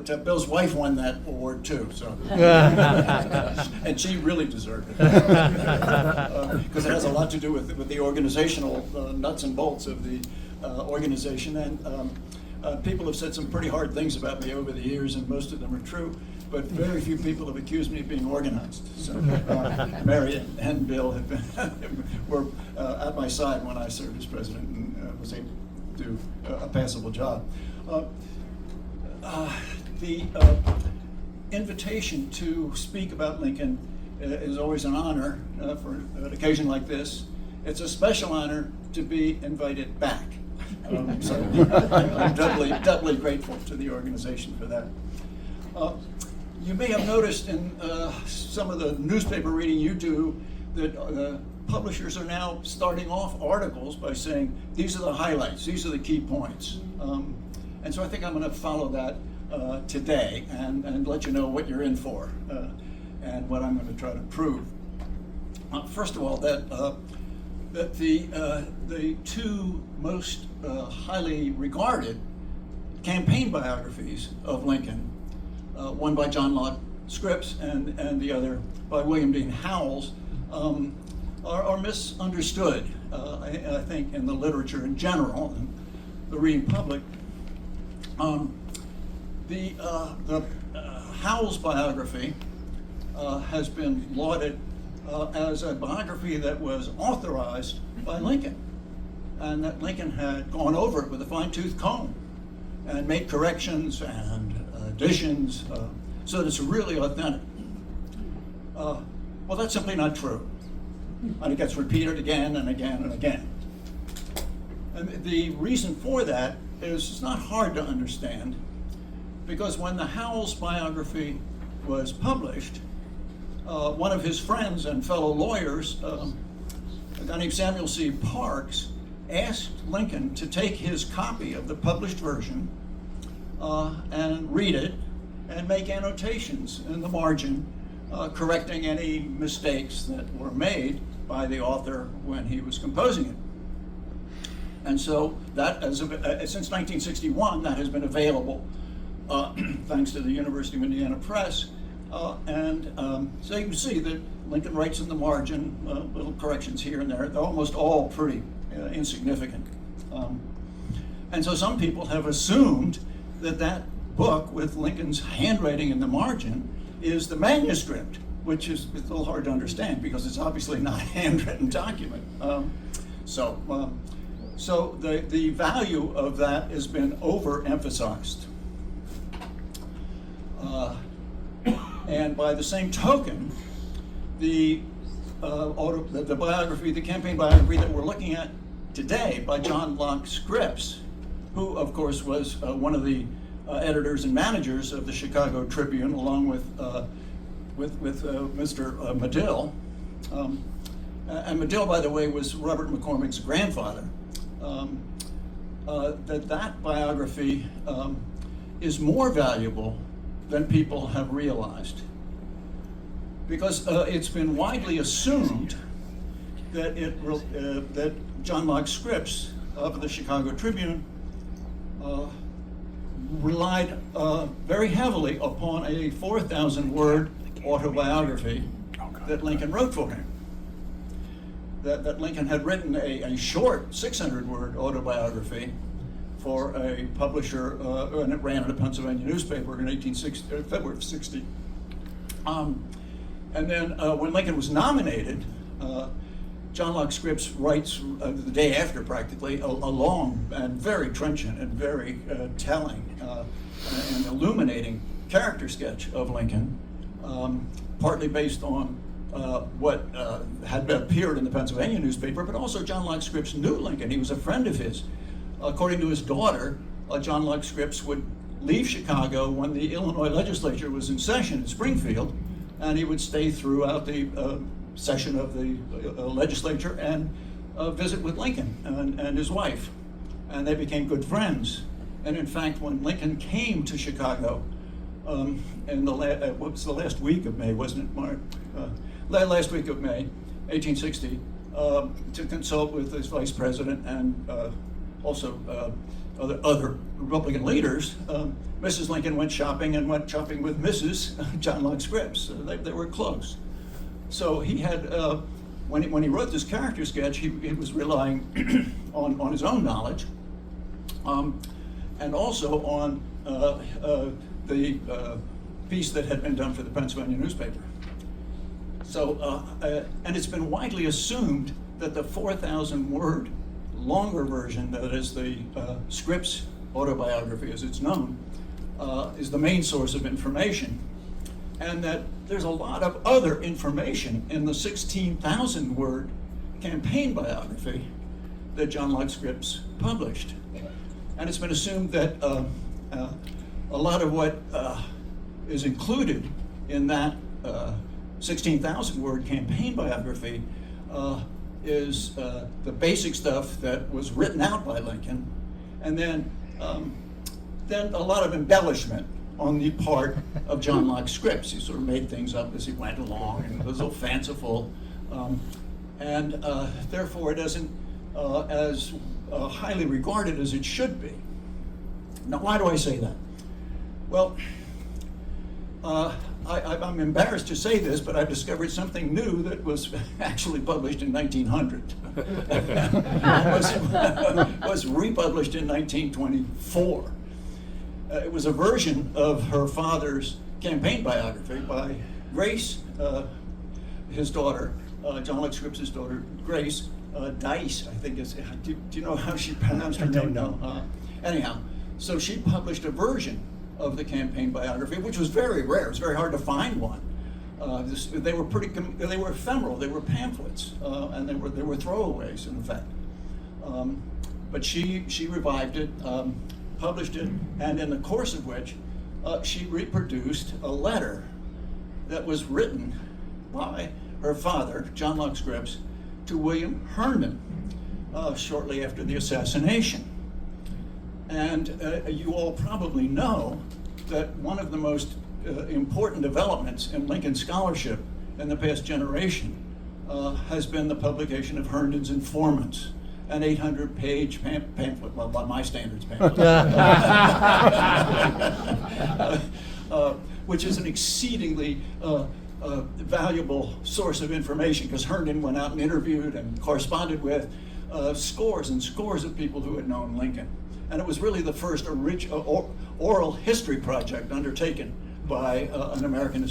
But Bill's wife won that award too, so. And she really deserved it. Because it has a lot to do with the organizational nuts and bolts of the organization. And people have said some pretty hard things about me over the years, and most of them are true. But very few people have accused me of being organized. So Mary and Bill have been, were at my side when I served as president and was able to do a passable job. The invitation to speak about Lincoln is always an honor for an occasion like this. It's a special honor to be invited back. So I'm doubly grateful to the organization for that. You may have noticed in some of the newspaper reading you do that publishers are now starting off articles by saying, these are the highlights, these are the key points. And so I think I'm going to follow that today and let you know what you're in for and what I'm going to try to prove. First of all, that the two most highly regarded campaign biographies of Lincoln, one by John Lock Scripps and the other by William Dean Howells, are misunderstood, I think, in the literature in general and the reading public. The Howells biography has been lauded as a biography that was authorized by Lincoln, and that Lincoln had gone over it with a fine-tooth comb and made corrections and additions so that it's really authentic. Well, that's simply not true. And it gets repeated again and again and again. And the reason for that is it's not hard to understand, because when the Howells biography was published, one of his friends and fellow lawyers, a guy named Samuel C. Parks, asked Lincoln to take his copy of the published version and read it and make annotations in the margin, correcting any mistakes that were made by the author when he was composing it. And so that, since 1961, that has been available thanks to the University of Indiana Press. So you can see that Lincoln writes in the margin, little corrections here and there. They're almost all pretty insignificant. And so some people have assumed that that book with Lincoln's handwriting in the margin is the manuscript, which is a little hard to understand because it's obviously not a handwritten document. So the value of that has been overemphasized. And by the same token, the biography, the campaign biography that we're looking at today by John Lock Scripps, who of course was one of the editors and managers of the Chicago Tribune, along with Mr. Medill. And Medill, by the way, was Robert McCormick's grandfather. That biography is more valuable than people have realized, because it's been widely assumed that that John Lock Scripps of the Chicago Tribune relied very heavily upon a 4,000-word autobiography that Lincoln wrote for him. That Lincoln had written a short 600-word autobiography for a publisher, and it ran in a Pennsylvania newspaper in February of 60. And then when Lincoln was nominated, John Lock Scripps writes the day after, practically, a long and very trenchant and very telling and illuminating character sketch of Lincoln, partly based on what had appeared in the Pennsylvania newspaper, but also John Lock Scripps knew Lincoln. He was a friend of his. According to his daughter, John Lock Scripps would leave Chicago when the Illinois legislature was in session in Springfield, and he would stay throughout the session of the legislature and visit with Lincoln and his wife. And they became good friends. And in fact, when Lincoln came to Chicago in the what was the last week of May, wasn't it, Mark? Last week of May, 1860, to consult with his vice president and also other Republican leaders, Mrs. Lincoln went shopping with Mrs. John Lock Scripps. They were close. So he had, when he wrote this character sketch, he was relying on his own knowledge, and also on the piece that had been done for the Pennsylvania newspaper. So, and it's been widely assumed that the 4,000-word longer version, that is the Scripps autobiography as it's known, is the main source of information, and that there's a lot of other information in the 16,000-word campaign biography that John Lock Scripps published. And it's been assumed that a lot of what is included in that 16,000-word campaign biography is the basic stuff that was written out by Lincoln, and then a lot of embellishment on the part of John Lock Scripps. He sort of made things up as he went along, and it was a little fanciful, and therefore it isn't as highly regarded as it should be. Now, why do I say that? Well, I'm embarrassed to say this, but I've discovered something new that was actually published in 1900. was republished in 1924. It was a version of her father's campaign biography by Grace, his daughter, John Lock Scripps' daughter, Grace Dice, I think is. Do you know how she pronounced her name? No. Anyhow, so she published a version of the campaign biography, which was very rare. It was very hard to find one. They were ephemeral. They were pamphlets, and they were throwaways in effect. But she revived it, published it, and in the course of which she reproduced a letter that was written by her father, John Lock Scripps, to William Herndon shortly after the assassination. And you all probably know that one of the most important developments in Lincoln scholarship in the past generation has been the publication of Herndon's Informants, an 800-page pamphlet, well, by my standards, pamphlet, which is an exceedingly valuable source of information, because Herndon went out and interviewed and corresponded with scores and scores of people who had known Lincoln. And it was really the first oral history project undertaken by an American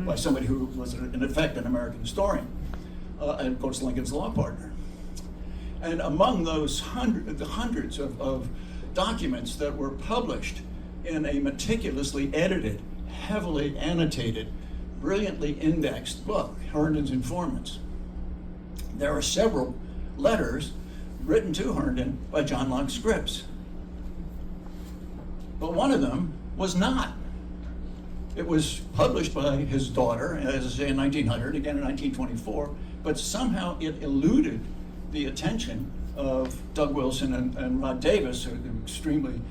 by somebody who was in effect an American historian, and of course Lincoln's law partner. And among those hundreds of documents that were published in a meticulously edited, heavily annotated, brilliantly indexed book, Herndon's Informants, there are several letters written to Herndon by John Lock Scripps. But one of them was not. It was published by his daughter, as I say, in 1900, again in 1924, but somehow it eluded the attention of Doug Wilson and Rod Davis, who are extremely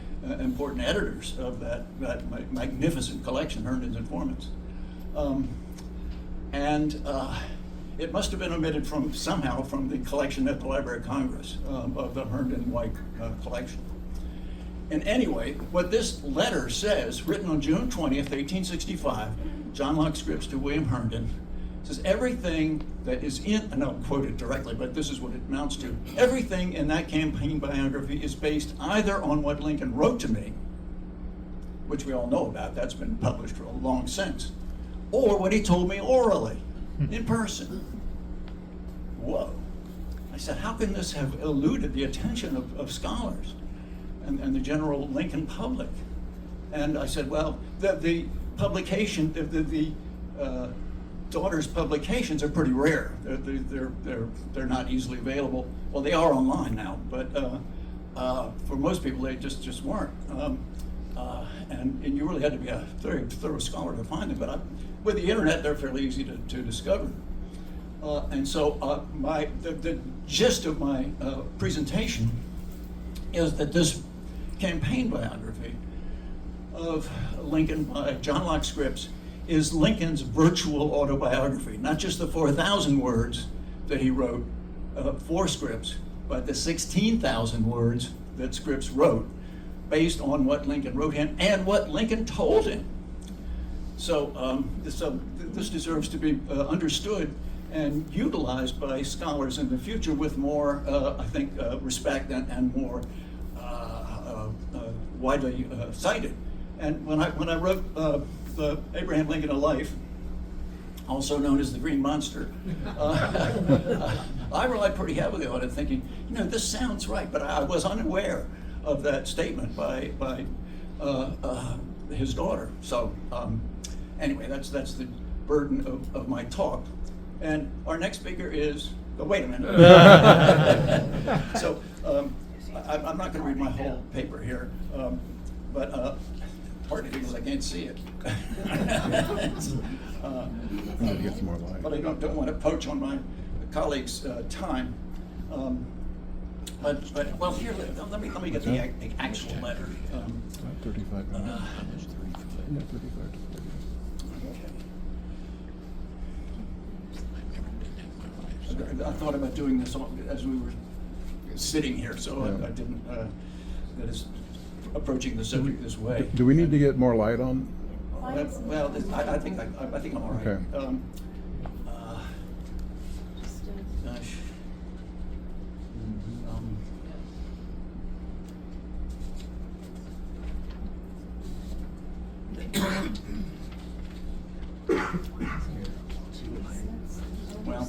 important editors of that magnificent collection, Herndon's Informants. It must have been omitted somehow from the collection at the Library of Congress of the Herndon White collection. And anyway, what this letter says, written on June 20th, 1865, John Lock Scripps to William Herndon, says everything that is in, and I'll quote it directly, but this is what it amounts to. Everything in that campaign biography is based either on what Lincoln wrote to me, which we all know about, that's been published for a long since, or what he told me orally, in person. Whoa. I said, how can this have eluded the attention of scholars and the general Lincoln public? And I said, well, the publication, the daughter's publications are pretty rare. They're not easily available. Well, they are online now, but for most people, they just weren't. And you really had to be a very thorough scholar to find them. But with the internet, they're fairly easy to discover. And so the gist of my presentation is that this campaign biography of Lincoln by John Lock Scripps is Lincoln's virtual autobiography, not just the 4,000 words that he wrote for Scripps, but the 16,000 words that Scripps wrote based on what Lincoln wrote him and what Lincoln told him. So, this deserves to be understood and utilized by scholars in the future with more, I think, respect and more widely cited. And when I wrote the Abraham Lincoln, A Life, also known as the Green Monster, I relied pretty heavily on it, thinking, this sounds right, but I was unaware of that statement by his daughter. So anyway, that's the burden of my talk. And our next speaker is, wait a minute. So I'm not going to read my whole paper here, but partly because I can't see it. Get some more light. But I don't want to poach on my colleagues' time. But well, here, let me get the actual letter. 35 minutes. 35 to 40. Okay. I thought about doing this as we were sitting here, so Yeah. I didn't. That is approaching the subject this way. Do we need to get more light on? Well, I think I'm all right. Okay. Gosh. Well,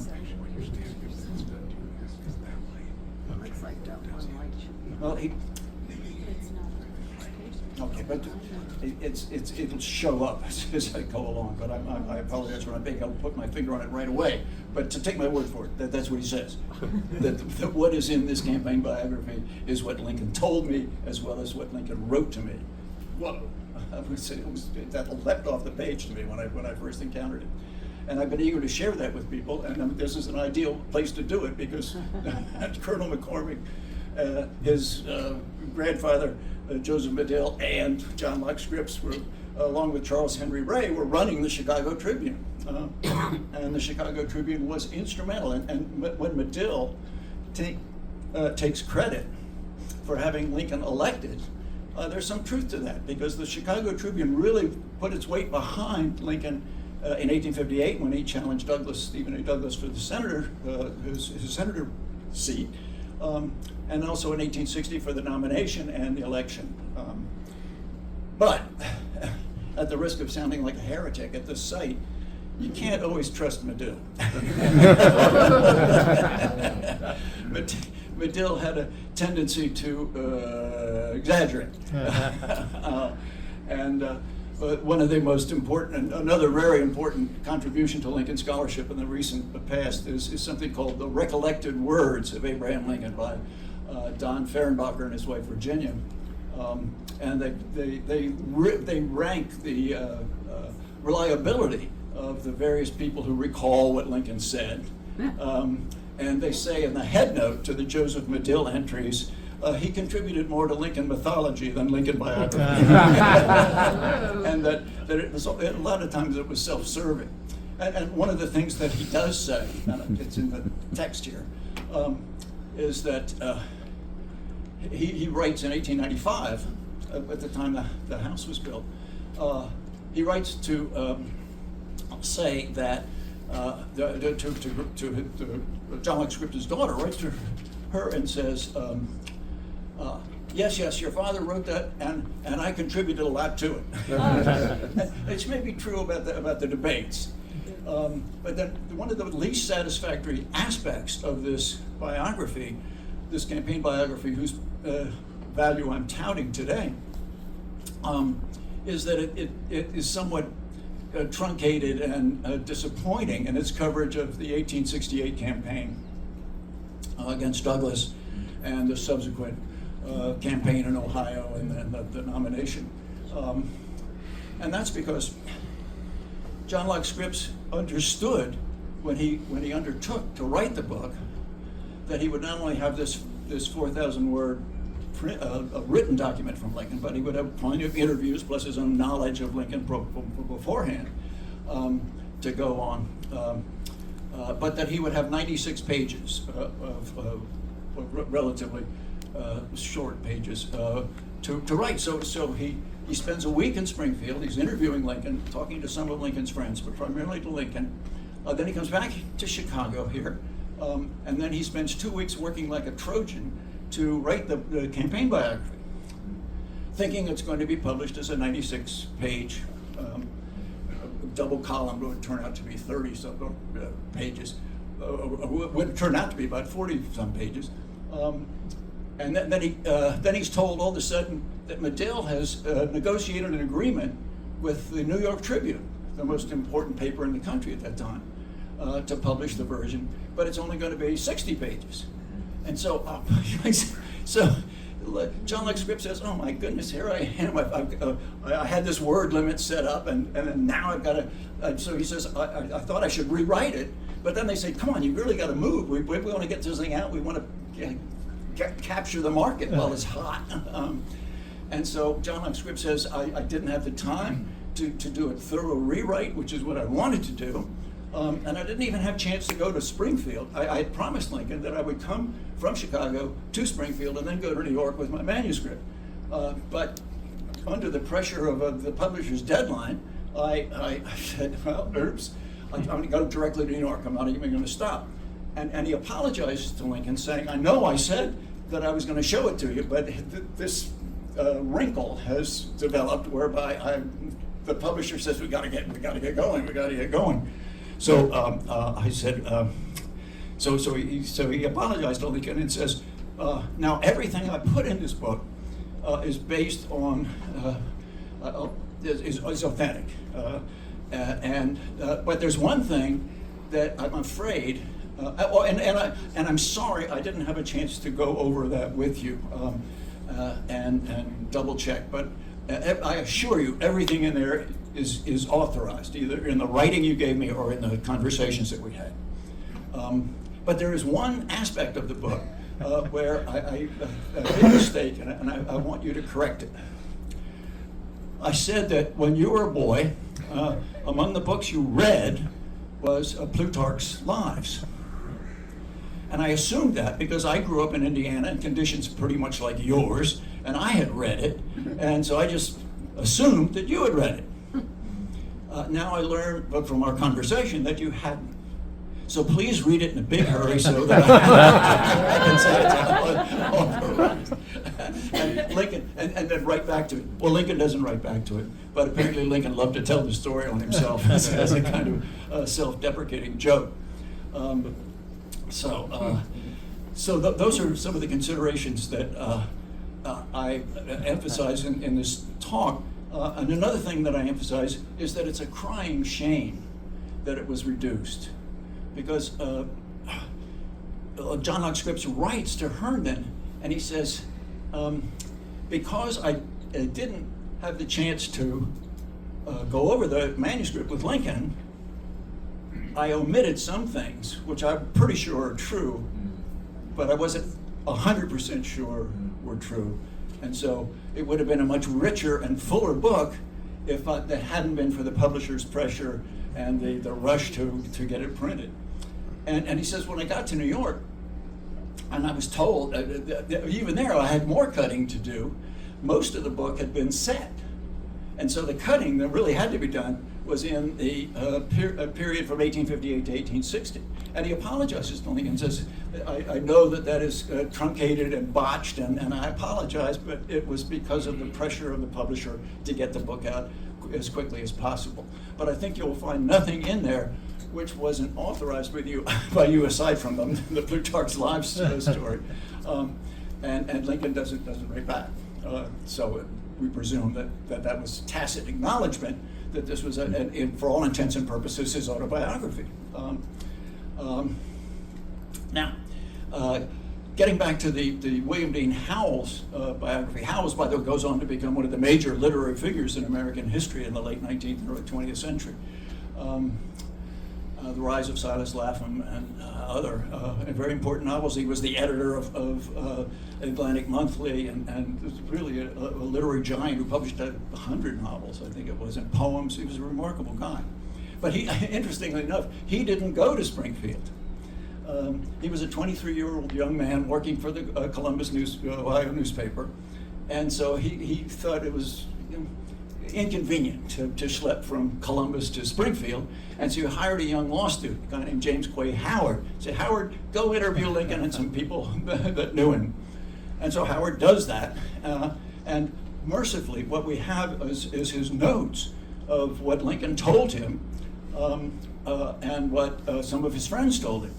Looks like that one light should be. well, It's not. okay, but it'll show up as I go along. But I apologize when I think I'll put my finger on it right away. But to take my word for it, that's what he says. that what is in this campaign biography is what Lincoln told me, as well as what Lincoln wrote to me. Whoa! That leapt off the page to me when I first encountered it. And I've been eager to share that with people, and this is an ideal place to do it because Colonel McCormick, his grandfather, Joseph Medill, and John Lock Scripps, were, along with Charles Henry Ray, were running the Chicago Tribune. And the Chicago Tribune was instrumental. And when Medill takes credit for having Lincoln elected, there's some truth to that, because the Chicago Tribune really put its weight behind Lincoln in 1858 when he challenged Stephen A. Douglas for the senator, his senator seat, and also in 1860 for the nomination and the election. But at the risk of sounding like a heretic at this site, you can't always trust Medill. Medill had a tendency to exaggerate. One of the most important, another very important contribution to Lincoln scholarship in the recent past is something called the Recollected Words of Abraham Lincoln by Don Fehrenbacher and his wife Virginia. And they rank the reliability of the various people who recall what Lincoln said. And they say in the headnote to the Joseph Medill entries, he contributed more to Lincoln mythology than Lincoln biography. And that it was, a lot of times it was self-serving. And one of the things that he does say, and it's in the text here, is that he writes in 1895, at the time the house was built, he writes to say that to John Lock Scripps' daughter, writes to her and says, yes, your father wrote that, and I contributed a lot to it. Which may be true about the debates. But then one of the least satisfactory aspects of this biography, this campaign biography, whose value I'm touting today, is that it is somewhat truncated and disappointing in its coverage of the 1868 campaign against Douglas and the subsequent campaign in Ohio and then the nomination. And that's because John Lock Scripps understood when he undertook to write the book that he would not only have this 4,000 word written document from Lincoln, but he would have plenty of interviews plus his own knowledge of Lincoln beforehand to go on. But that he would have 96 pages of relatively short pages to write. So he spends a week in Springfield. He's interviewing Lincoln, talking to some of Lincoln's friends, but primarily to Lincoln. Then he comes back to Chicago here, and then he spends 2 weeks working like a Trojan to write the campaign biography, thinking it's going to be published as a 96-page double column. It would turn out to be 30-some pages. Would turn out to be about 40-some pages. And then he's told all of a sudden that Medill has negotiated an agreement with the New York Tribune, the most important paper in the country at that time, to publish the version, but it's only going to be 60 pages. And so, John Lock Scripps says, "Oh my goodness, here I am. I had this word limit set up, and then now I've got to." So he says, "I thought I should rewrite it," but then they say, "Come on, you really got to move. We want to get this thing out. We want to capture the market while it's hot." And so John Lock Scripps says, "I didn't have the time to do a thorough rewrite, which is what I wanted to do." And I didn't even have a chance to go to Springfield. I had promised Lincoln that I would come from Chicago to Springfield and then go to New York with my manuscript. But under the pressure of the publisher's deadline, I said, "Well, oops, I'm going to go directly to New York. I'm not even going to stop." And he apologized to Lincoln, saying, "I know I said that I was going to show it to you, but this wrinkle has developed whereby the publisher says we got to get going. So I said, so he apologized to Lincoln and says, "Now everything I put in this book is based on is authentic, but there's one thing that I'm afraid." And I'm sorry I didn't have a chance to go over that with you and double check, but I assure you everything in there is authorized, either in the writing you gave me or in the conversations that we had. But there is one aspect of the book where I made a mistake, and I want you to correct it. I said that when you were a boy, among the books you read was Plutarch's Lives. And I assumed that because I grew up in Indiana in conditions pretty much like yours, and I had read it, and so I just assumed that you had read it. Now I learned from our conversation that you hadn't. So please read it in a big hurry so that I can say it's authorized. And Lincoln, and then write back to it. Well, Lincoln doesn't write back to it, but apparently Lincoln loved to tell the story on himself as a kind of self-deprecating joke. So those are some of the considerations that I emphasize in this talk. And another thing that I emphasize is that it's a crying shame that it was reduced. Because John Lock Scripps writes to Herndon, and he says, because I didn't have the chance to go over the manuscript with Lincoln, I omitted some things, which I'm pretty sure are true, but I wasn't 100% sure were true. And so it would have been a much richer and fuller book if that hadn't been for the publisher's pressure and the rush to get it printed. And he says, when I got to New York, and I was told, even there I had more cutting to do, most of the book had been set. And so the cutting that really had to be done was in the period from 1858 to 1860. And he apologizes to Lincoln and says, I know that is truncated and botched, and I apologize, but it was because of the pressure of the publisher to get the book out as quickly as possible. But I think you'll find nothing in there which wasn't authorized by you aside from the Plutarch's Lives story. And Lincoln doesn't write back. So we presume that was tacit acknowledgement that this was, for all intents and purposes, his autobiography. Now, getting back to the William Dean Howells biography, Howells, by the way, goes on to become one of the major literary figures in American history in the late 19th and early 20th century. The Rise of Silas Lapham and other very important novels. He was the editor of Atlantic Monthly and was really a literary giant who published 100 novels, I think it was, and poems. He was a remarkable guy. But he, interestingly enough, he didn't go to Springfield. He was a 23-year-old young man working for the Columbus Ohio newspaper, And so he thought it was inconvenient to schlep from Columbus to Springfield, and so he hired a young law student, a guy named James Quay Howard. Said, Howard, go interview Lincoln and some people that knew him. And so Howard does that, and mercifully, what we have is his notes of what Lincoln told him and what some of his friends told him.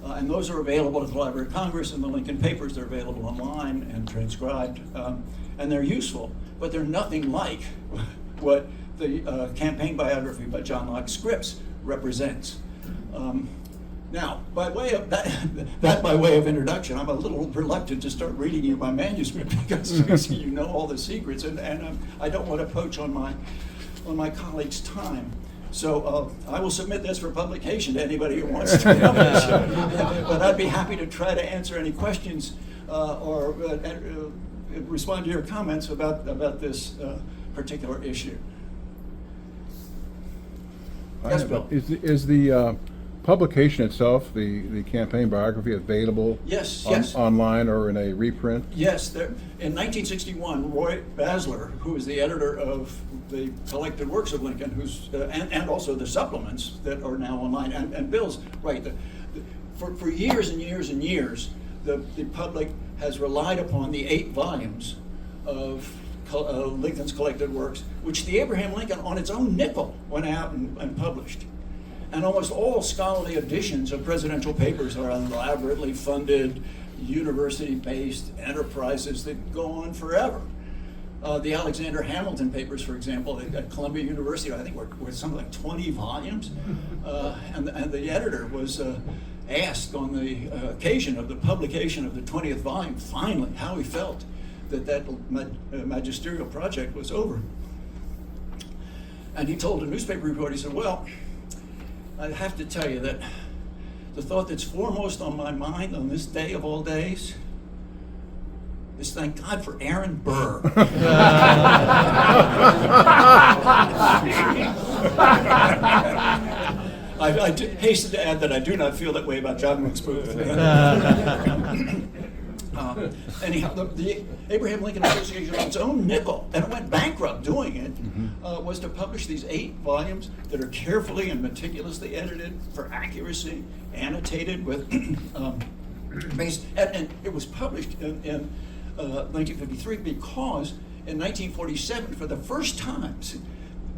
And those are available at the Library of Congress and the Lincoln Papers. They're available online and transcribed, and they're useful, but they're nothing like what the campaign biography by John Lock Scripps represents. Now, by way of that by way of introduction, I'm a little reluctant to start reading you my manuscript because you know all the secrets, and I don't want to poach on my colleagues' time. So I will submit this for publication to anybody who wants to publish it. But I'd be happy to try to answer any questions or respond to your comments about this particular issue. Yes, Bill. Is the publication itself, the campaign biography, available Yes. online or in a reprint? Yes, in 1961, Roy Basler, who was the editor of the collected works of Lincoln, and also the supplements that are now online, and Bill's right. For years and years and years, the public has relied upon the 8 volumes of Lincoln's collected works, which the Abraham Lincoln, on its own nickel, went out and published. And almost all scholarly editions of presidential papers are elaborately funded, university-based enterprises that go on forever. The Alexander Hamilton papers, for example, at Columbia University, I think were something like 20 volumes. And the editor was asked on the occasion of the publication of the 20th volume, finally, how he felt that magisterial project was over. And he told a newspaper reporter, he said, well, I have to tell you that the thought that's foremost on my mind on this day of all days is thank God for Aaron Burr. I hasten to add that I do not feel that way about John Wilkes Booth. Anyhow, the Abraham Lincoln Association, on its own nickel, and it went bankrupt doing it, was to publish these 8 volumes that are carefully and meticulously edited for accuracy, annotated with and it was published in 1953 because in 1947, for the first time,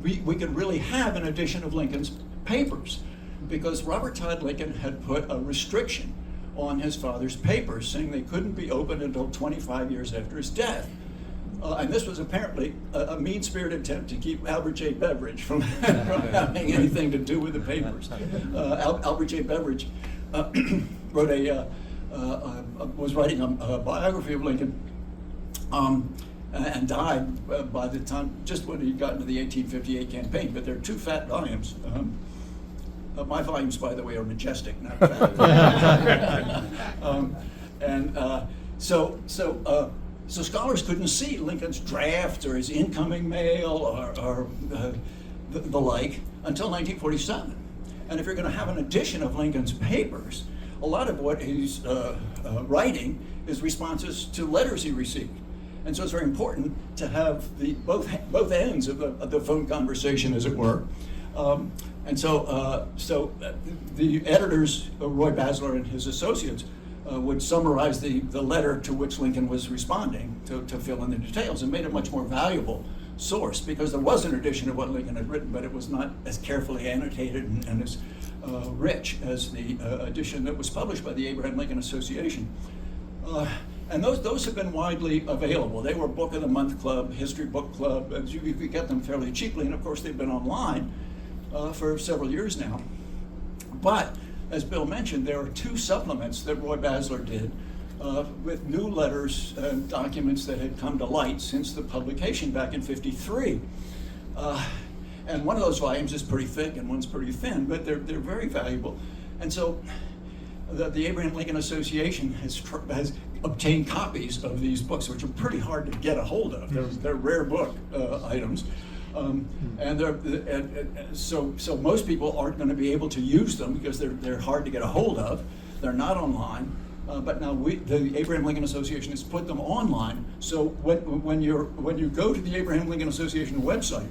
we could really have an edition of Lincoln's papers, because Robert Todd Lincoln had put a restriction on his father's papers, saying they couldn't be opened until 25 years after his death. And this was apparently a mean-spirited attempt to keep Albert J. Beveridge from having anything to do with the papers. Albert J. Beveridge was writing a biography of Lincoln and died by the time, just when he got into the 1858 campaign. But there are 2 fat volumes. My volumes, by the way, are majestic, not fat. So scholars couldn't see Lincoln's draft or his incoming mail or the like until 1947. And if you're going to have an edition of Lincoln's papers, a lot of what he's writing is responses to letters he received. And so it's very important to have both ends of the phone conversation, as it were. And so the editors, Roy Basler and his associates, would summarize the letter to which Lincoln was responding to fill in the details, and made it a much more valuable source, because there was an edition of what Lincoln had written, but it was not as carefully annotated and as rich as the edition that was published by the Abraham Lincoln Association. And those have been widely available. They were Book of the Month Club, History Book Club, and you could get them fairly cheaply, and of course they've been online for several years now. But, as Bill mentioned, there are 2 supplements that Roy Basler did with new letters and documents that had come to light since the publication back in '53. And one of those volumes is pretty thick and one's pretty thin, but they're very valuable. And so the Abraham Lincoln Association has obtained copies of these books, which are pretty hard to get a hold of. They're rare book items. So most people aren't going to be able to use them because they're hard to get a hold of. They're not online. But now the Abraham Lincoln Association has put them online. So when you go to the Abraham Lincoln Association website,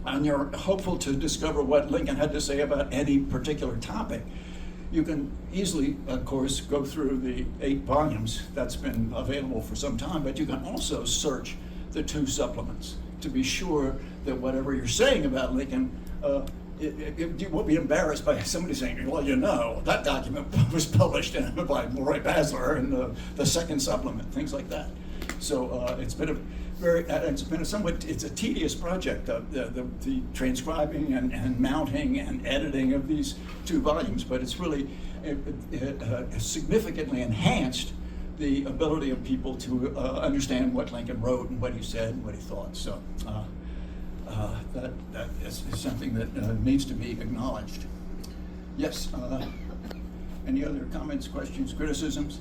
and you're hopeful to discover what Lincoln had to say about any particular topic, you can easily, of course, go through the 8 volumes that's been available for some time, but you can also search the 2 supplements to be sure that whatever you're saying about Lincoln, you won't be embarrassed by somebody saying, well, you know, that document was published by Roy Basler in the 2nd supplement, things like that. So it's been a tedious project, the transcribing and mounting and editing of these 2 volumes, but it's really significantly enhanced the ability of people to understand what Lincoln wrote and what he said and what he thought. So that is something that needs to be acknowledged. Yes. Any other comments, questions, criticisms?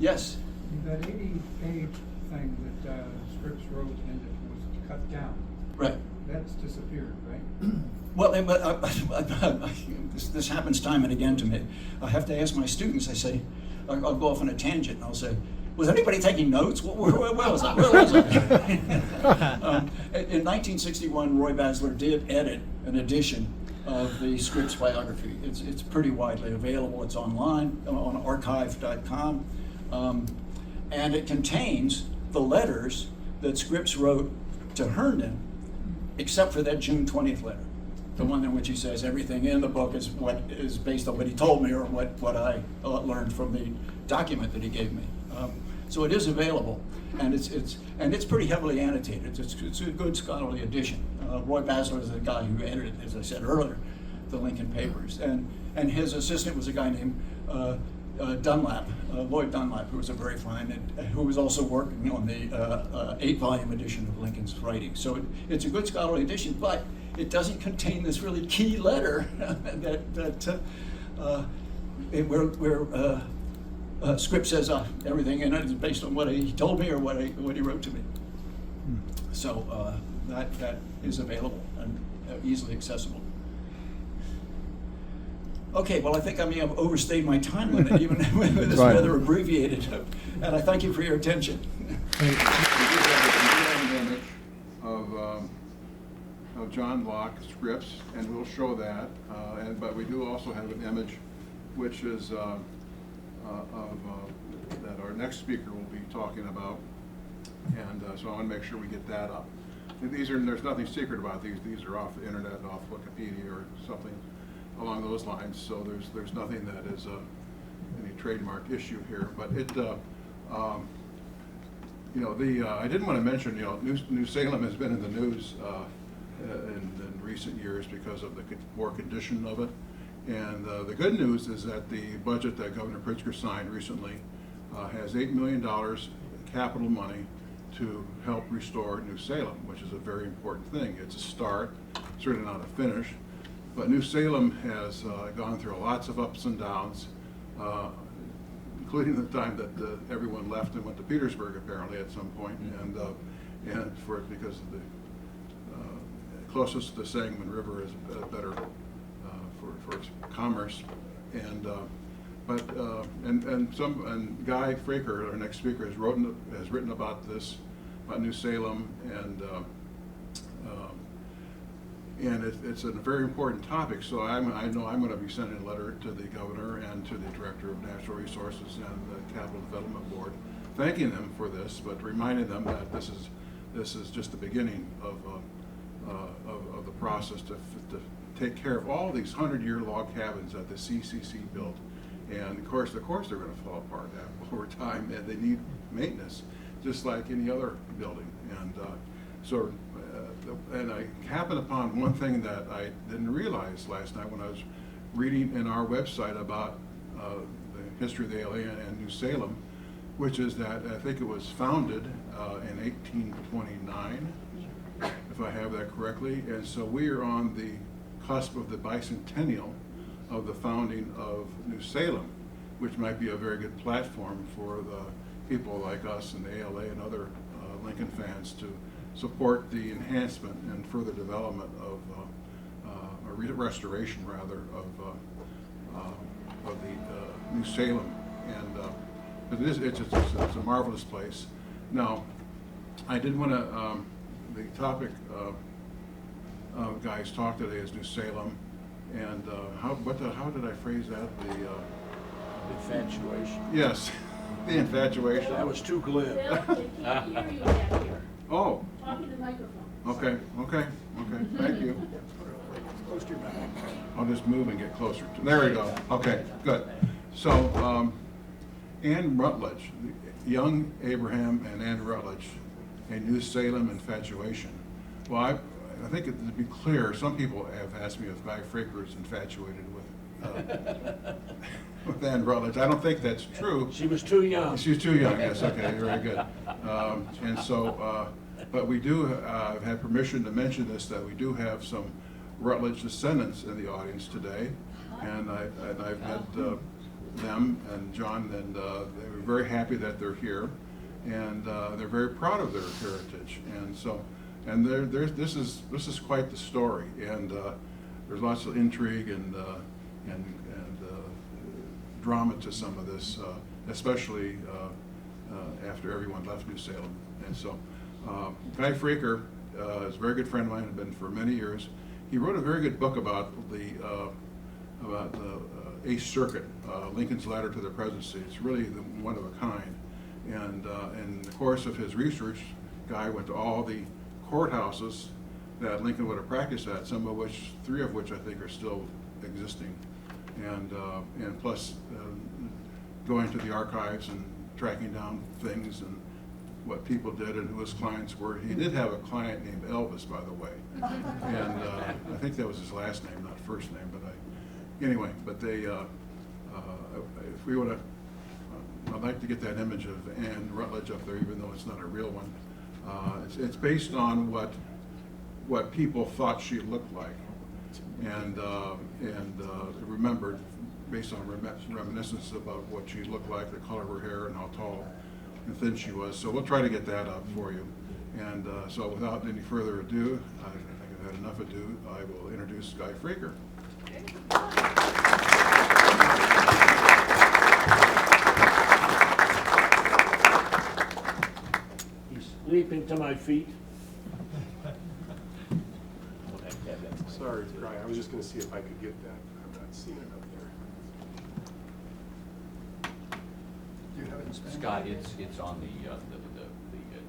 Yes. That 80-page thing that Scripps wrote and it was cut down. Right. That's disappeared, right? Well, this happens time and again to me. I have to ask my students, I say, I'll go off on a tangent and I'll say, was anybody taking notes? Where was I? Where was I? In 1961, Roy Basler did edit an edition of the Scripps biography. It's pretty widely available. It's online on archive.com. And it contains the letters that Scripps wrote to Herndon, except for that June 20th letter, the one in which he says everything in the book is what is based on what he told me or what I learned from the document that he gave me. So it is available, and it's pretty heavily annotated. It's a good scholarly edition. Roy Basler is the guy who edited, as I said earlier, the Lincoln Papers, and his assistant was a guy named Dunlap, Lloyd Dunlap, who was a very fine, who was also working on the 8-volume edition of Lincoln's writings. So it's a good scholarly edition, but it doesn't contain this really key letter where Scripps says everything in it is based on what he told me or what he wrote to me. So that is available and easily accessible. Okay, well, I think I may have overstayed my time limit, even with this rather abbreviated. And I thank you for your attention. We do have an image of John Lock Scripps, and we'll show that. But we do also have an image which is that our next speaker will be talking about. And so I want to make sure we get that up. There's nothing secret about these. These are off the internet, off Wikipedia or something along those lines. So there's nothing that is any trademark issue here. But it, I didn't want to mention, New Salem has been in the news in recent years because of the poor condition of it. And the good news is that the budget that Governor Pritzker signed recently has $8 million capital money to help restore New Salem, which is a very important thing. It's a start, certainly not a finish. But New Salem has gone through lots of ups and downs, including the time that everyone left and went to Petersburg apparently at some point, because of the closest to the Sangamon River is better for its commerce, and Guy Fraker, our next speaker, has written about this, about New Salem, and it's a very important topic. So I know I'm going to be sending a letter to the governor and to the director of natural resources and the Capital Development Board, thanking them for this, but reminding them that this is just the beginning of the process to take care of all these 100-year log cabins that the CCC built. And of course they're going to fall apart over time, and they need maintenance, just like any other building. And I happened upon one thing that I didn't realize last night when I was reading in our website about the history of the area and New Salem, which is that I think it was founded in 1829, if I have that correctly. And so we are on the cusp of the bicentennial of the founding of New Salem, which might be a very good platform for the people like us and the ALA and other Lincoln fans to support the enhancement and further development of, or restoration rather, of the New Salem but it's a marvelous place. Now, I did want to, the topic guys talk today is New Salem, and how did I phrase that? Infatuation. Yes, the infatuation. That was too glib. Bill, they can't hear you back here. Oh, Talk in the microphone. okay, thank you. Close to your mouth. I'll just move and get closer. There we go. Okay, good. So, Anne Rutledge, young Abraham and Anne Rutledge, a New Salem infatuation. Well, I think to be clear, some people have asked me if Guy Fraker is infatuated with Anne Rutledge. I don't think that's true. She was too young. She's too young, yes, okay, very good. And so, but we do have permission to mention this, that we do have some Rutledge descendants in the audience today. And I've met them and John, and they were very happy that they're here. And they're very proud of their heritage. And so, and this is quite the story. And there's lots of intrigue and drama to some of this, especially after everyone left New Salem. And so, Guy Fraker is a very good friend of mine, has been for many years. He wrote a very good book about the Eighth Circuit, Lincoln's Ladder to the Presidency. It's really one of a kind. And in the course of his research, Guy went to all the courthouses that Lincoln would have practiced at, three of which I think are still existing. And plus going to the archives and tracking down things and what people did and who his clients were. He did have a client named Elvis, by the way. And I think that was his last name, not first name, anyway, but they, if we would have, I'd like to get that image of Anne Rutledge up there, even though it's not a real one. It's based on what people thought she looked like, and remembered based on reminiscence about what she looked like, the color of her hair, and how tall and thin she was. So we'll try to get that up for you. And so without any further ado, I think I've had enough ado, I will introduce Guy Fraker. He's leaping to my feet. Sorry, Brian, I was just gonna see if I could get that. I'm not seeing it up there. Do you have it in Spanish? Scott, it's on the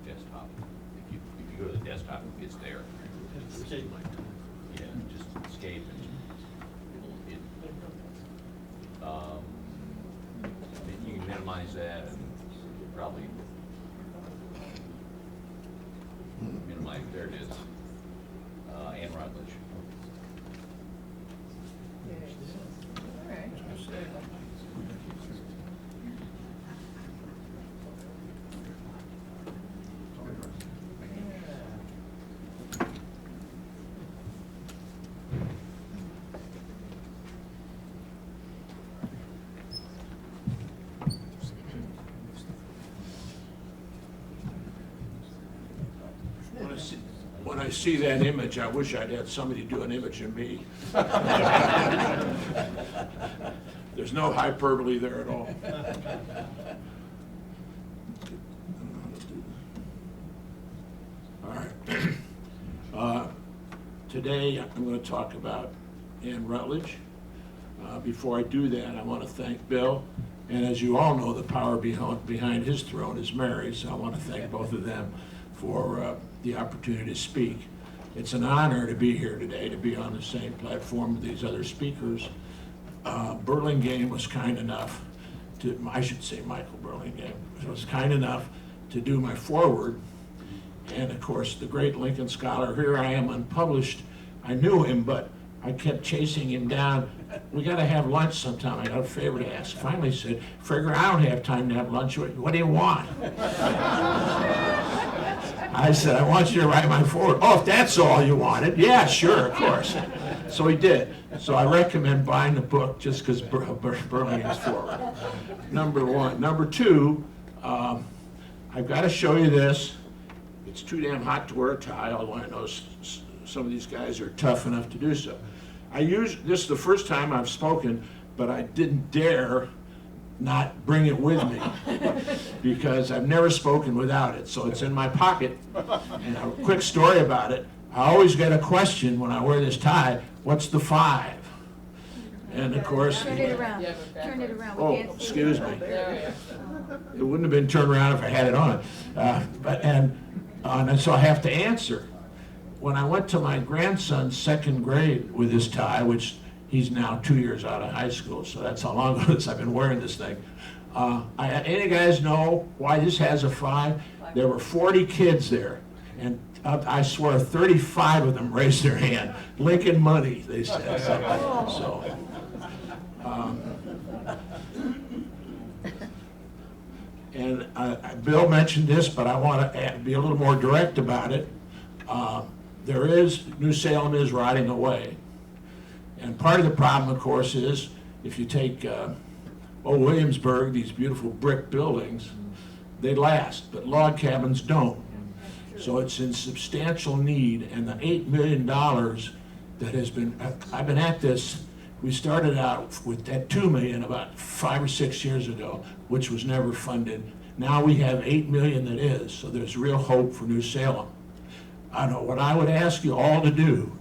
desktop. If you go to the desktop, it's there. Yeah, just escape and you can minimize that and probably minimize. There it is. Anne Rutledge. When I see that image, I wish I'd had somebody do an image of me. There's no hyperbole there at all. All right. Today, I'm going to talk about Anne Rutledge. Before I do that, I want to thank Bill. And as you all know, the power behind his throne is Mary, so I want to thank both of them for the opportunity to speak. It's an honor to be here today, to be on the same platform with these other speakers. Burlingame was kind enough to, I should say Michael Burlingame, was kind enough to do my foreword. And of course, the great Lincoln scholar, here I am unpublished. I knew him, but I kept chasing him down. We got to have lunch sometime. I got a favor to ask. Finally said, Fraker, I don't have time to have lunch. What do you want? I said, I want you to write my foreword. Oh, if that's all you wanted. Yeah, sure, of course. So he did. So I recommend buying the book just because Burlingame's foreword. Number one. Number two, I've got to show you this. It's too damn hot to wear a tie, although I know some of these guys are tough enough to do so. This is the first time I've spoken, but I didn't dare not bring it with me because I've never spoken without it, so it's in my pocket. And a quick story about it, I always get a question when I wear this tie, what's the 5? And of course, Turn it around, turn it around. We oh, can't see excuse it. me. It wouldn't have been turned around if I had it on. And so I have to answer. When I went to my grandson's 2nd grade with this tie, which he's now 2 years out of high school, so that's how long ago I've been wearing this thing. Any guys know why this has a 5? There were 40 kids there, and I swear 35 of them raised their hand. Lincoln money, they said. So, and Bill mentioned this, but I want to be a little more direct about it. New Salem is rotting away. And part of the problem, of course, is if you take Old Williamsburg, these beautiful brick buildings, they last, but log cabins don't. So it's in substantial need, and the $8 million that has been, I've been at this, we started out with that $2 million about 5 or 6 years ago, which was never funded. Now we have $8 million that is, so there's real hope for New Salem. I know what I would ask you all to do.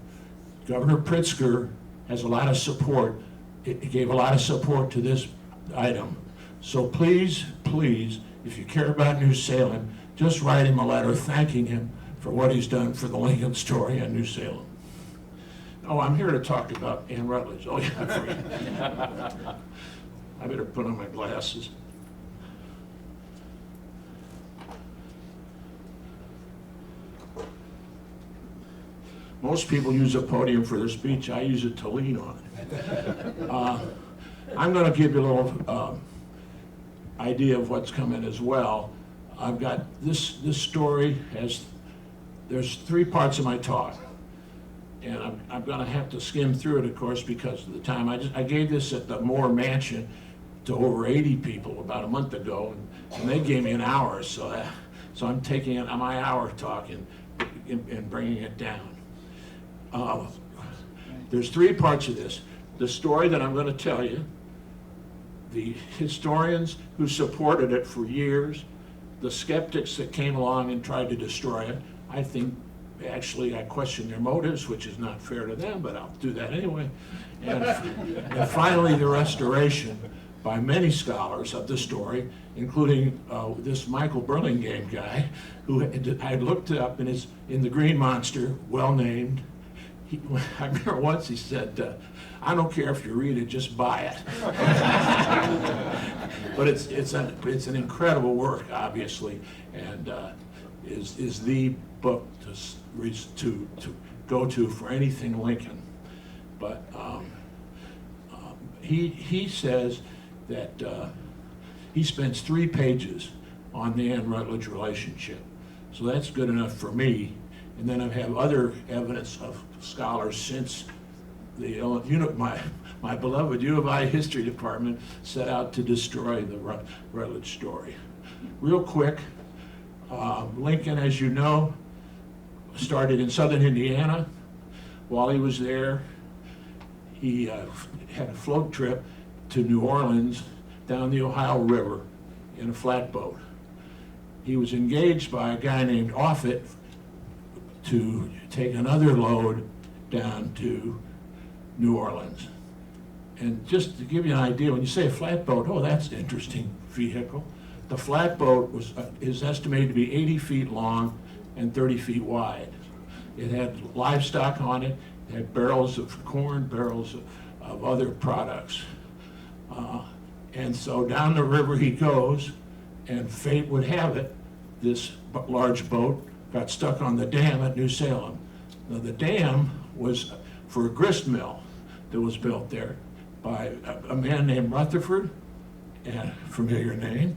Governor Pritzker has a lot of support. He gave a lot of support to this item. So please, please, if you care about New Salem, just write him a letter thanking him for what he's done for the Lincoln story and New Salem. Oh, I'm here to talk about Ann Rutledge. Oh, yeah, I forgot. I better put on my glasses. Most people use a podium for their speech. I use it to lean on. I'm going to give you a little idea of what's coming as well. I've got this story there's 3 parts of my talk. And I'm going to have to skim through it, of course, because of the time. I gave this at the Moore Mansion to over 80 people about a month ago, and they gave me an hour. So I'm taking my hour talk and bringing it down. There's 3 parts of this. The story that I'm going to tell you, the historians who supported it for years, the skeptics that came along and tried to destroy it. I think, actually, I question their motives, which is not fair to them, but I'll do that anyway. And finally, the restoration by many scholars of the story, including this Michael Burlingame guy, who I looked up and is in the Green Monster, well named. I remember once he said, "I don't care if you read it, just buy it." But it's an incredible work, obviously, and is the book to go to for anything Lincoln. But he says that he spends 3 pages on the Ann Rutledge relationship, so that's good enough for me. And then I have other evidence of scholars since my beloved U of I history department set out to destroy the Rutledge story. Real quick, Lincoln, as you know, started in southern Indiana. While he was there, he had a float trip to New Orleans down the Ohio River in a flatboat. He was engaged by a guy named Offutt to take another load down to New Orleans. And just to give you an idea, when you say a flatboat, oh, that's an interesting vehicle. The flatboat is estimated to be 80 feet long and 30 feet wide. It had livestock on it, it had barrels of corn, barrels of other products. And so down the river he goes, and fate would have it, this large boat got stuck on the dam at New Salem. Now the dam was for a grist mill that was built there by a man named Rutherford, a familiar name,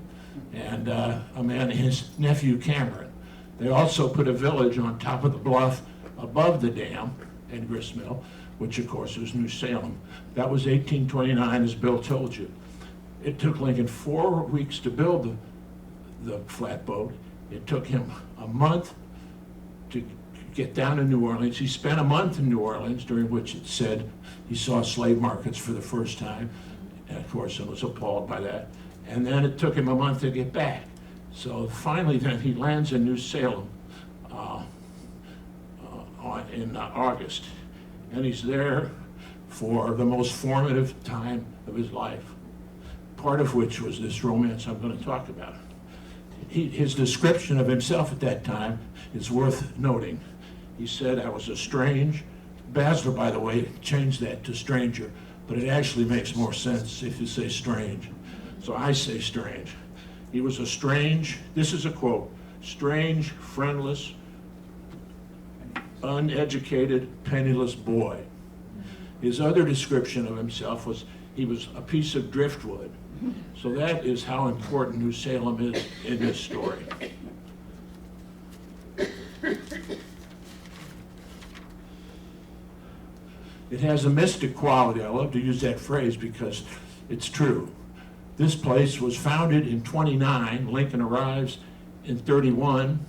and a man, his nephew Cameron. They also put a village on top of the bluff above the dam and grist mill, which of course was New Salem. That was 1829, as Bill told you. It took Lincoln 4 weeks to build the flatboat. It took him a month to get down to New Orleans. He spent a month in New Orleans, during which it said he saw slave markets for the first time, and of course I was appalled by that. And then it took him a month to get back. So finally then he lands in New Salem in August. And he's there for the most formative time of his life, part of which was this romance I'm going to talk about. His description of himself at that time is worth noting. He said, I was a strange, Basler, by the way, changed that to stranger, but it actually makes more sense if you say strange. So I say strange. He was a strange, this is a quote, strange, friendless, uneducated, penniless boy. His other description of himself was he was a piece of driftwood. So that is how important New Salem is in this story. It has a mystic quality. I love to use that phrase because it's true. This place was founded in 29. Lincoln arrives in 31.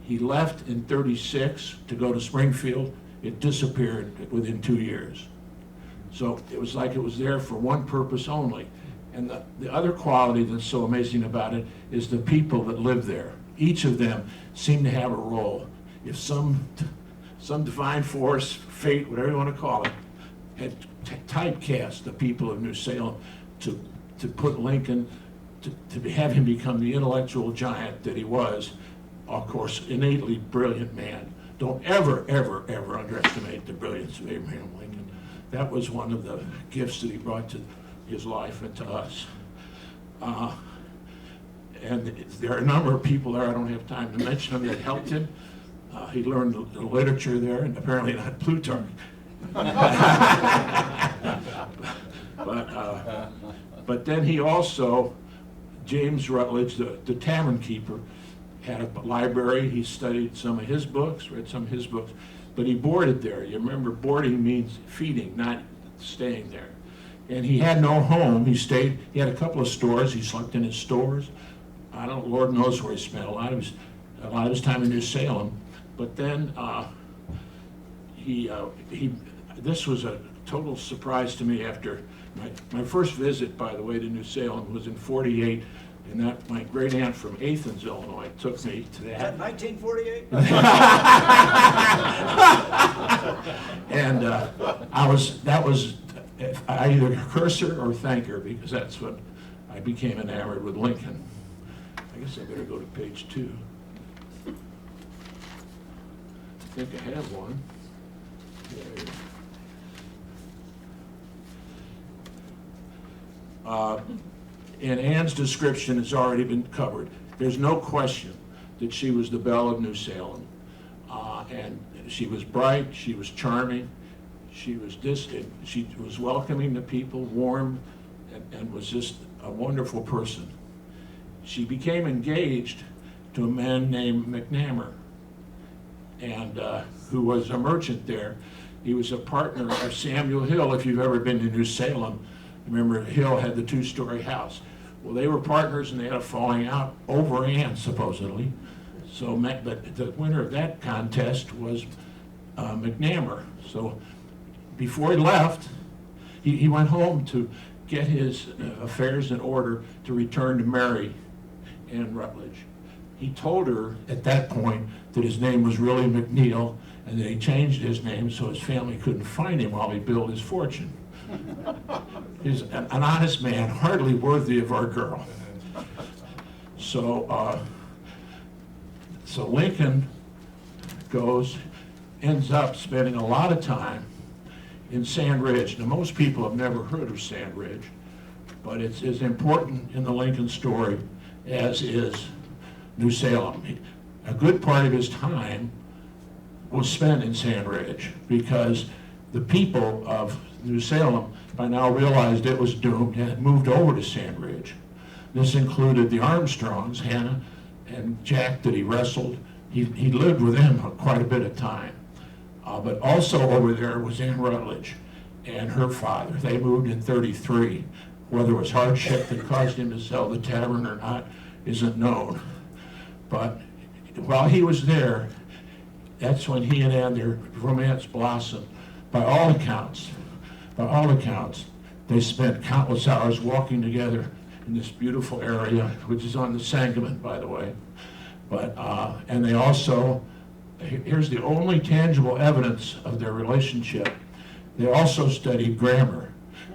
He left in 36 to go to Springfield. It disappeared within 2 years. So it was like it was there for one purpose only. And the other quality that's so amazing about it is the people that live there. Each of them seem to have a role. If some divine force, fate, whatever you want to call it, had typecast the people of New Salem to put Lincoln, to have him become the intellectual giant that he was, of course, innately brilliant man. Don't ever, ever, ever underestimate the brilliance of Abraham Lincoln. That was one of the gifts that he brought to his life and to us. And there are a number of people there, I don't have time to mention them, that helped him. He learned the literature there, and apparently not Plutarch. But then he also, James Rutledge, the tavern keeper, had a library. He studied some of his books, read some of his books, but he boarded there. You remember, boarding means feeding, not staying there. And he had no home. He had a couple of stores. He slept in his stores. Lord knows where he spent a lot of his time in New Salem. But then this was a total surprise to me after my first visit, by the way, to New Salem was in 48. And that my great aunt from Athens, Illinois, took me to that. 1948? And that was I either curse her or thank her, because that's when I became enamored with Lincoln. I guess I better go to page 2. I think I have one. And Anne's description has already been covered. There's no question that she was the belle of New Salem. And she was bright, she was charming, she was welcoming to people, warm, and was just a wonderful person. She became engaged to a man named McNamara, and who was a merchant there. He was a partner of Samuel Hill, if you've ever been to New Salem. Remember, Hill had the 2-story house. Well, they were partners, and they had a falling out over Anne, supposedly. So, but the winner of that contest was McNamara. So before he left, he went home to get his affairs in order to return to marry Anne Rutledge. He told her at that point that his name was really McNeil, and that he changed his name so his family couldn't find him while he built his fortune. He's an honest man, hardly worthy of our girl. So Lincoln ends up spending a lot of time in Sand Ridge. Now, most people have never heard of Sand Ridge, but it's as important in the Lincoln story as is New Salem. A good part of his time was spent in Sand Ridge because the people of New Salem by now realized it was doomed and had moved over to Sand Ridge. This included the Armstrongs, Hannah and Jack, that he wrestled. He lived with them quite a bit of time. But also over there was Anne Rutledge and her father. They moved in 33. Whether it was hardship that caused him to sell the tavern or not isn't known. But while he was there, that's when he and Anne, their romance blossomed. By all accounts, they spent countless hours walking together in this beautiful area, which is on the Sangamon, by the way. But, and they also, here's the only tangible evidence of their relationship. They also studied grammar.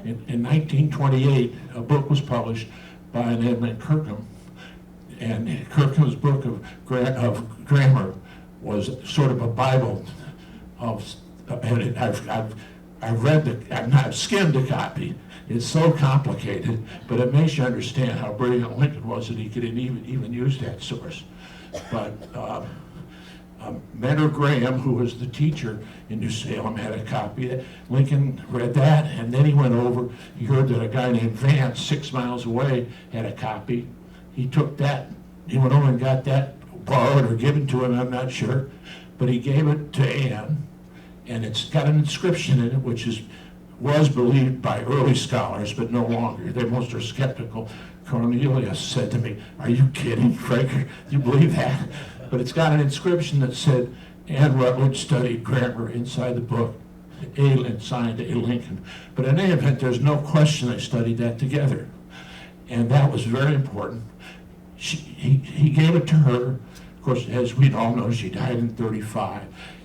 In 1928, a book was published by an Edmund Kirkham, and Kirkham's book of grammar was sort of a Bible of, and I've skimmed a copy. It's so complicated, but it makes you understand how brilliant Lincoln was that he could even use that source. But Mentor Graham, who was the teacher in New Salem, had a copy. Lincoln read that, and then he went over. He heard that a guy named Vance, 6 miles away, had a copy. He took that. He went over and got that borrowed or given to him, I'm not sure. But he gave it to Anne, and it's got an inscription in it, which was believed by early scholars, but no longer. They most are skeptical. Cornelius said to me, "Are you kidding, Fraker? Do you believe that?" But it's got an inscription that said, Anne Rutledge studied grammar inside the book, signed A. Lincoln. But in any event, there's no question they studied that together. And that was very important. He gave it to her. Of course, as we all know, she died in 35.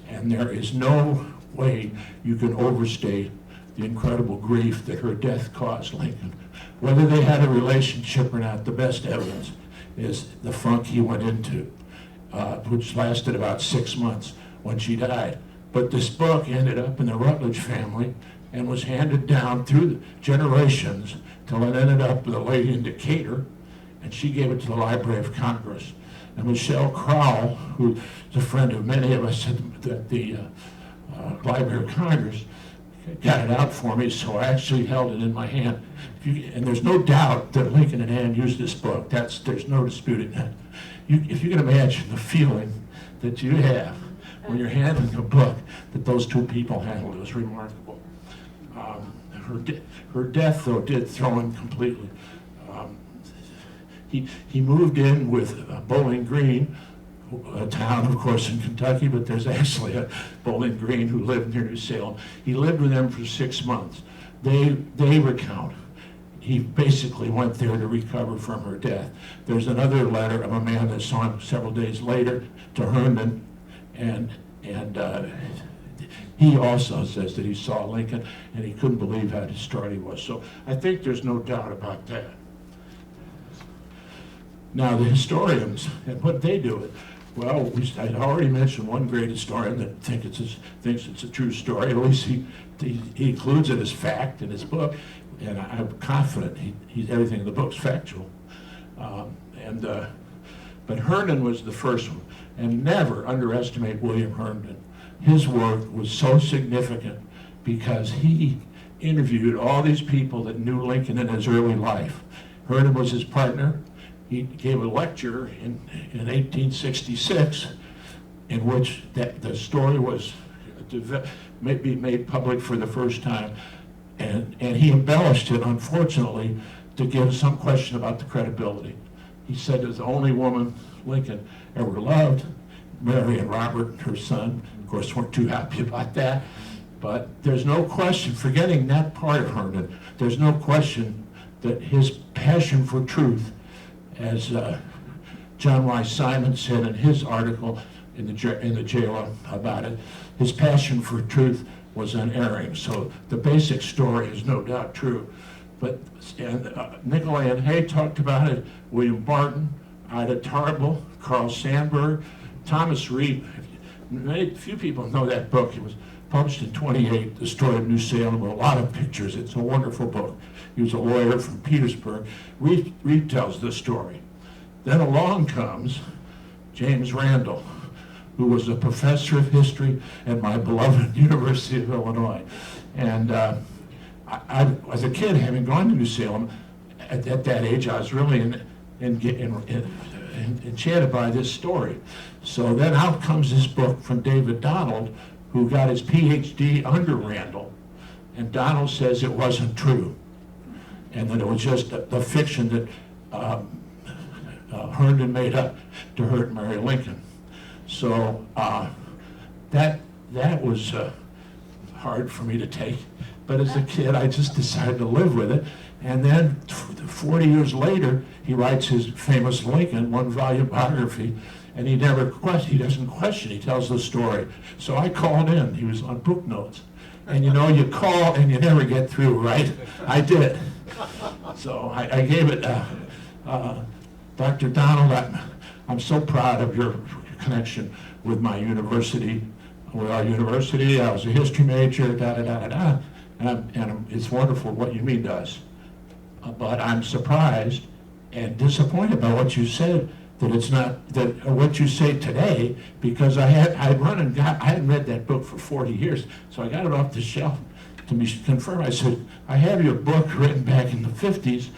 And there is no way you can overstate the incredible grief that her death caused Lincoln. Whether they had a relationship or not, the best evidence is the funk he went into, which lasted about 6 months when she died. But this book ended up in the Rutledge family and was handed down through the generations till it ended up with a lady in Decatur, and she gave it to the Library of Congress. And Michelle Crowell, who's a friend of many of us at the Library of Congress, got it out for me, so I actually held it in my hand. And there's no doubt that Lincoln and Anne used this book. There's no disputing that. If you can imagine the feeling that you have when you're handling a book that those two people handled, it was remarkable. Her death, though, did throw him completely. He moved in with Bowling Green, a town, of course, in Kentucky, but there's actually a Bowling Green who lived near New Salem. He lived with them for 6 months. They recount. He basically went there to recover from her death. There's another letter of a man that saw him several days later to Herndon, and he also says that he saw Lincoln, and he couldn't believe how distraught he was. So I think there's no doubt about that. Now, the historians, and what they do, well, I already mentioned one great historian that thinks it's a true story. At least he includes it as fact in his book, and I'm confident everything in the book's factual. But Herndon was the first one, and never underestimate William Herndon. His work was so significant because he interviewed all these people that knew Lincoln in his early life. Herndon was his partner. He gave a lecture in 1866 in which the story was made public for the first time. And he embellished it, unfortunately, to give some question about the credibility. He said it was the only woman Lincoln ever loved. Mary and Robert, her son, of course, weren't too happy about that. But there's no question, forgetting that part of Herndon, there's no question that his passion for truth, as John Y. Simon said in his article in the JLA about it, his passion for truth was unerring. So the basic story is no doubt true. But Nicolay and Hay talked about it, William Barton, Ida Tarbell, Carl Sandburg, Thomas Reed. Few people know that book. It was published in 1928, The Story of New Salem, with a lot of pictures. It's a wonderful book. He was a lawyer from Petersburg. Reed tells this story. Then along comes James Randall, who was a professor of history at my beloved University of Illinois. And I, as a kid, having gone to New Salem, at that age, I was really enchanted by this story. So then out comes this book from David Donald, who got his PhD under Randall. And Donald says it wasn't true, and that it was just the fiction that Herndon made up to hurt Mary Lincoln. So that was hard for me to take, But as a kid, I just decided to live with it. And then 40 years later, he writes his famous Lincoln, one-volume biography, and he doesn't question, he tells the story. So I called in, he was on book notes. And you know, you call and you never get through, right? I did. So I gave it, Dr. Donald, I'm so proud of your connection with my university, with our university. I was a history major, and it's wonderful what you mean to us. But I'm surprised and disappointed by what you said, that it's not, that what you say today, because I hadn't read that book for 40 years, so I got it off the shelf to be confirmed. I said, I have your book written back in the 50s,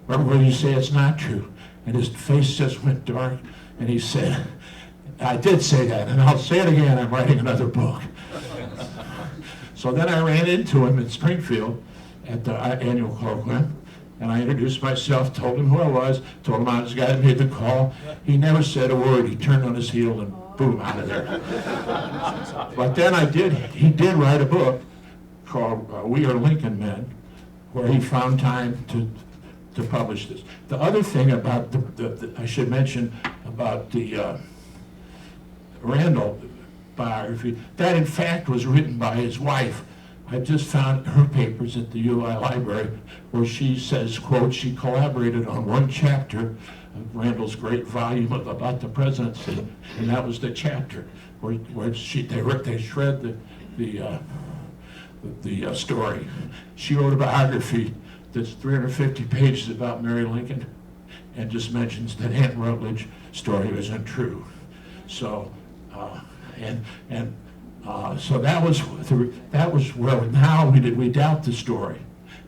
where you say it's not true. And his face just went dark, and he said, I did say that, and I'll say it again, I'm writing another book. So then I ran into him in Springfield at the annual colloquium, and I introduced myself, told him who I was, told him I was the guy that made the call. He never said a word. He turned on his heel and boom, out of there. But then he did write a book called We Are Lincoln Men, where he found time to publish this. The other thing about I should mention about the Randall biography, that in fact was written by his wife. I just found her papers at the UI library where she says, quote, she collaborated on one chapter of Randall's great volume about the presidency, and that was the chapter where they shred the story. She wrote a biography that's 350 pages about Mary Lincoln and just mentions that Aunt Rutledge story isn't true. So, so that was where now we doubt the story,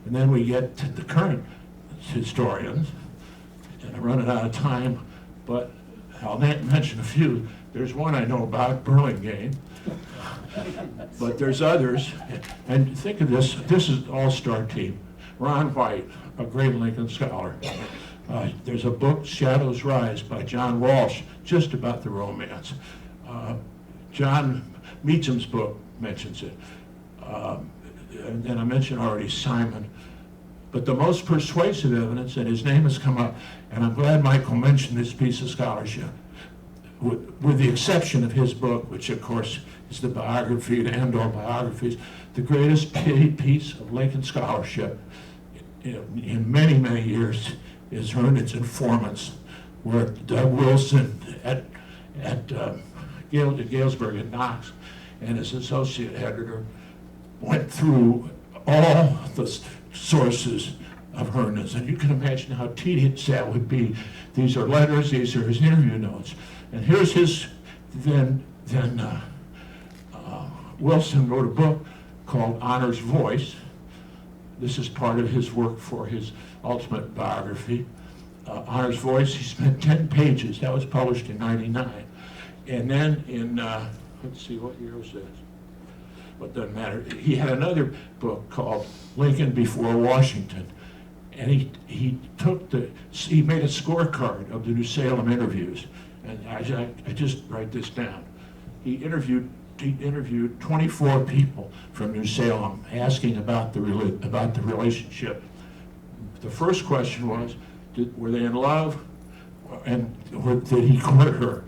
and then we get to the current historians, and I'm running out of time, but I'll mention a few. There's one I know about, Burlingame, but there's others, and think of this. This is an all-star team. Ron White, a great Lincoln scholar. There's a book, Shadows Rise, by John Walsh, just about the romance. John Meacham's book mentions it. And I mentioned already Simon. But the most persuasive evidence, and his name has come up, and I'm glad Michael mentioned this piece of scholarship, with the exception of his book, which of course is the biography, the end-all biographies, the greatest piece of Lincoln scholarship in many, many years is Hernan's Informants, where Doug Wilson at Galesburg at Knox and his associate editor went through all the sources of Hernan's, and you can imagine how tedious that would be. These are letters, these are his interview notes, and here's his. Then Wilson wrote a book called Honor's Voice. This is part of his work for his ultimate biography. Honor's Voice, he spent 10 pages. That was published in '99. And then in, let's see, what year was this? Well, it doesn't matter. He had another book called Lincoln Before Washington. And he made a scorecard of the New Salem interviews. And I just write this down. He interviewed 24 people from New Salem asking about the relationship. The first question was, were they in love, and did he court her?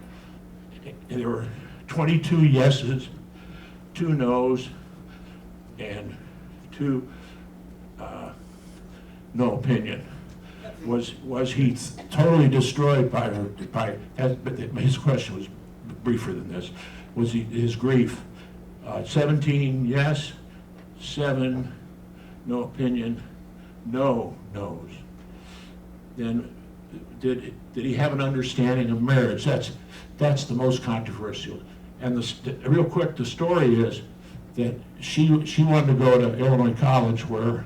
And there were 22 yeses, 2 nos, and 2 no opinion. Was he totally destroyed by her? His question was briefer than this. Was his grief 17 yes, 7 no opinion, no nos? Then did he have an understanding of marriage? That's the most controversial. And real quick, the story is that she wanted to go to Illinois College, where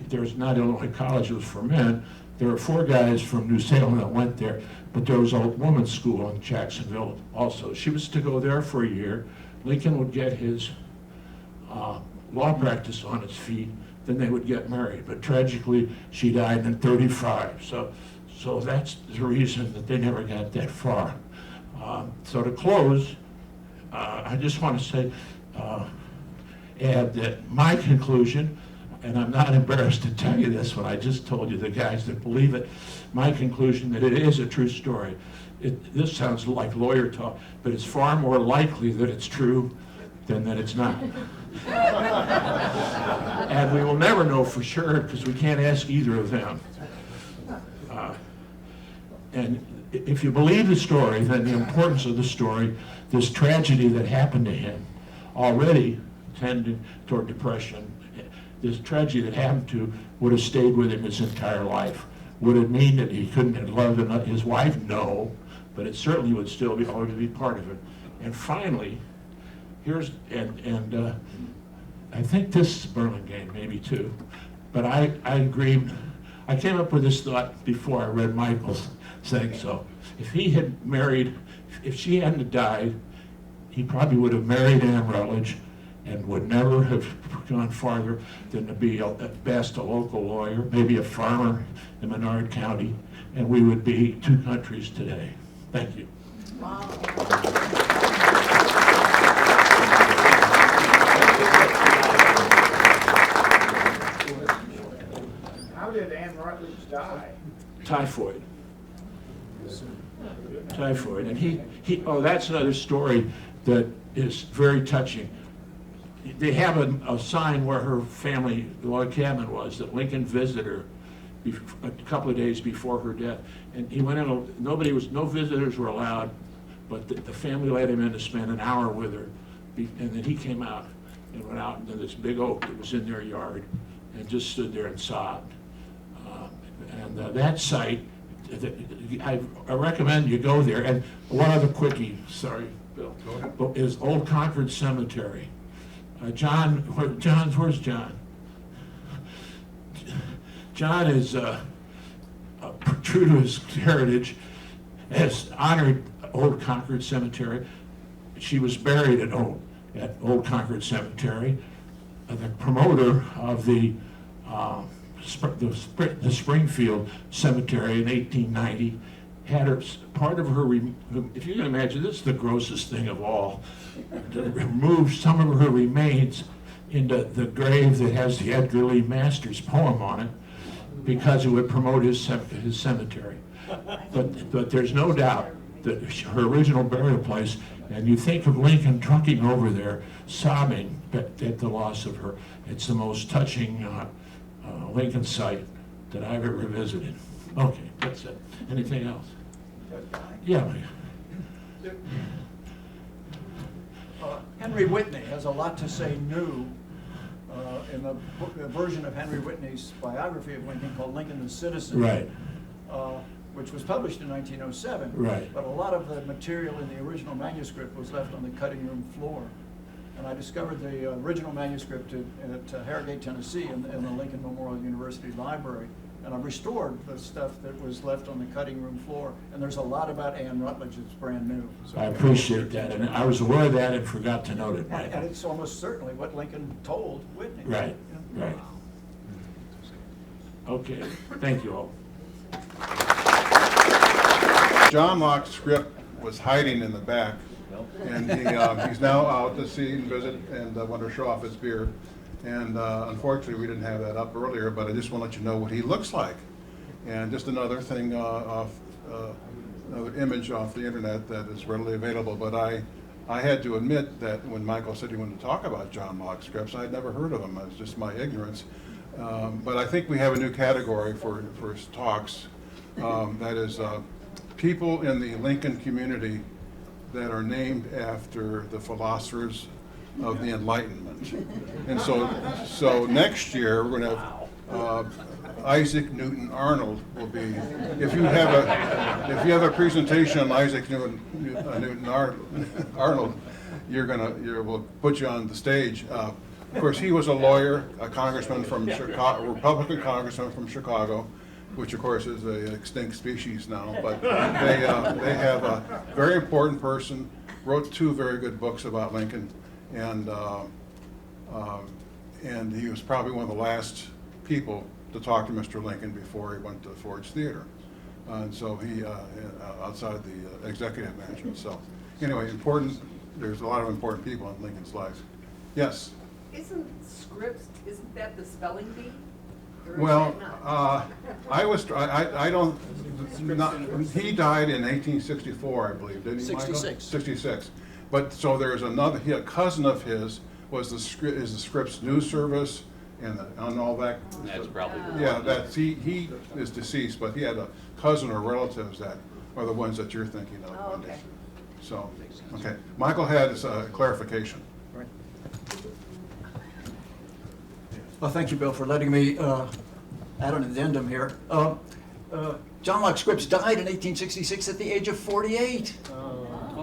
there's not Illinois College, it was for men. There were 4 guys from New Salem that went there, but there was a women's school in Jacksonville also. She was to go there for a year. Lincoln would get his law practice on his feet, then they would get married. But tragically, she died in 35. So that's the reason that they never got that far. So to close, I just want to say, add that my conclusion, and I'm not embarrassed to tell you this when I just told you the guys that believe it, my conclusion that it is a true story. This sounds like lawyer talk, but it's far more likely that it's true than that it's not. And we will never know for sure because we can't ask either of them. And if you believe the story, then the importance of the story, this tragedy that happened to him, already tended toward depression, this tragedy that happened to would have stayed with him his entire life. Would it mean that he couldn't have loved his wife? No, but it certainly would still be always be part of it. And finally, here's, I think this is Burlingame, maybe too, but I agree. I came up with this thought before I read Michael's saying so. If he had married, if she hadn't died, he probably would have married Anne Rutledge and would never have gone farther than to be at best a local lawyer, maybe a farmer in Menard County, and we would be two countries today. Thank you. Wow. How did Anne Rutledge die? Typhoid. Typhoid. And oh, that's another story that is very touching. They have a sign where her family, the log cabin was, that Lincoln visitor, a couple of days before her death. And he went in, no visitors were allowed, but the family let him in to spend an hour with her. And then he came out and went out into this big oak that was in their yard and just stood there and sobbed. That site, I recommend you go there. And one other quickie, sorry, Bill, is Old Concord Cemetery. Where's John? John is, true to his heritage, has honored Old Concord Cemetery. She was buried at Old Concord Cemetery. The promoter of the Springfield Cemetery in 1890 had her, part of her, if you can imagine, this is the grossest thing of all, to remove some of her remains into the grave that has the Edgar Lee Masters poem on it, because it would promote his cemetery. But there's no doubt that her original burial place, and you think of Lincoln trucking over there, sobbing at the loss of her. It's the most touching Lincoln site that I've ever visited. Okay, that's it. Anything else? Yeah. Henry Whitney has a lot to say new in the version of Henry Whitney's biography of Lincoln called Lincoln the Citizen. Right. Which was published in 1907. Right. But a lot of the material in the original manuscript was left on the cutting room floor. And I discovered the original manuscript at Harrogate, Tennessee in the Lincoln Memorial University Library. And I restored the stuff that was left on the cutting room floor. And there's a lot about Anne Rutledge that's brand new. So I appreciate that, and I was aware of that and forgot to note it. and it's almost certainly what Lincoln told Whitney. Right, right. Okay, thank you all. John Lock Scripps was hiding in the back, and he's now out to see and visit and want to show off his beer. And unfortunately, we didn't have that up earlier, but I just want to let you know what he looks like. And just another thing another image off the internet that is readily available. But I had to admit that when Michael said he wanted to talk about John Lock Scripps, I'd never heard of him. It's just my ignorance. But I think we have a new category for talks. That is people in the Lincoln community that are named after the philosophers of the Enlightenment. And so next year we're going to have Isaac Newton Arnold will be. If you have a presentation on Isaac Newton Arnold, we'll put you on the stage. Of course, he was a lawyer, a congressman from Chicago, a Republican congressman from Chicago, which of course is an extinct species now. But they have a very important person. Wrote 2 very good books about Lincoln. And he was probably one of the last people to talk to Mr. Lincoln before he went to Ford's Theater. And so he, outside the executive management. So anyway, important, there's a lot of important people in Lincoln's life. Yes? Isn't Scripps, isn't that the spelling bee? Or is Well, that not? I don't, not, he died in 1864, I believe, didn't he, Michael? 66. 66. But, so there's another, a cousin of his was is the Scripps News Service and all that. That's probably. Yeah, that's, he is deceased, but he had a cousin or relatives that are the ones that you're thinking of. Oh, Wendy. okay. So, okay. Michael had his clarification. Right. Well, thank you, Bill, for letting me add an addendum here. John Lock Scripps died in 1866 at the age of 48.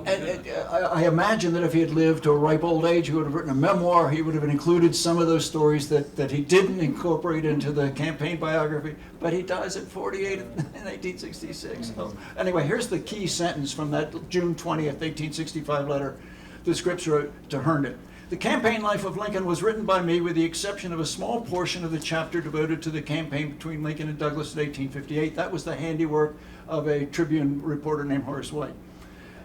And I imagine that if he had lived to a ripe old age, he would have written a memoir. He would have included some of those stories that he didn't incorporate into the campaign biography. But he dies at 48 in 1866. So, anyway, here's the key sentence from that June 20th, 1865 letter that Scripps wrote to Herndon. The campaign life of Lincoln was written by me with the exception of a small portion of the chapter devoted to the campaign between Lincoln and Douglas in 1858. That was the handiwork of a Tribune reporter named Horace White.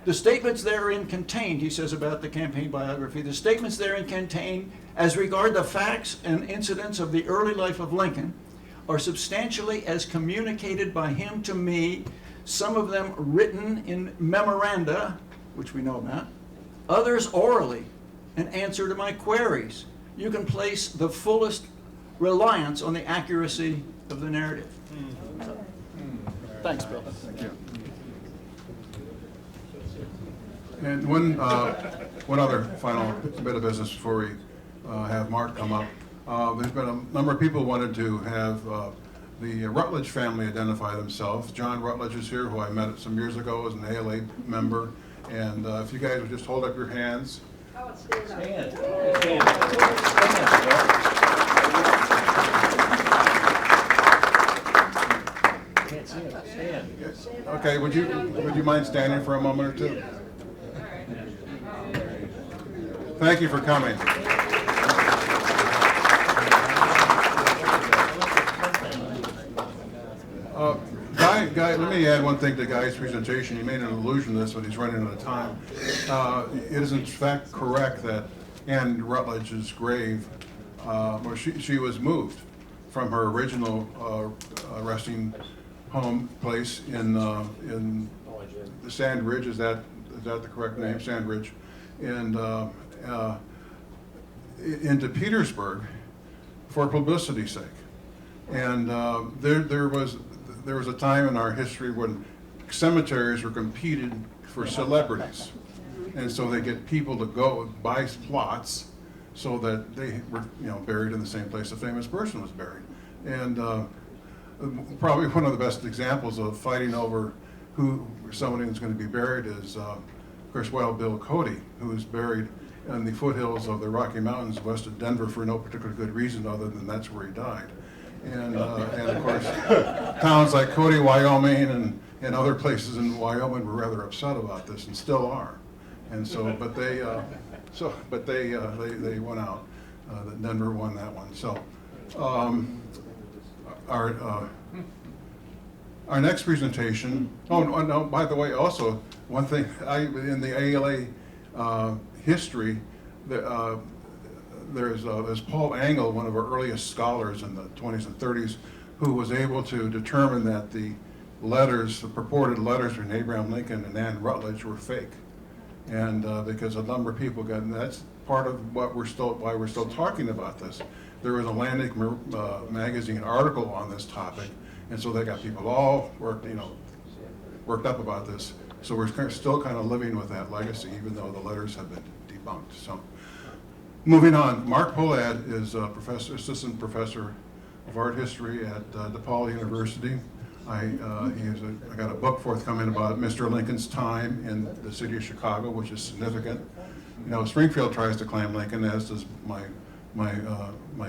The statements therein contained, he says about the campaign biography, the statements therein contained as regard the facts and incidents of the early life of Lincoln are substantially as communicated by him to me, some of them written in memoranda, which we know about, others orally, in answer to my queries. You can place the fullest reliance on the accuracy of the narrative. Thanks, Bill. Thank you. And one other final bit of business before we have Mark come up. There's been a number of people who wanted to have the Rutledge family identify themselves. John Rutledge is here, who I met some years ago as an ALA member. And if you guys would just hold up your hands. Oh, it's stand up. Can't see it. Stand. Okay, would you mind standing for a moment or two? Thank you for coming. Guy, let me add one thing to Guy's presentation. He made an allusion to this, but he's running out of time. It is in fact correct that Anne Rutledge's grave, or she was moved from her original resting home place in the Sand Ridge. Is that the correct name? Sand Ridge, and into Petersburg for publicity's sake. And there was a time in our history when cemeteries were competed for celebrities, and so they get people to go buy plots so that they were buried in the same place a famous person was buried. And probably one of the best examples of fighting over who somebody is going to be buried is, of course, Wild Bill Cody, who is buried in the foothills of the Rocky Mountains west of Denver for no particular good reason other than that's where he died. And of course, towns like Cody, Wyoming, and other places in Wyoming were rather upset about this, and still are. And so, but they won out. Denver won that one. So, our next presentation. Oh no! By the way, also one thing in the ALA history. There's Paul Engel, one of our earliest scholars in the 20s and 30s, who was able to determine that the purported letters between Abraham Lincoln and Anne Rutledge were fake. And because a number of people got, and that's part of why we're still talking about this. There was a Atlantic magazine article on this topic, and so they got people all worked up about this. So we're still kind of living with that legacy, even though the letters have been debunked. So. Moving on, Mark Pohlad is a assistant professor of art history at DePaul University. I got a book forthcoming about Mr. Lincoln's time in the city of Chicago, which is significant. Springfield tries to claim Lincoln, as does my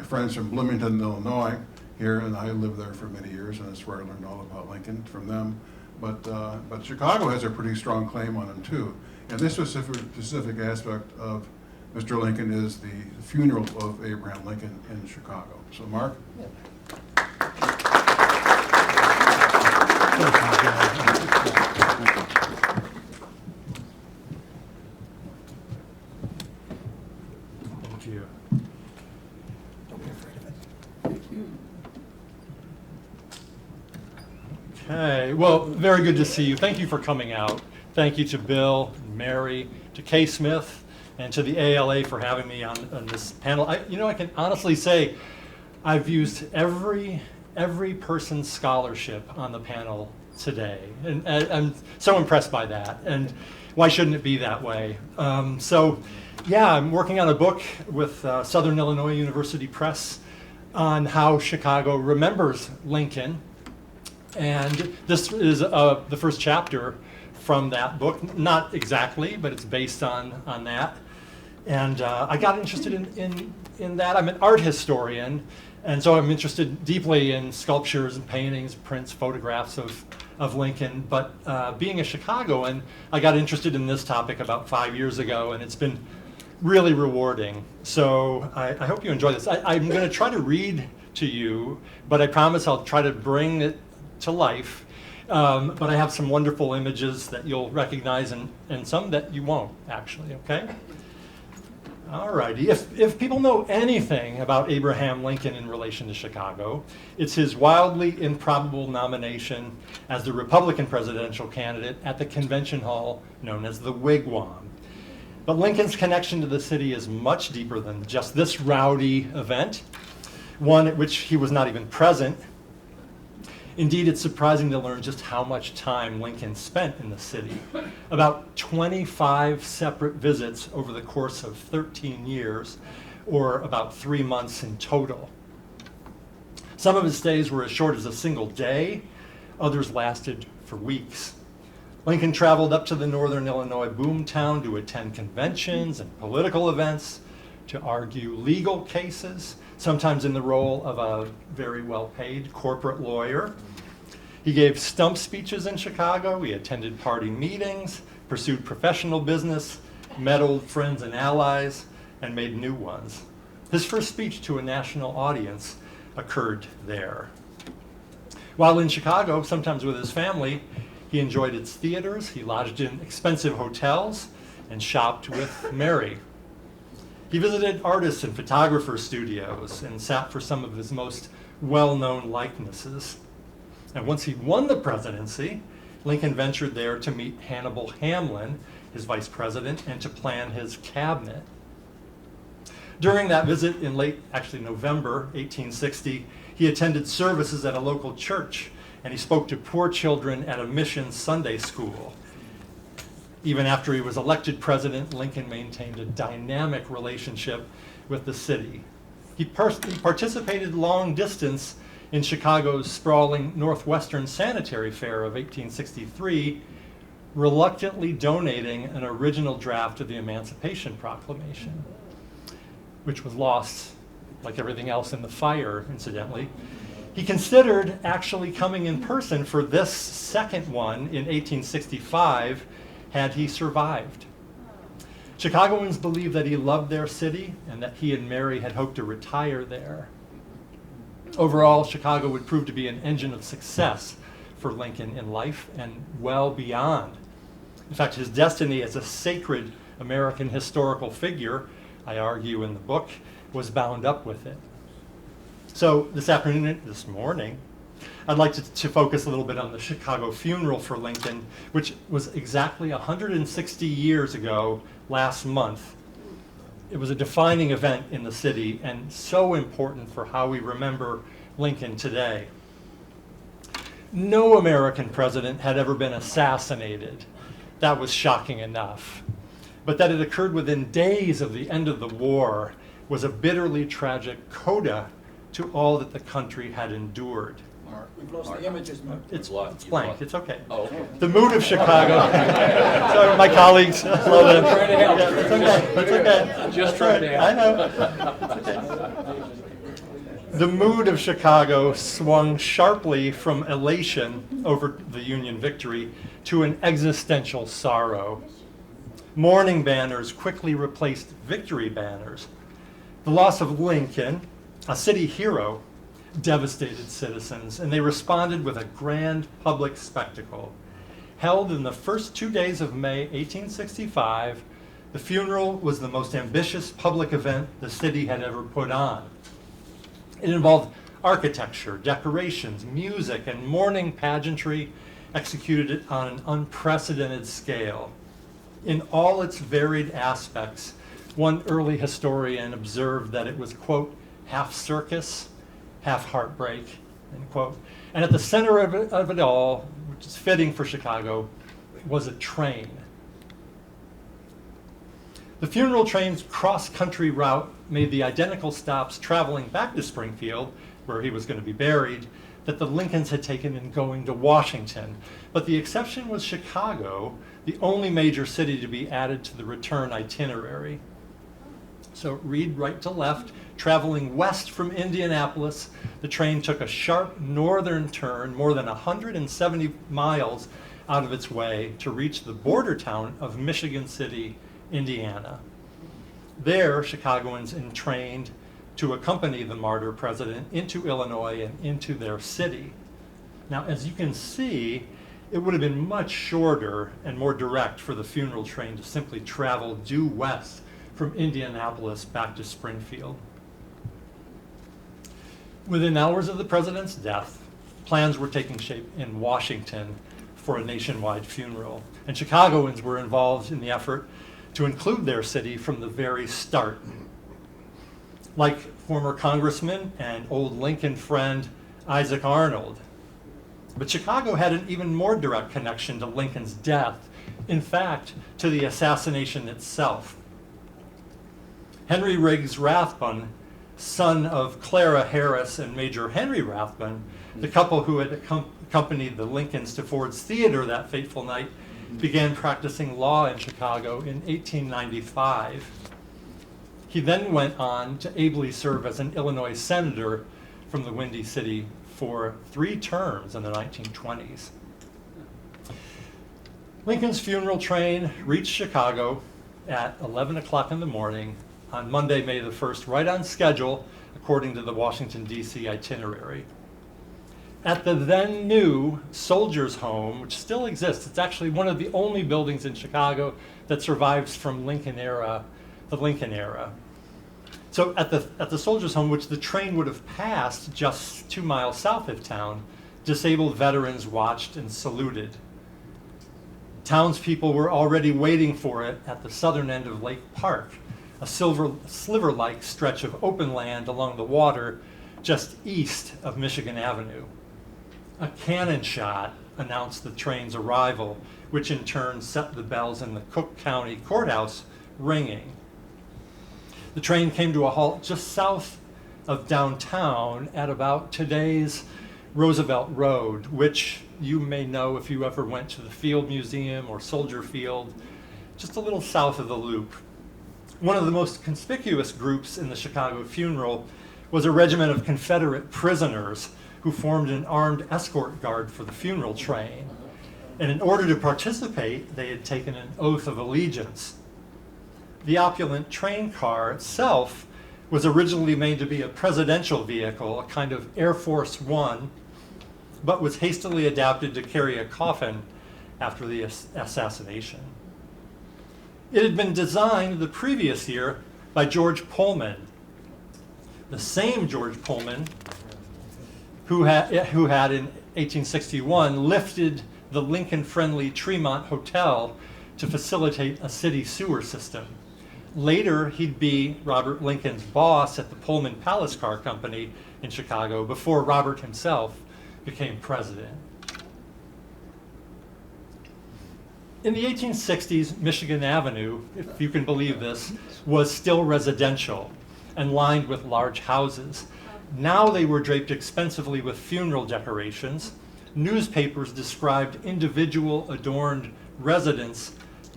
friends from Bloomington, Illinois, here, and I lived there for many years, and that's where I learned all about Lincoln from them. But Chicago has a pretty strong claim on him too. And this specific aspect of Mr. Lincoln is the funeral of Abraham Lincoln in Chicago. So, Mark? Thank you. Okay, well, very good to see you. Thank you for coming out. Thank you to Bill, Mary, to Kay Smith, and to the ALA for having me on this panel. I can honestly say I've used every person's scholarship on the panel today, and I'm so impressed by that. And why shouldn't it be that way? I'm working on a book with Southern Illinois University Press on how Chicago remembers Lincoln. And this is the first chapter from that book. Not exactly, but it's based on that. And I got interested in that. I'm an art historian, and so I'm interested deeply in sculptures and paintings, prints, photographs of Lincoln. But being a Chicagoan, I got interested in this topic about 5 years ago, and it's been really rewarding. So I hope you enjoy this. I'm going to try to read to you, but I promise I'll try to bring it to life. But I have some wonderful images that you'll recognize and some that you won't, actually, okay? All righty. If people know anything about Abraham Lincoln in relation to Chicago, it's his wildly improbable nomination as the Republican presidential candidate at the convention hall known as the Wigwam. But Lincoln's connection to the city is much deeper than just this rowdy event, one at which he was not even present. Indeed, it's surprising to learn just how much time Lincoln spent in the city. About 25 separate visits over the course of 13 years, or about 3 months in total. Some of his stays were as short as a single day, others lasted for weeks. Lincoln traveled up to the northern Illinois boomtown to attend conventions and political events, to argue legal cases, sometimes in the role of a very well-paid corporate lawyer. He gave stump speeches in Chicago, he attended party meetings, pursued professional business, met old friends and allies, and made new ones. His first speech to a national audience occurred there. While in Chicago, sometimes with his family, he enjoyed its theaters, he lodged in expensive hotels, and shopped with Mary. He visited artists and photographer studios and sat for some of his most well-known likenesses. And once he won the presidency, Lincoln ventured there to meet Hannibal Hamlin, his vice president, and to plan his cabinet. During that visit in November 1860, he attended services at a local church, and he spoke to poor children at a mission Sunday school. Even after he was elected president, Lincoln maintained a dynamic relationship with the city. He participated long distance in Chicago's sprawling Northwestern Sanitary Fair of 1863, reluctantly donating an original draft of the Emancipation Proclamation, which was lost, like everything else in the fire, incidentally. He considered actually coming in person for this second one in 1865, had he survived. Chicagoans believe that he loved their city and that he and Mary had hoped to retire there. Overall, Chicago would prove to be an engine of success for Lincoln in life and well beyond. In fact, his destiny as a sacred American historical figure, I argue in the book, was bound up with it. So this morning, I'd like to focus a little bit on the Chicago funeral for Lincoln, which was exactly 160 years ago last month. It was a defining event in the city and so important for how we remember Lincoln today. No American president had ever been assassinated. That was shocking enough. But that it occurred within days of the end of the war was a bitterly tragic coda to all that the country had endured. We've lost the images. It's blank. It's okay. Oh, okay. The mood of Chicago. Sorry, my colleagues. Slow down. Trying to help. Yeah, it's okay. It's okay. Just trying to help. I know. It's okay. The mood of Chicago swung sharply from elation over the Union victory to an existential sorrow. Mourning banners quickly replaced victory banners. The loss of Lincoln, a city hero, devastated citizens, and they responded with a grand public spectacle. Held in the first 2 days of May 1865, the funeral was the most ambitious public event the city had ever put on. It involved architecture, decorations, music, and mourning pageantry executed on an unprecedented scale. In all its varied aspects, one early historian observed that it was, quote, half circus, half heartbreak, end quote. And at the center of it all, which is fitting for Chicago, was a train. The funeral train's cross-country route made the identical stops traveling back to Springfield, where he was going to be buried, that the Lincolns had taken in going to Washington. But the exception was Chicago, the only major city to be added to the return itinerary. So read right to left, traveling west from Indianapolis, the train took a sharp northern turn more than 170 miles out of its way to reach the border town of Michigan City, Indiana. There, Chicagoans entrained to accompany the martyr president into Illinois and into their city. Now, as you can see, it would have been much shorter and more direct for the funeral train to simply travel due west from Indianapolis back to Springfield. Within hours of the president's death, plans were taking shape in Washington for a nationwide funeral, and Chicagoans were involved in the effort to include their city from the very start. Like former Congressman and old Lincoln friend Isaac Arnold. But Chicago had an even more direct connection to Lincoln's death, in fact, to the assassination itself. Henry Riggs Rathbun, son of Clara Harris and Major Henry Rathbun, the couple who had accompanied the Lincolns to Ford's Theater that fateful night, began practicing law in Chicago in 1895. He then went on to ably serve as an Illinois senator from the Windy City for 3 terms in the 1920s. Lincoln's funeral train reached Chicago at 11 o'clock in the morning on Monday, May the 1st, right on schedule, according to the Washington, D.C. itinerary. At the then new Soldiers' Home, which still exists, it's actually one of the only buildings in Chicago that survives from the Lincoln era. So at the Soldiers' Home, which the train would have passed just 2 miles south of town, disabled veterans watched and saluted. Townspeople were already waiting for it at the southern end of Lake Park, a sliver-like stretch of open land along the water just east of Michigan Avenue. A cannon shot announced the train's arrival, which in turn set the bells in the Cook County Courthouse ringing. The train came to a halt just south of downtown at about today's Roosevelt Road, which you may know if you ever went to the Field Museum or Soldier Field, just a little south of the Loop. One of the most conspicuous groups in the Chicago funeral was a regiment of Confederate prisoners who formed an armed escort guard for the funeral train. And in order to participate, they had taken an oath of allegiance. The opulent train car itself was originally made to be a presidential vehicle, a kind of Air Force One, but was hastily adapted to carry a coffin after the assassination. It had been designed the previous year by George Pullman, the same George Pullman who had in 1861 lifted the Lincoln-friendly Tremont Hotel to facilitate a city sewer system. Later, he'd be Robert Lincoln's boss at the Pullman Palace Car Company in Chicago before Robert himself became president. In the 1860s, Michigan Avenue, if you can believe this, was still residential and lined with large houses. Now they were draped expensively with funeral decorations. Newspapers described individual adorned residents,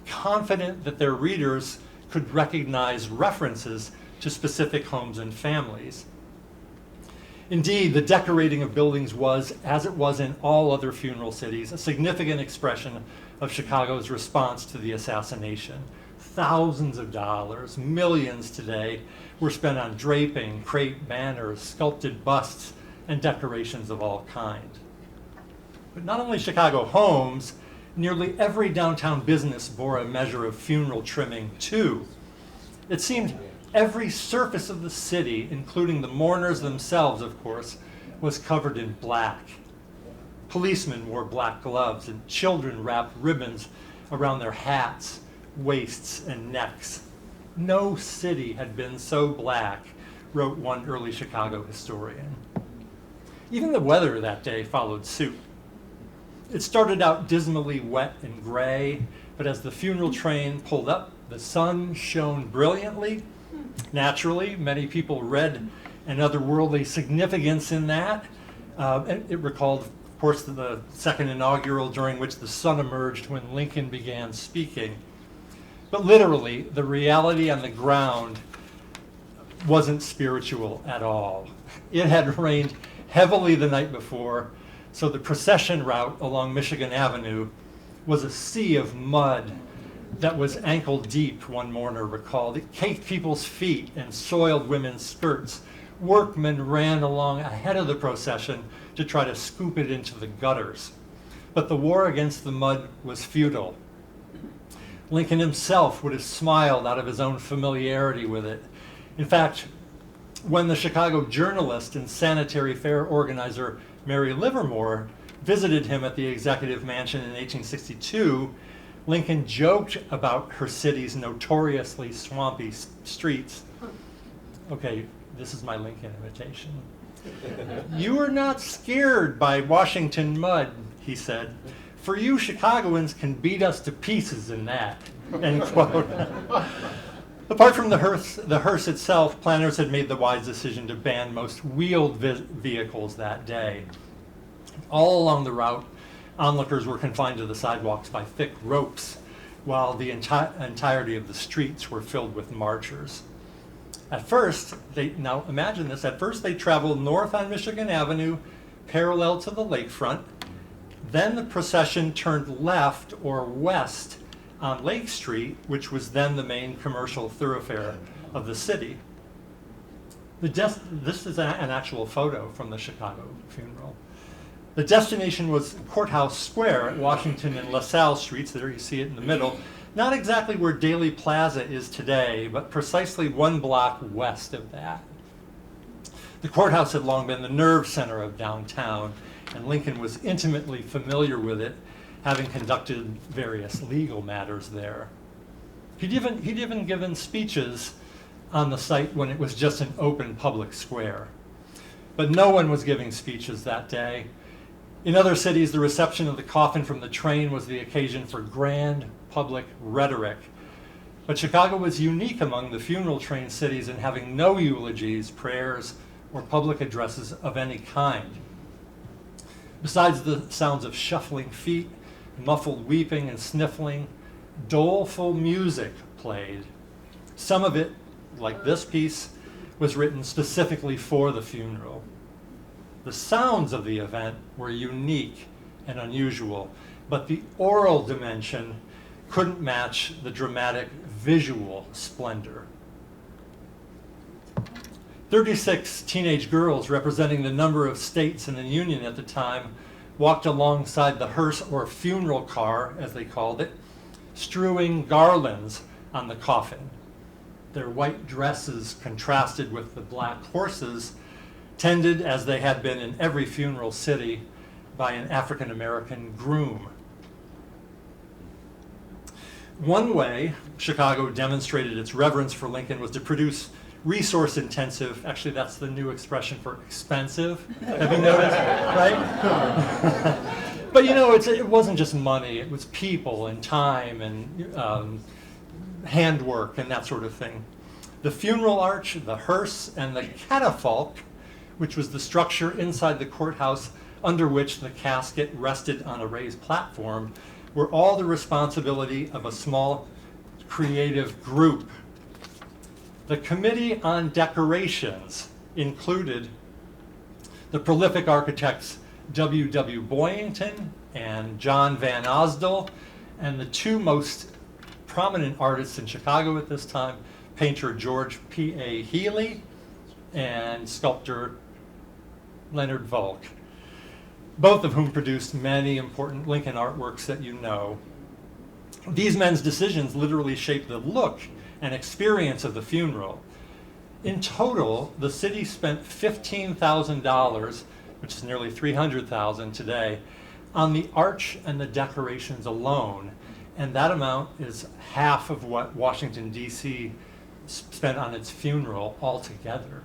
confident that their readers could recognize references to specific homes and families. Indeed, the decorating of buildings was, as it was in all other funeral cities, a significant expression of Chicago's response to the assassination. Thousands of dollars, millions today, were spent on draping, crepe banners, sculpted busts, and decorations of all kinds. But not only Chicago homes, nearly every downtown business bore a measure of funeral trimming too. It seemed every surface of the city, including the mourners themselves, of course, was covered in black. Policemen wore black gloves, and children wrapped ribbons around their hats, waists, and necks. No city had been so black, wrote one early Chicago historian. Even the weather that day followed suit. It started out dismally wet and gray, but as the funeral train pulled up, the sun shone brilliantly. Naturally, many people read an otherworldly significance in that. And it recalled, of course, the second inaugural, during which the sun emerged when Lincoln began speaking. But literally, the reality on the ground wasn't spiritual at all. It had rained heavily the night before, so the procession route along Michigan Avenue was a sea of mud that was ankle deep, one mourner recalled. It caked people's feet and soiled women's skirts. Workmen ran along ahead of the procession to try to scoop it into the gutters. But the war against the mud was futile. Lincoln himself would have smiled out of his own familiarity with it. In fact, when the Chicago journalist and sanitary fair organizer Mary Livermore visited him at the Executive Mansion in 1862, Lincoln joked about her city's notoriously swampy streets. Okay, this is my Lincoln imitation. "You are not scared by Washington mud," he said. "For you Chicagoans can beat us to pieces in that." End quote. Apart from the hearse itself, planners had made the wise decision to ban most wheeled vehicles that day. All along the route, onlookers were confined to the sidewalks by thick ropes, while the entirety of the streets were filled with marchers. At first, now imagine this, at first they traveled north on Michigan Avenue, parallel to the lakefront. Then the procession turned left or west on Lake Street, which was then the main commercial thoroughfare of the city. This is an actual photo from the Chicago funeral. The destination was Courthouse Square at Washington and LaSalle Streets. There you see it in the middle. Not exactly where Daley Plaza is today, but precisely one block west of that. The courthouse had long been the nerve center of downtown, and Lincoln was intimately familiar with it, having conducted various legal matters there. He'd even given speeches on the site when it was just an open public square. But no one was giving speeches that day. In other cities, the reception of the coffin from the train was the occasion for grand public rhetoric. But Chicago was unique among the funeral train cities in having no eulogies, prayers, or public addresses of any kind. Besides the sounds of shuffling feet, muffled weeping and sniffling, doleful music played. Some of it, like this piece, was written specifically for the funeral. The sounds of the event were unique and unusual, but the oral dimension couldn't match the dramatic visual splendor. 36 teenage girls representing the number of states in the Union at the time walked alongside the hearse, or funeral car, as they called it, strewing garlands on the coffin. Their white dresses contrasted with the black horses, tended, as they had been in every funeral city, by an African-American groom. One way Chicago demonstrated its reverence for Lincoln was to produce resource-intensive, actually that's the new expression for expensive, have you noticed, right? But you know, it wasn't just money, it was people and time and handwork and that sort of thing. The funeral arch, the hearse, and the catafalque, which was the structure inside the courthouse under which the casket rested on a raised platform, were all the responsibility of a small creative group. The Committee on Decorations included the prolific architects W.W. Boyington and John Van Osdale, and the two most prominent artists in Chicago at this time, painter George P.A. Healy and sculptor Leonard Volk, both of whom produced many important Lincoln artworks that you know. These men's decisions literally shaped the look and experience of the funeral. In total, the city spent $15,000 which is nearly 300,000 today, on the arch and the decorations alone. And that amount is half of what Washington, D.C. spent on its funeral altogether.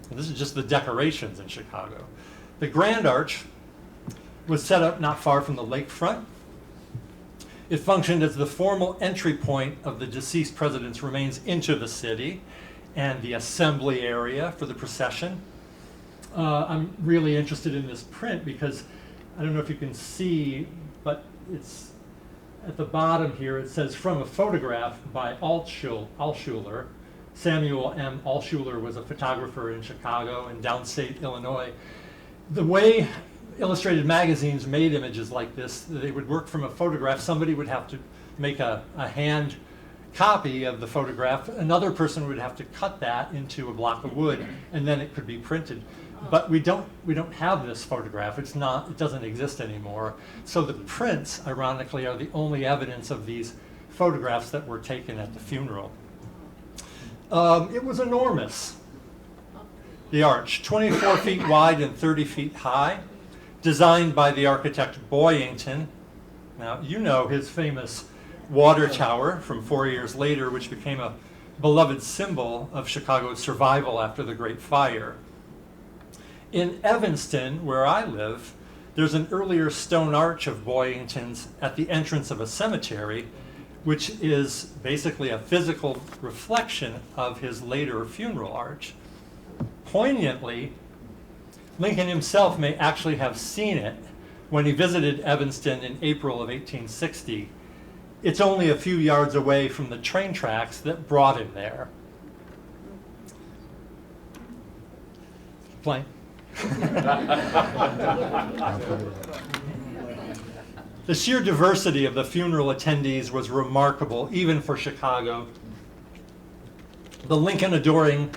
And this is just the decorations in Chicago. The Grand Arch was set up not far from the lakefront. It functioned as the formal entry point of the deceased president's remains into the city and the assembly area for the procession. I'm really interested in this print because I don't know if you can see, but it's at the bottom here. It says, from a photograph by Altshuler. Samuel M. Altshuler was a photographer in Chicago and downstate Illinois. The way illustrated magazines made images like this, they would work from a photograph. Somebody would have to make a hand copy of the photograph. Another person would have to cut that into a block of wood, and then it could be printed. But we don't have this photograph. It doesn't exist anymore. So the prints, ironically, are the only evidence of these photographs that were taken at the funeral. It was enormous. The arch, 24 feet wide and 30 feet high, designed by the architect Boyington. Now, you know his famous water tower from 4 years later, which became a beloved symbol of Chicago's survival after the Great Fire. In Evanston, where I live, there's an earlier stone arch of Boyington's at the entrance of a cemetery, which is basically a physical reflection of his later funeral arch. Poignantly, Lincoln himself may actually have seen it when he visited Evanston in April of 1860. It's only a few yards away from the train tracks that brought him there. Plane. The sheer diversity of the funeral attendees was remarkable, even for Chicago. The Lincoln adoring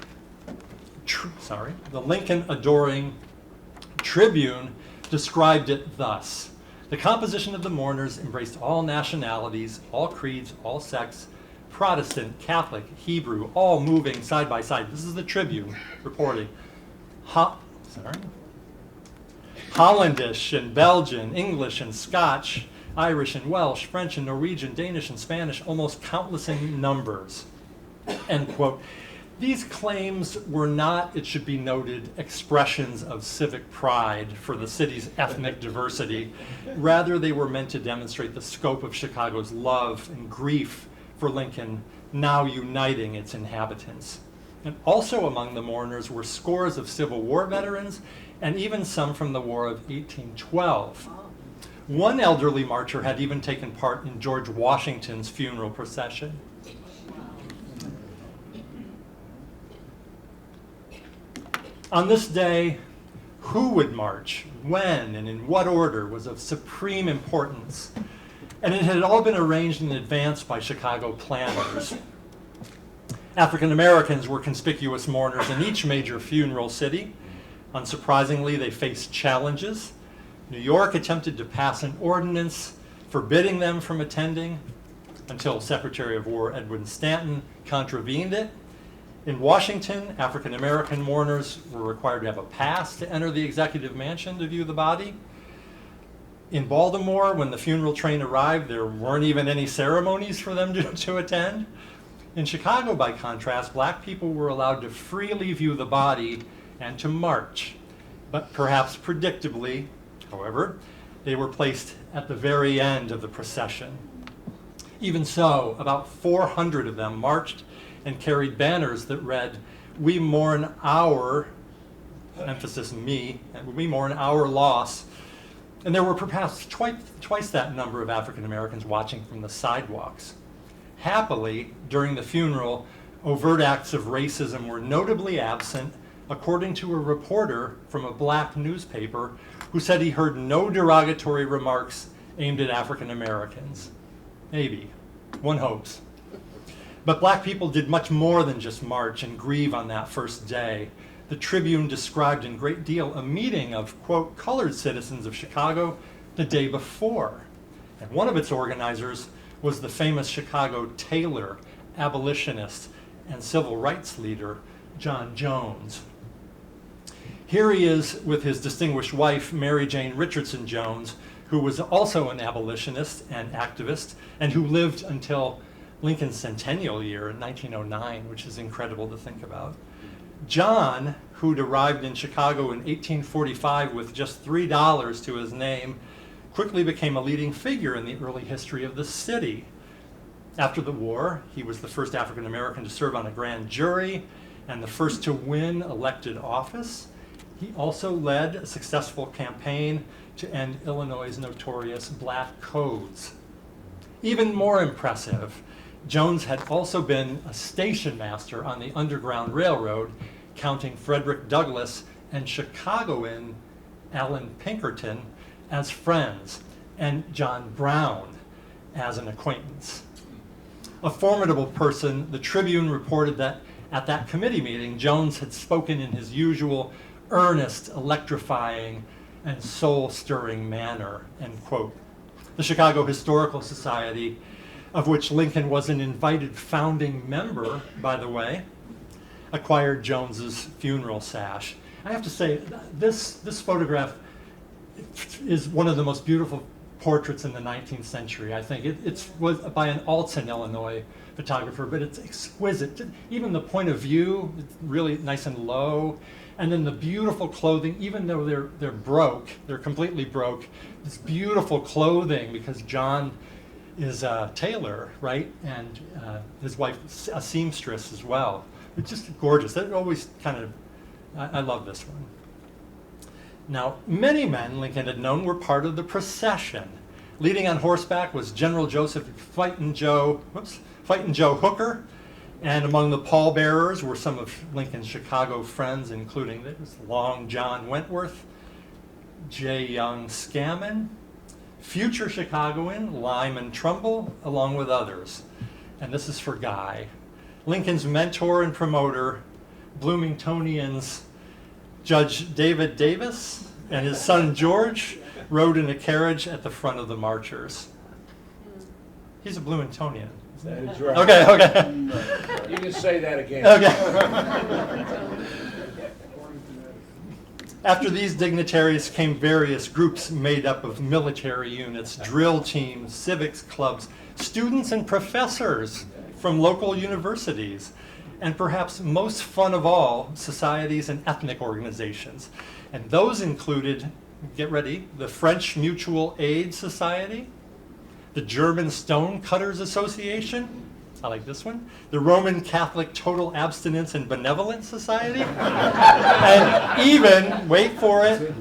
Tribune described it thus: the composition of the mourners embraced all nationalities, all creeds, all sects, Protestant, Catholic, Hebrew, all moving side by side. This is the Tribune reporting. Hollandish and Belgian, English and Scotch, Irish and Welsh, French and Norwegian, Danish and Spanish, almost countless in numbers. End quote. These claims were not, it should be noted, expressions of civic pride for the city's ethnic diversity. Rather, they were meant to demonstrate the scope of Chicago's love and grief for Lincoln, now uniting its inhabitants. And also among the mourners were scores of Civil War veterans and even some from the War of 1812. One elderly marcher had even taken part in George Washington's funeral procession. On this day, who would march, when, and in what order was of supreme importance, and it had all been arranged in advance by Chicago planners. African Americans were conspicuous mourners in each major funeral city. Unsurprisingly, they faced challenges. New York attempted to pass an ordinance forbidding them from attending until Secretary of War Edwin Stanton contravened it. In Washington, African American mourners were required to have a pass to enter the executive mansion to view the body. In Baltimore, when the funeral train arrived, there weren't even any ceremonies for them to attend. In Chicago, by contrast, black people were allowed to freely view the body and to march. But perhaps predictably, however, they were placed at the very end of the procession. Even so, about 400 of them marched and carried banners that read, "We mourn our," emphasis me, and "we mourn our loss." And there were perhaps twice that number of African Americans watching from the sidewalks. Happily, during the funeral, overt acts of racism were notably absent, according to a reporter from a black newspaper who said he heard no derogatory remarks aimed at African Americans. Maybe. One hopes. But black people did much more than just march and grieve on that first day. The Tribune described in great deal a meeting of, quote, colored citizens of Chicago the day before. And one of its organizers was the famous Chicago tailor, abolitionist, and civil rights leader, John Jones. Here he is with his distinguished wife, Mary Jane Richardson Jones, who was also an abolitionist and activist, and who lived until Lincoln's centennial year in 1909, which is incredible to think about. John, who'd arrived in Chicago in 1845 with just $3 to his name, quickly became a leading figure in the early history of the city. After the war, he was the first African American to serve on a grand jury and the first to win elected office. He also led a successful campaign to end Illinois' notorious black codes. Even more impressive, Jones had also been a station master on the Underground Railroad, counting Frederick Douglass and Chicagoan Allan Pinkerton as friends, and John Brown as an acquaintance. A formidable person, the Tribune reported that at that committee meeting, Jones had spoken in his usual earnest, electrifying, and soul-stirring manner, end quote. The Chicago Historical Society, of which Lincoln was an invited founding member, by the way, acquired Jones's funeral sash. I have to say, this photograph is one of the most beautiful portraits in the 19th century. I think it was by an Alton, Illinois photographer, but it's exquisite. Even the point of view, it's really nice and low. And then the beautiful clothing, even though they're broke, they're completely broke, this beautiful clothing, because John is a tailor, right? And his wife, a seamstress as well. It's just gorgeous. That always kind of, I love this one. Now, many men Lincoln had known were part of the procession. Leading on horseback was General Joseph Fightin' Joe Hooker, and among the pallbearers were some of Lincoln's Chicago friends, including Long John Wentworth, J. Young Scammon, future Chicagoan Lyman Trumbull, along with others. And this is for Guy. Lincoln's mentor and promoter, Bloomingtonians Judge David Davis and his son George rode in a carriage at the front of the marchers. He's a Bloomingtonian. That is right. Okay. You can say that again. Okay. After these dignitaries came various groups made up of military units, drill teams, civics clubs, students and professors from local universities, and perhaps most fun of all, societies and ethnic organizations. And those included, get ready, the French Mutual Aid Society, the German Stonecutters Association, I like this one, the Roman Catholic Total Abstinence and Benevolence Society, and even, wait for it,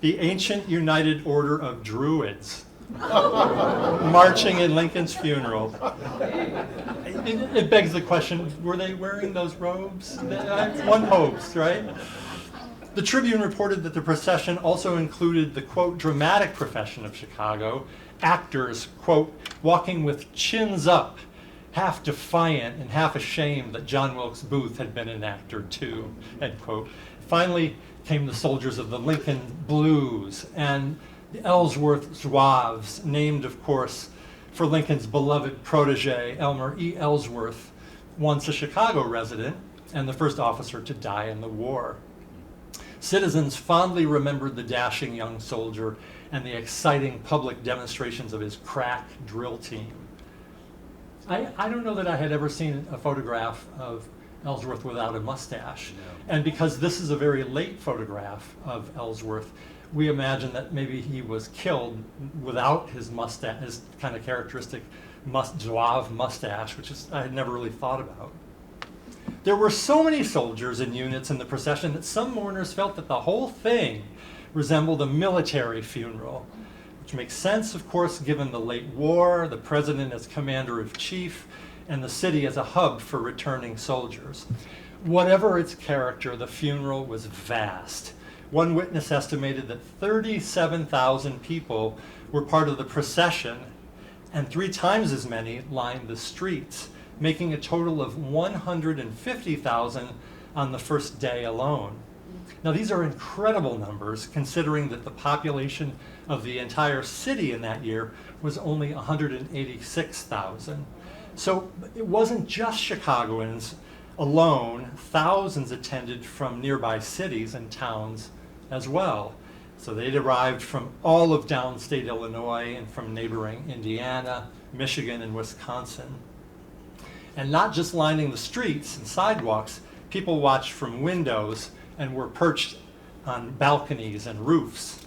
the Ancient United Order of Druids, marching in Lincoln's funeral. It begs the question, were they wearing those robes? One hopes, right? The Tribune reported that the procession also included the, quote, dramatic profession of Chicago, actors, quote, walking with chins up, half defiant and half ashamed that John Wilkes Booth had been an actor too, end quote. Finally came the soldiers of the Lincoln Blues and the Ellsworth Zouaves, named, of course, for Lincoln's beloved protege, Elmer E. Ellsworth, once a Chicago resident and the first officer to die in the war. Citizens fondly remembered the dashing young soldier and the exciting public demonstrations of his crack drill team. I don't know that I had ever seen a photograph of Ellsworth without a mustache. No. And because this is a very late photograph of Ellsworth, we imagine that maybe he was killed without his mustache, his kind of characteristic zouave mustache, which is I had never really thought about. There were so many soldiers and units in the procession that some mourners felt that the whole thing resembled a military funeral, which makes sense, of course, given the late war, the president as commander-in-chief, and the city as a hub for returning soldiers. Whatever its character, the funeral was vast. One witness estimated that 37,000 people were part of the procession, and 3 times as many lined the streets, making a total of 150,000 on the first day alone. Now, these are incredible numbers, considering that the population of the entire city in that year was only 186,000. So it wasn't just Chicagoans alone, thousands attended from nearby cities and towns as well. So they'd arrived from all of downstate Illinois and from neighboring Indiana, Michigan, and Wisconsin. And not just lining the streets and sidewalks, people watched from windows and were perched on balconies and roofs.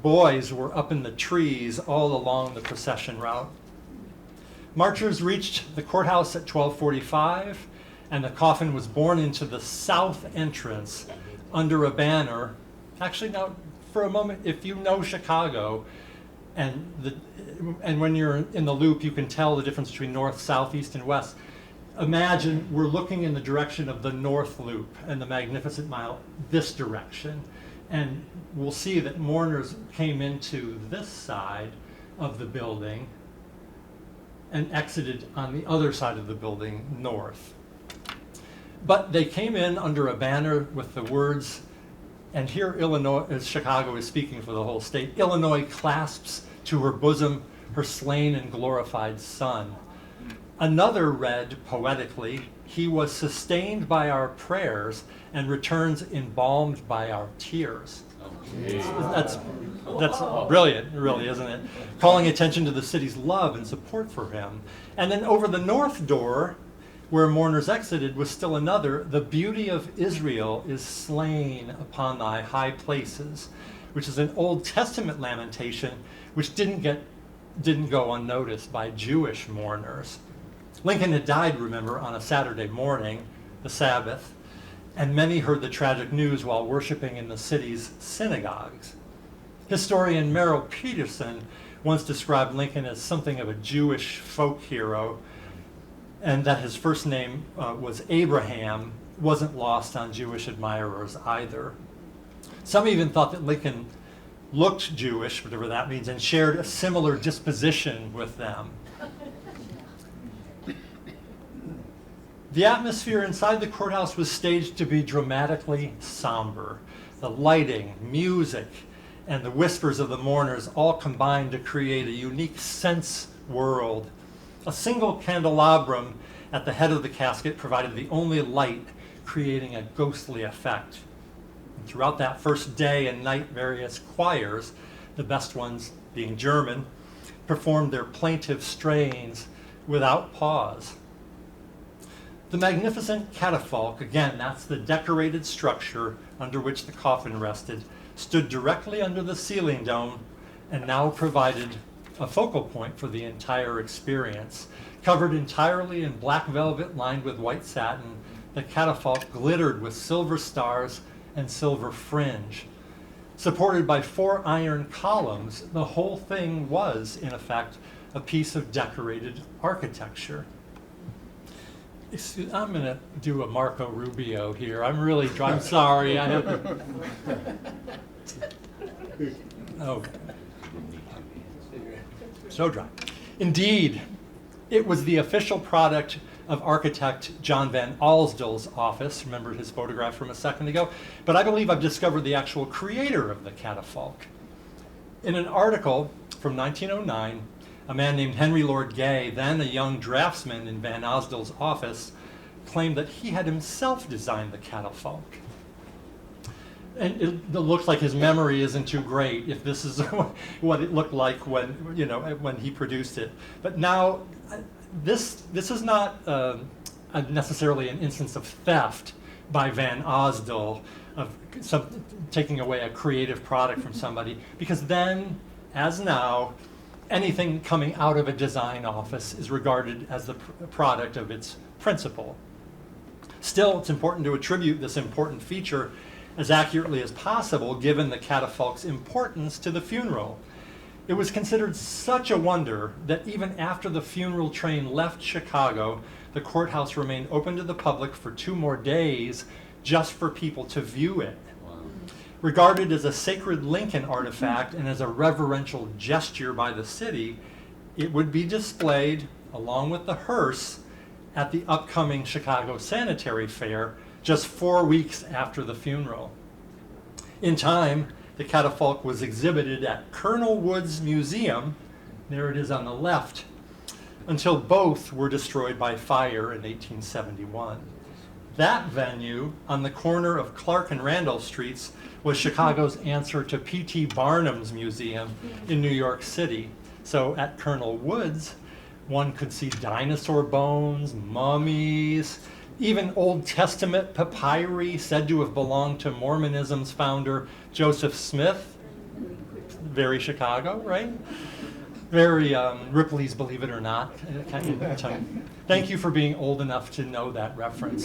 Boys were up in the trees all along the procession route. Marchers reached the courthouse at 12:45, and the coffin was borne into the south entrance under a banner. Actually, now, for a moment, if you know Chicago, and when you're in the loop, you can tell the difference between north, south, east, and west. Imagine we're looking in the direction of the north loop and the Magnificent Mile this direction. And we'll see that mourners came into this side of the building and exited on the other side of the building, north. But they came in under a banner with the words, and here Chicago is speaking for the whole state, "Illinois clasps to her bosom her slain and glorified son." Another read poetically, "He was sustained by our prayers and returns embalmed by our tears." That's brilliant, really, isn't it? Calling attention to the city's love and support for him. And then over the north door, where mourners exited, was still another, "The beauty of Israel is slain upon thy high places," which is an Old Testament lamentation which didn't go unnoticed by Jewish mourners. Lincoln had died, remember, on a Saturday morning, the Sabbath, and many heard the tragic news while worshiping in the city's synagogues. Historian Merrill Peterson once described Lincoln as something of a Jewish folk hero, and that his first name was Abraham wasn't lost on Jewish admirers either. Some even thought that Lincoln looked Jewish, whatever that means, and shared a similar disposition with them. The atmosphere inside the courthouse was staged to be dramatically somber. The lighting, music, and the whispers of the mourners all combined to create a unique sense world. A single candelabrum at the head of the casket provided the only light, creating a ghostly effect. And throughout that first day and night, various choirs, the best ones being German, performed their plaintive strains without pause. The magnificent catafalque, again, that's the decorated structure under which the coffin rested, stood directly under the ceiling dome and now provided a focal point for the entire experience. Covered entirely in black velvet lined with white satin, the catafalque glittered with silver stars and silver fringe. Supported by 4 iron columns, the whole thing was, in effect, a piece of decorated architecture. I'm going to do a Marco Rubio here. I'm sorry. I have okay. So dry. Indeed, it was the official product of architect John Van Alsdale's office. Remember his photograph from a second ago? But I believe I've discovered the actual creator of the catafalque. In an article from 1909, a man named Henry Lord Gay, then a young draftsman in Van Alsdale's office, claimed that he had himself designed the catafalque. And it looks like his memory isn't too great if this is what it looked like when he produced it. But now, this is not necessarily an instance of theft by Van Alsdale of taking away a creative product from somebody, because then, as now, anything coming out of a design office is regarded as the product of its principal. Still, it's important to attribute this important feature as accurately as possible, given the catafalque's importance to the funeral. It was considered such a wonder that even after the funeral train left Chicago, the courthouse remained open to the public for 2 more days just for people to view it. Regarded as a sacred Lincoln artifact and as a reverential gesture by the city, it would be displayed along with the hearse at the upcoming Chicago Sanitary Fair just 4 weeks after the funeral. In time, the catafalque was exhibited at Colonel Wood's Museum, there it is on the left, until both were destroyed by fire in 1871. That venue on the corner of Clark and Randolph Streets was Chicago's answer to P.T. Barnum's museum in New York City. So at Colonel Wood's, one could see dinosaur bones, mummies, even Old Testament papyri said to have belonged to Mormonism's founder, Joseph Smith. Very Chicago, right? Very Ripley's Believe It or Not. Thank you for being old enough to know that reference.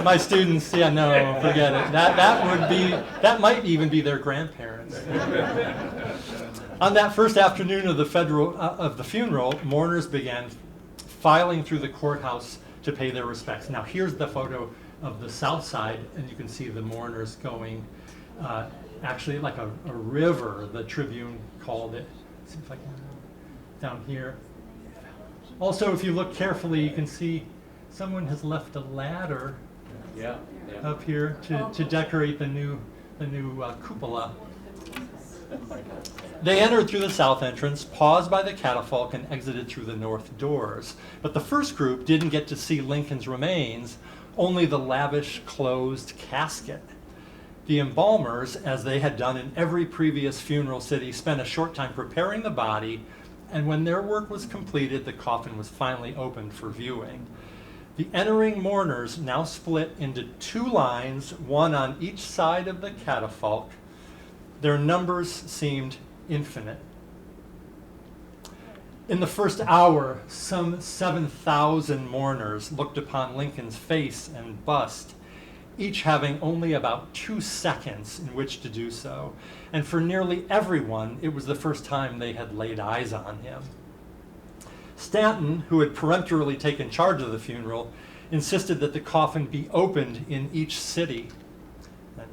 My students, yeah, no, forget it. That might even be their grandparents. On that first afternoon of the funeral, mourners began filing through the courthouse to pay their respects. Now here's the photo of the south side, and you can see the mourners going, actually like a river, the Tribune called it. Let's see if I can, down here. Also, if you look carefully, you can see someone has left a ladder up here to decorate the new cupola. They entered through the south entrance, paused by the catafalque, and exited through the north doors. But the first group didn't get to see Lincoln's remains, only the lavish closed casket. The embalmers, as they had done in every previous funeral city, spent a short time preparing the body, and when their work was completed, the coffin was finally opened for viewing. The entering mourners now split into two lines, one on each side of the catafalque. Their numbers seemed infinite. In the first hour, some 7,000 mourners looked upon Lincoln's face and bust, each having only about 2 seconds in which to do so. And for nearly everyone, it was the first time they had laid eyes on him. Stanton, who had peremptorily taken charge of the funeral, insisted that the coffin be opened in each city.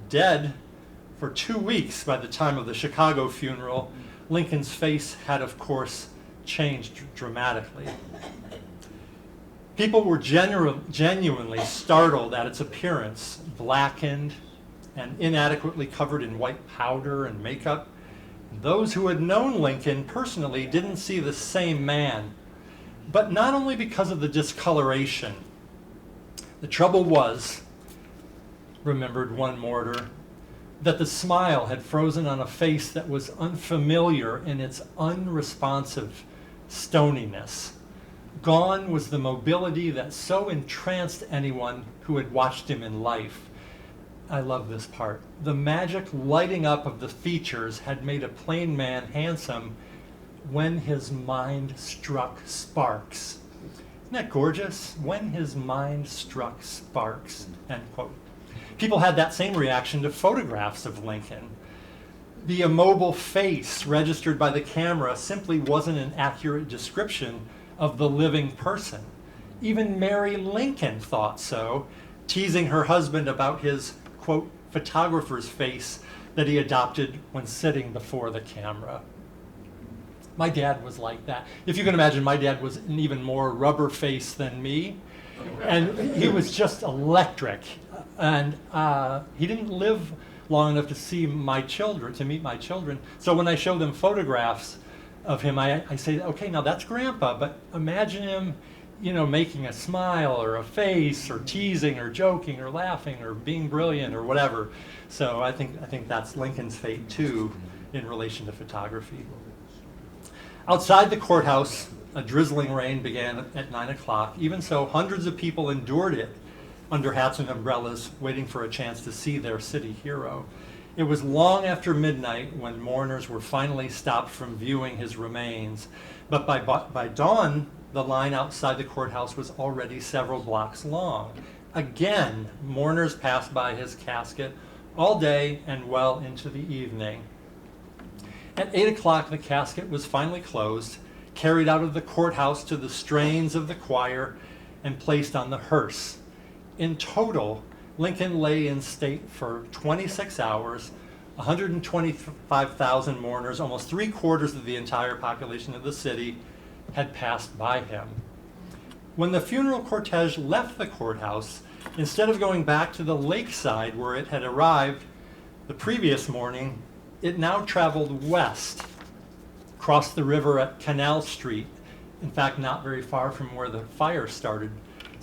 Dead for 2 weeks by the time of the Chicago funeral, Lincoln's face had, of course, changed dramatically. People were genuinely startled at its appearance, blackened and inadequately covered in white powder and makeup. Those who had known Lincoln personally didn't see the same man, but not only because of the discoloration. The trouble was, remembered one mourner, that the smile had frozen on a face that was unfamiliar in its unresponsive stoniness. Gone was the mobility that so entranced anyone who had watched him in life. I love this part. The magic lighting up of the features had made a plain man handsome when his mind struck sparks. Isn't that gorgeous? When his mind struck sparks, end quote. People had that same reaction to photographs of Lincoln. The immobile face registered by the camera simply wasn't an accurate description of the living person. Even Mary Lincoln thought so, teasing her husband about his, quote, photographer's face that he adopted when sitting before the camera. My dad was like that. If you can imagine, my dad was an even more rubber face than me, and he was just electric. And he didn't live long enough to see my children, to meet my children. So when I show them photographs of him, I say, okay, now that's Grandpa, but imagine him, making a smile or a face or teasing or joking or laughing or being brilliant or whatever. So I think that's Lincoln's fate too in relation to photography. Outside the courthouse, a drizzling rain began at 9 o'clock. Even so, hundreds of people endured it under hats and umbrellas, waiting for a chance to see their city hero. It was long after midnight when mourners were finally stopped from viewing his remains, but by dawn, the line outside the courthouse was already several blocks long. Again, mourners passed by his casket all day and well into the evening. At 8 o'clock, the casket was finally closed, carried out of the courthouse to the strains of the choir, and placed on the hearse. In total, Lincoln lay in state for 26 hours, 125,000 mourners, almost 3/4 of the entire population of the city, had passed by him. When the funeral cortege left the courthouse, instead of going back to the lakeside where it had arrived the previous morning, it now traveled west, crossed the river at Canal Street, in fact not very far from where the fire started,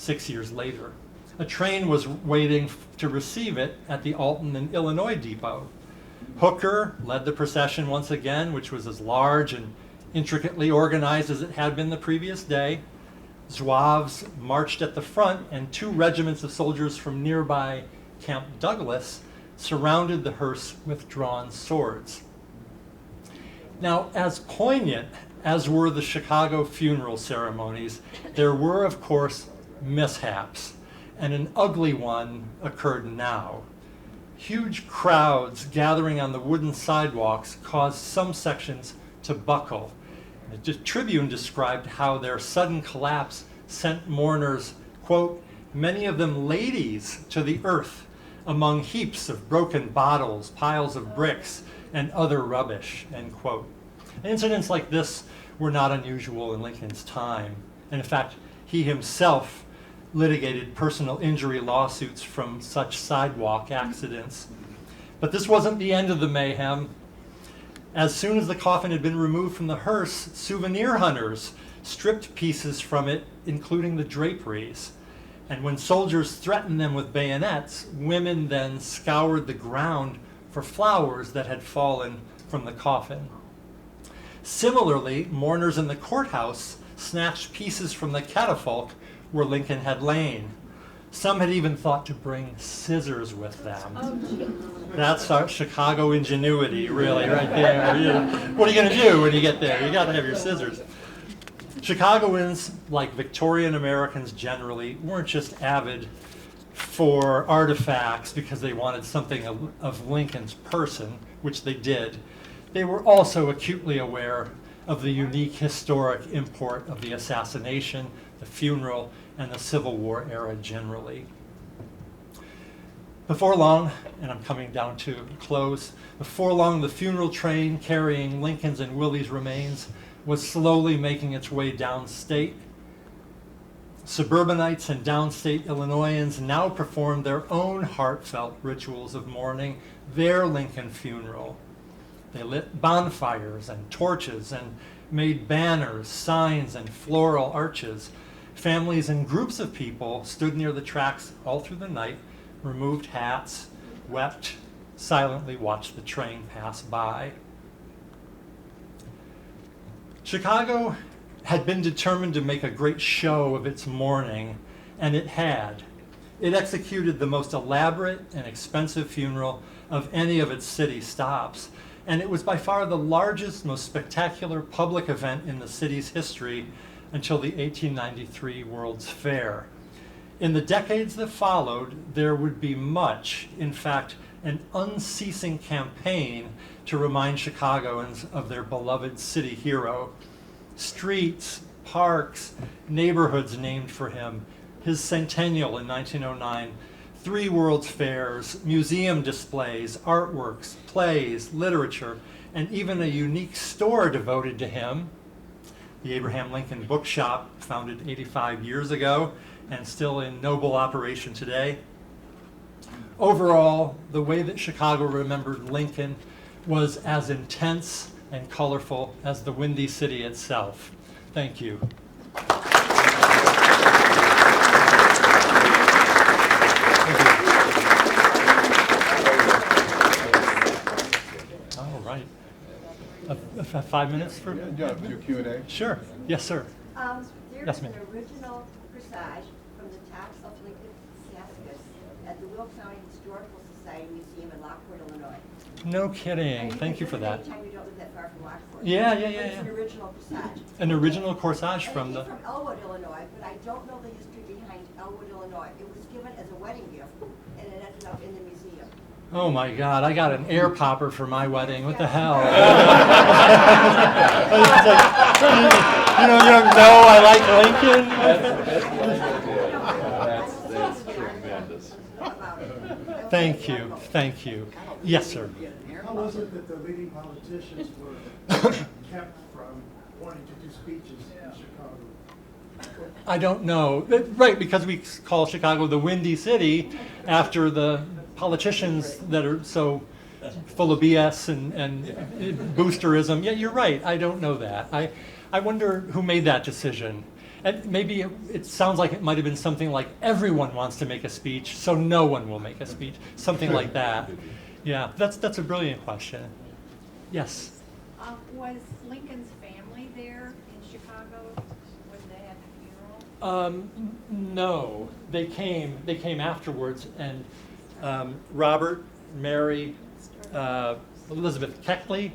6 years later. A train was waiting to receive it at the Alton and Illinois depot. Hooker led the procession once again, which was as large and intricately organized as it had been the previous day. Zouaves marched at the front, and 2 regiments of soldiers from nearby Camp Douglas surrounded the hearse with drawn swords. Now, as poignant as were the Chicago funeral ceremonies, there were, of course, mishaps, and an ugly one occurred now. Huge crowds gathering on the wooden sidewalks caused some sections to buckle. The Tribune described how their sudden collapse sent mourners, quote, many of them ladies, to the earth among heaps of broken bottles, piles of bricks, and other rubbish, end quote. Incidents like this were not unusual in Lincoln's time. And in fact, he himself litigated personal injury lawsuits from such sidewalk accidents. But this wasn't the end of the mayhem. As soon as the coffin had been removed from the hearse, souvenir hunters stripped pieces from it, including the draperies. And when soldiers threatened them with bayonets, women then scoured the ground for flowers that had fallen from the coffin. Similarly, mourners in the courthouse snatched pieces from the catafalque where Lincoln had lain. Some had even thought to bring scissors with them. That's our Chicago ingenuity, really, right there. What are you going to do when you get there? You got to have your scissors. Chicagoans, like Victorian Americans generally, weren't just avid for artifacts because they wanted something of Lincoln's person, which they did. They were also acutely aware of the unique historic import of the assassination, the funeral, and the Civil War era generally. Before long, and I'm coming down to a close, before long the funeral train carrying Lincoln's and Willie's remains was slowly making its way downstate. Suburbanites and downstate Illinoisans now performed their own heartfelt rituals of mourning their Lincoln funeral. They lit bonfires and torches and made banners, signs, and floral arches. Families and groups of people stood near the tracks all through the night, removed hats, wept, silently watched the train pass by. Chicago had been determined to make a great show of its mourning, and it had. It executed the most elaborate and expensive funeral of any of its city stops, and it was by far the largest, most spectacular public event in the city's history until the 1893 World's Fair. In the decades that followed, there would be much, in fact, an unceasing campaign to remind Chicagoans of their beloved city hero. Streets, parks, neighborhoods named for him, his centennial in 1909, 3 World's Fairs, museum displays, artworks, plays, literature, and even a unique store devoted to him, the Abraham Lincoln Bookshop, founded 85 years ago and still in noble operation today. Overall, the way that Chicago remembered Lincoln was as intense and colorful as the Windy City itself. Thank you. All right. 5 minutes for? Yeah, do Q&A. Sure. Yes, sir. There's Yes, an ma'am. original corsage from the tops of Lincoln Cascus at the Will County Historical Society Museum in Lockport, Illinois. No kidding. Thank you for that. Anytime you don't live that far from Lockport. Yeah. But it's an original corsage. An original corsage from And it the... came from Elwood, Illinois, but I don't know the history behind Elwood, Illinois. It was given as a wedding gift, and it ended up in the museum. Oh my God, I got an air popper for my wedding. What the hell? You know, I like Lincoln. That's tremendous. Thank you, thank you. Yes, sir. How was it that the leading politicians were kept from wanting to do speeches in Chicago? I don't know. Right, because we call Chicago the Windy City after the politicians that are so full of BS and boosterism. Yeah, you're right. I don't know that. I wonder who made that decision. And maybe it sounds like it might have been something like everyone wants to make a speech, so no one will make a speech, something like that. Yeah, that's a brilliant question. Yes? Was Lincoln's family there in Chicago when they had the funeral? No, they came afterwards, and Robert, Mary, Elizabeth Keckley,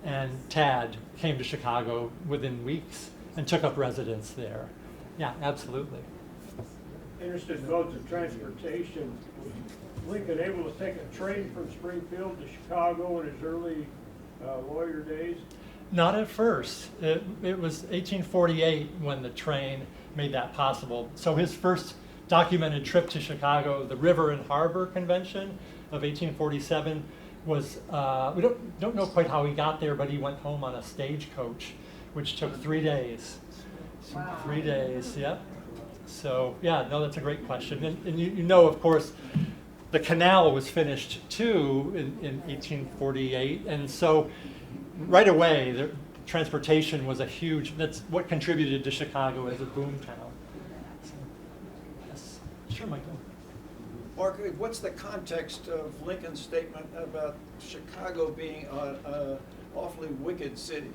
and Tad came to Chicago within weeks and took up residence there. Yeah, absolutely. Interested votes of transportation. Was Lincoln able to take a train from Springfield to Chicago in his early lawyer days? Not at first. It was 1848 when the train made that possible. So his first documented trip to Chicago, the River and Harbor Convention of 1847, was, we don't know quite how he got there, but he went home on a stagecoach, which took 3 days. Wow. 3 days, yep. So, yeah, no, that's a great question. And you know, of course, the canal was finished too in 1848, and so right away, the transportation was that's what contributed to Chicago as a boom town. So, yes, sure, Michael. Mark, what's the context of Lincoln's statement about Chicago being an awfully wicked city?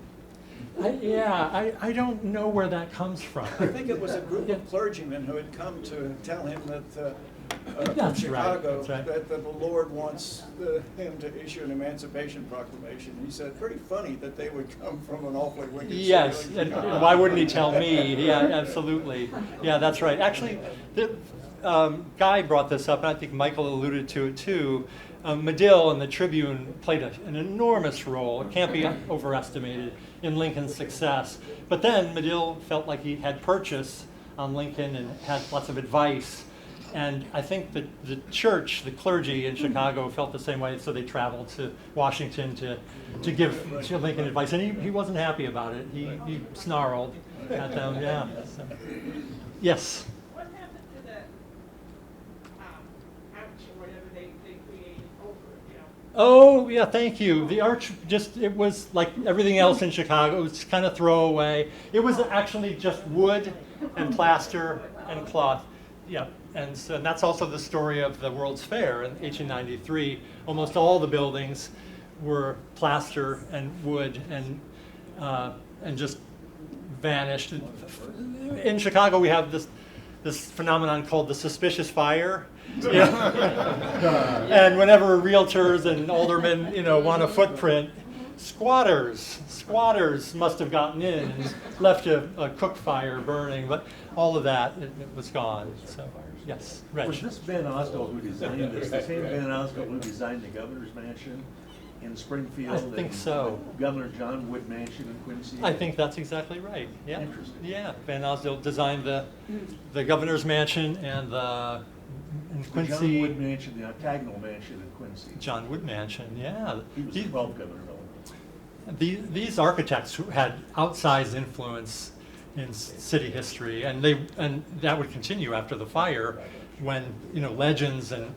I don't know where that comes from. I think it was a group of clergymen who had come to tell him that from That's Chicago right, that's right. that the Lord wants him to issue an Emancipation Proclamation. He said, pretty funny that they would come from an awfully wicked city. Yes, like and Chicago. why wouldn't he tell me? Yeah, absolutely. Yeah, that's right. Actually, Guy brought this up, and I think Michael alluded to it too. Medill and the Tribune played an enormous role. It can't be overestimated in Lincoln's success. But then Medill felt like he had purchase on Lincoln and had lots of advice. And I think that the church, the clergy in Chicago felt the same way, so they traveled to Washington to give Lincoln advice. And he wasn't happy about it. He snarled at them, yeah. So. Yes? What happened to the arch or whatever they created over it, you know? Oh, yeah, thank you. The arch it was like everything else in Chicago. It was kind of throwaway. It was actually just wood and plaster and cloth. Yeah, and that's also the story of the World's Fair in 1893. Almost all the buildings were plaster and wood and just vanished. In Chicago, we have this phenomenon called the suspicious fire. Yeah. And whenever realtors and aldermen, want a footprint, squatters must have gotten in and left a cook fire burning, but all of that, it was gone. So, yes, Reg. Was this Van Osdale who designed this, the same Van Osdale who designed the governor's mansion in Springfield? I think so. Governor John Wood Mansion in Quincy? I think that's exactly right. Yeah. Interesting. Yeah, Van Osdale designed the governor's mansion and the in Quincy. John Wood Mansion, the octagonal mansion in Quincy. John Wood Mansion, yeah. He was the 12th governor of Illinois. These architects who had outsized influence in city history, and that would continue after the fire, when legends and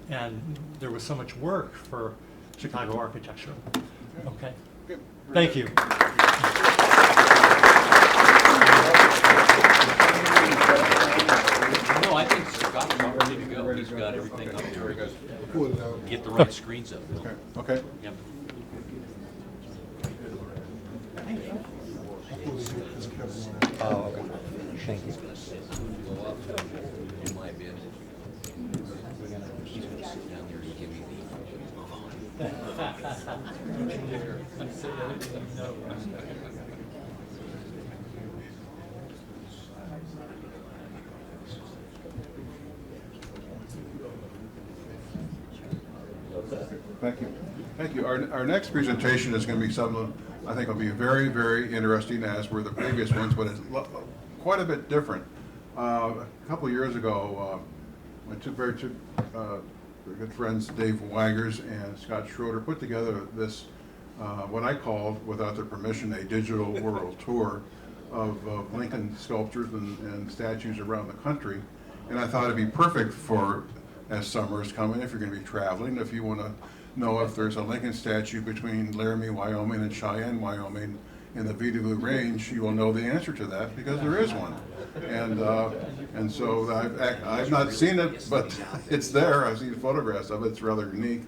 there was so much work for Chicago architecture. Okay, thank you. No, I think Scott's about ready to go. He's got everything up there. Get the right screens up. Okay. Yep. Oh, okay. Thank you. In my bid. He's gonna sit down there and give me Thank you. Thank you. Our next presentation is going to be something I think will be very, very interesting, as were the previous ones, but it's quite a bit different. A couple of years ago, my two very good friends, Dave Weigers and Scott Schroeder, put together this, what I called, without their permission, a digital world tour of Lincoln sculptures and statues around the country. And I thought it'd be perfect for, as summer is coming, if you're going to be traveling, if you want to know if there's a Lincoln statue between Laramie, Wyoming and Cheyenne, Wyoming, in the Vidouville Range, you will know the answer to that because there is one. And so I've not seen it, but it's there. I've seen photographs of it. It's rather unique.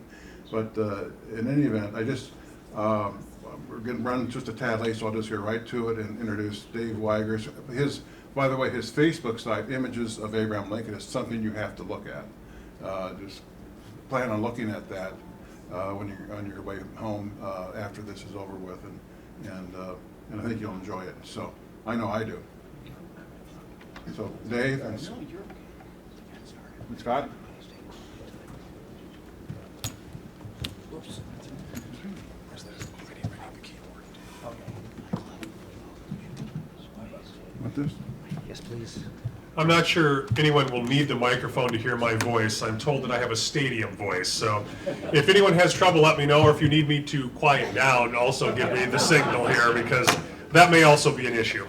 But in any event, I just, we're going to run just a tad late, so I'll just get right to it and introduce Dave Weigers. By the way, his Facebook site, Images of Abraham Lincoln, is something you have to look at. Just plan on looking at that when you're on your way home after this is over with, and I think you'll enjoy it. So I know I do. So Dave and Scott. Want this? Yes, please. I'm not sure anyone will need the microphone to hear my voice. I'm told that I have a stadium voice, so if anyone has trouble, let me know, or if you need me to quiet down, also give me the signal here, because that may also be an issue.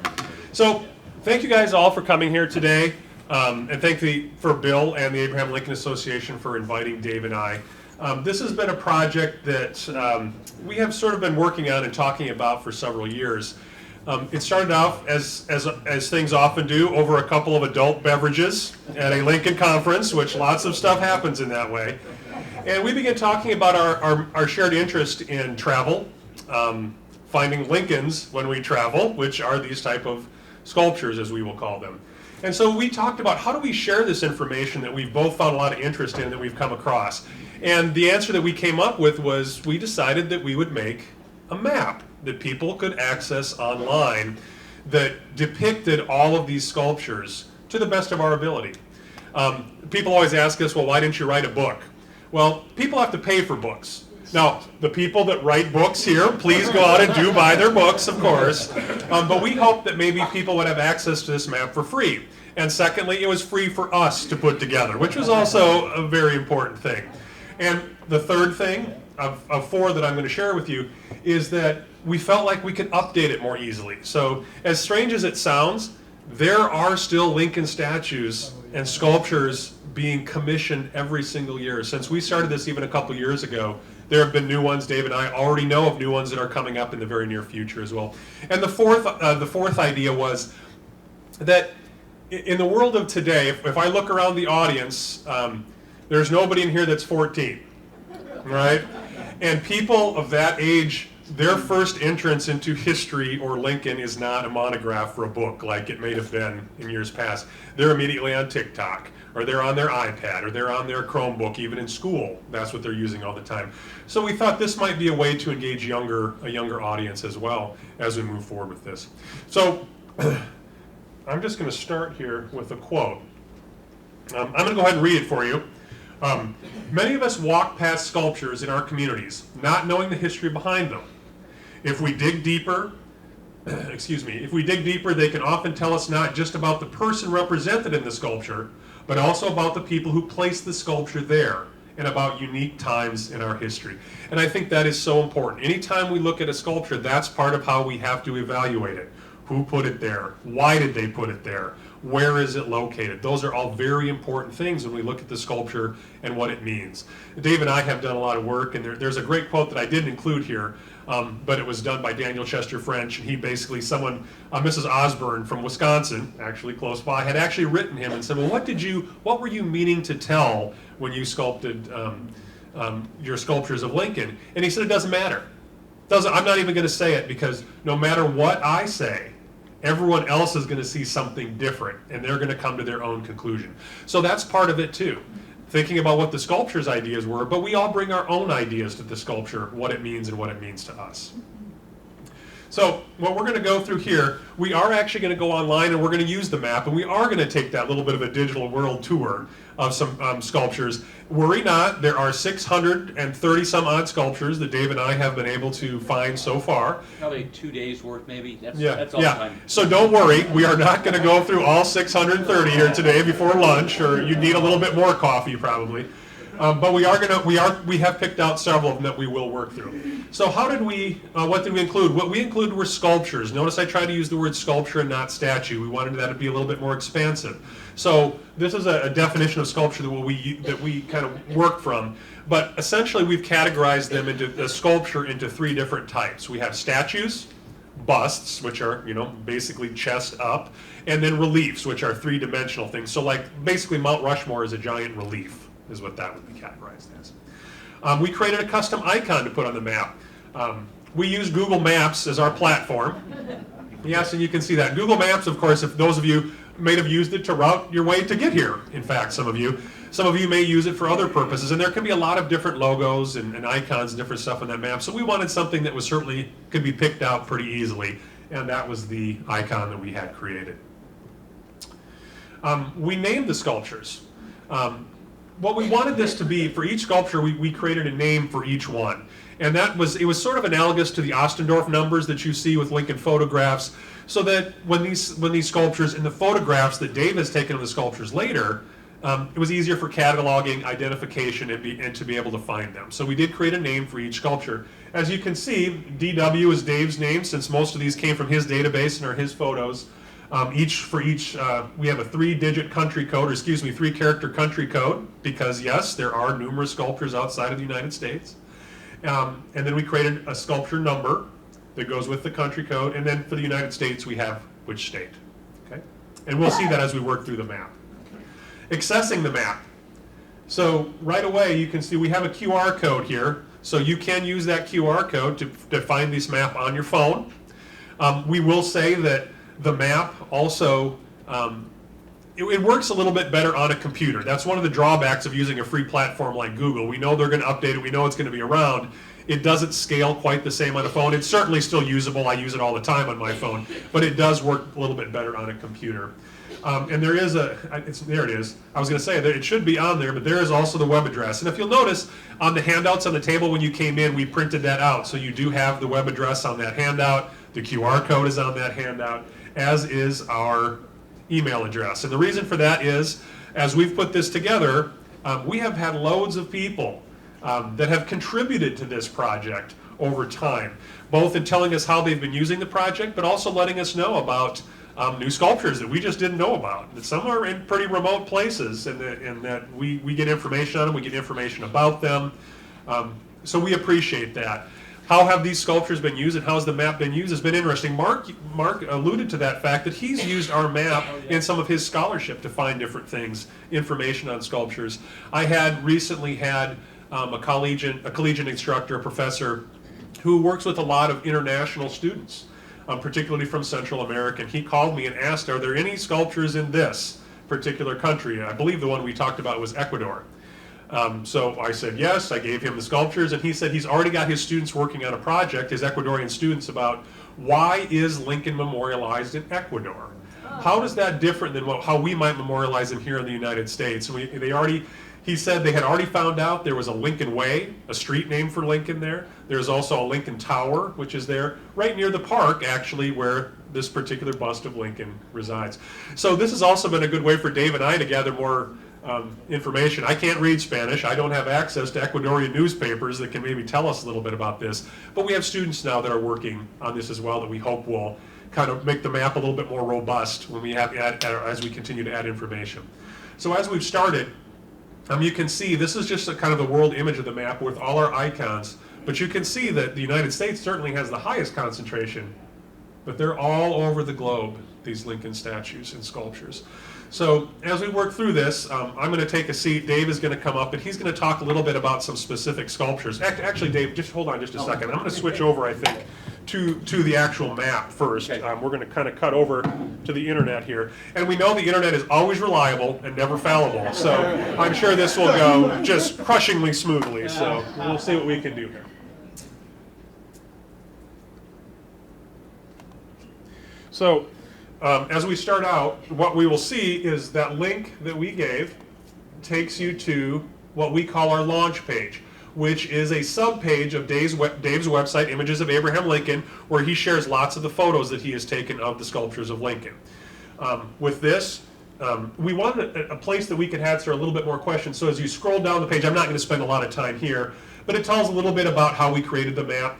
So thank you guys all for coming here today, and thank for Bill and the Abraham Lincoln Association for inviting Dave and I. This has been a project that we have sort of been working on and talking about for several years. It started off, as things often do, over a couple of adult beverages at a Lincoln conference, which lots of stuff happens in that way. And we began talking about our shared interest in travel, finding Lincolns when we travel, which are these type of sculptures, as we will call them. And so we talked about how do we share this information that we've both found a lot of interest in, that we've come across. And the answer that we came up with was we decided that we would make a map that people could access online that depicted all of these sculptures to the best of our ability. People always ask us, well, why didn't you write a book? Well, people have to pay for books. Now, the people that write books here, please go out and do buy their books, of course. But we hope that maybe people would have access to this map for free. And secondly, it was free for us to put together, which was also a very important thing. And the third thing of four that I'm going to share with you is that we felt like we could update it more easily. So as strange as it sounds, there are still Lincoln statues and sculptures being commissioned every single year. Since we started this even a couple years ago, there have been new ones. Dave and I already know of new ones that are coming up in the very near future as well. And the fourth idea was that in the world of today, if I look around the audience, there's nobody in here that's 14, right? And people of that age, their first entrance into history or Lincoln is not a monograph for a book like it may have been in years past. They're immediately on TikTok, or they're on their iPad, or they're on their Chromebook, even in school. That's what they're using all the time. So we thought this might be a way to engage a younger audience as well as we move forward with this. So I'm just going to start here with a quote. I'm going to go ahead and read it for you. Many of us walk past sculptures in our communities, not knowing the history behind them. If we dig deeper, they can often tell us not just about the person represented in the sculpture, but also about the people who placed the sculpture there and about unique times in our history. And I think that is so important. Anytime we look at a sculpture, that's part of how we have to evaluate it. Who put it there? Why did they put it there? Where is it located? Those are all very important things when we look at the sculpture and what it means. Dave and I have done a lot of work, and there's a great quote that I didn't include here, but it was done by Daniel Chester French, and he basically, Mrs. Osborne from Wisconsin, actually close by, had actually written him and said, well, what were you meaning to tell when you sculpted your sculptures of Lincoln? And he said, it doesn't matter. I'm not even going to say it, because no matter what I say, everyone else is going to see something different, and they're going to come to their own conclusion. So that's part of it too, thinking about what the sculpture's ideas were, but we all bring our own ideas to the sculpture, what it means and what it means to us. So what we're going to go through here, we are actually going to go online and we're going to use the map, and we are going to take that little bit of a digital world tour of some sculptures. Worry not, there are 630 some odd sculptures that Dave and I have been able to find so far. Probably 2 days worth, maybe. That's all time. So don't worry, we are not going to go through all 630 here today before lunch, or you'd need a little bit more coffee probably. But we have picked out several of them that we will work through. So what did we include? What we included were sculptures. Notice I tried to use the word sculpture and not statue. We wanted that to be a little bit more expansive. So this is a definition of sculpture that we kind of work from. But essentially we've categorized them into the sculpture into three different types. We have statues, busts, which are, basically chest up, and then reliefs, which are three-dimensional things. So like basically Mount Rushmore is a giant relief, is what that would be categorized as. We created a custom icon to put on the map. We use Google Maps as our platform. Yes, and you can see that. Google Maps, of course, if those of you may have used it to route your way to get here, in fact, some of you. Some of you may use it for other purposes, and there can be a lot of different logos and icons and different stuff on that map. So we wanted something that was certainly could be picked out pretty easily, and that was the icon that we had created. We named the sculptures. What we wanted this to be, for each sculpture, we created a name for each one. And it was sort of analogous to the Ostendorf numbers that you see with Lincoln photographs, so that when these sculptures in the photographs that Dave has taken of the sculptures later, it was easier for cataloging, identification, and to be able to find them. So we did create a name for each sculpture. As you can see, DW is Dave's name, since most of these came from his database and are his photos. We have a three-digit country code, or excuse me, three-character country code, because yes, there are numerous sculptures outside of the United States. And then we created a sculpture number that goes with the country code, and then for the United States we have which state. Okay? And we'll see that as we work through the map. Accessing the map. So right away you can see we have a QR code here, so you can use that QR code to find this map on your phone. We will say that the map also, it works a little bit better on a computer. That's one of the drawbacks of using a free platform like Google. We know they're going to update it, we know it's going to be around. It doesn't scale quite the same on a phone. It's certainly still usable. I use it all the time on my phone, but it does work a little bit better on a computer. And there is there it is. I was going to say that it should be on there, but there is also the web address. And if you'll notice, on the handouts on the table when you came in, we printed that out. So you do have the web address on that handout. The QR code is on that handout, as is our email address. And the reason for that is, as we've put this together, we have had loads of people that have contributed to this project over time, both in telling us how they've been using the project, but also letting us know about new sculptures that we just didn't know about. That some are in pretty remote places, and that we get information on them, we get information about them. So we appreciate that. How have these sculptures been used and how has the map been used has been interesting. Mark alluded to that fact that he's used our map in some of his scholarship to find different things, information on sculptures. I had recently had a collegiate instructor, a professor, who works with a lot of international students, particularly from Central America. And he called me and asked, are there any sculptures in this particular country? And I believe the one we talked about was Ecuador. So I said yes, I gave him the sculptures, and he said he's already got his students working on a project, his Ecuadorian students, about why is Lincoln memorialized in Ecuador? How does that differ than how we might memorialize him here in the United States? He said they had already found out there was a Lincoln Way, a street named for Lincoln there. There's also a Lincoln Tower, which is there, right near the park, actually, where this particular bust of Lincoln resides. So this has also been a good way for Dave and I to gather more information. I can't read Spanish. I don't have access to Ecuadorian newspapers that can maybe tell us a little bit about this. But we have students now that are working on this as well that we hope will kind of make the map a little bit more robust when we as we continue to add information. So as we've started, you can see this is just a kind of the world image of the map with all our icons. But you can see that the United States certainly has the highest concentration, but they're all over the globe, these Lincoln statues and sculptures. So as we work through this, I'm going to take a seat. Dave is going to come up, and he's going to talk a little bit about some specific sculptures. Actually, Dave, just hold on just a second. I'm going to switch over, I think, to the actual map first. We're going to kind of cut over to the internet here. And we know the internet is always reliable and never fallible. So I'm sure this will go just crushingly smoothly. So we'll see what we can do here. So as we start out, what we will see is that link that we gave takes you to what we call our launch page, which is a sub-page of Dave's website, Images of Abraham Lincoln, where he shares lots of the photos that he has taken of the sculptures of Lincoln. With this, we wanted a place that we could answer a little bit more questions. So as you scroll down the page, I'm not going to spend a lot of time here, but it tells a little bit about how we created the map.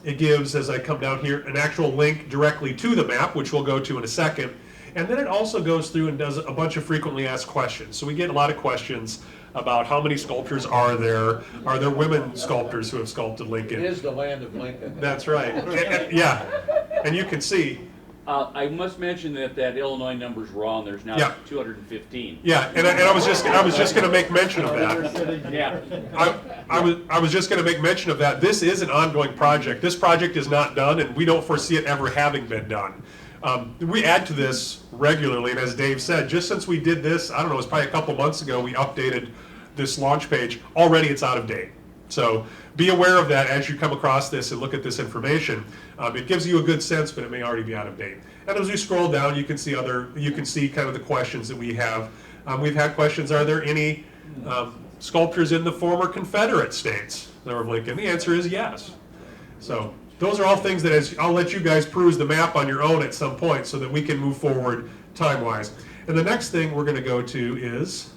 It gives, as I come down here, an actual link directly to the map, which we'll go to in a second. And then it also goes through and does a bunch of frequently asked questions. So we get a lot of questions about how many sculptures are there women sculptors who have sculpted Lincoln. It is the land of Lincoln. That's right. Yeah, and you can see. I must mention that Illinois number's wrong. There's now Yeah. 215. Yeah, and I was just going to make mention of that. Yeah. I was just going to make mention of that. This is an ongoing project. This project is not done, and we don't foresee it ever having been done. We add to this regularly, and as Dave said, just since we did this, I don't know, it was probably a couple months ago, we updated this launch page. Already it's out of date. So be aware of that as you come across this and look at this information. It gives you a good sense, but it may already be out of date. And as we scroll down, you can see kind of the questions that we have. We've had questions: are there any sculptures in the former Confederate states of Lincoln? The answer is yes. So those are all things that I'll let you guys peruse the map on your own at some point so that we can move forward time-wise. And the next thing we're going to go to is,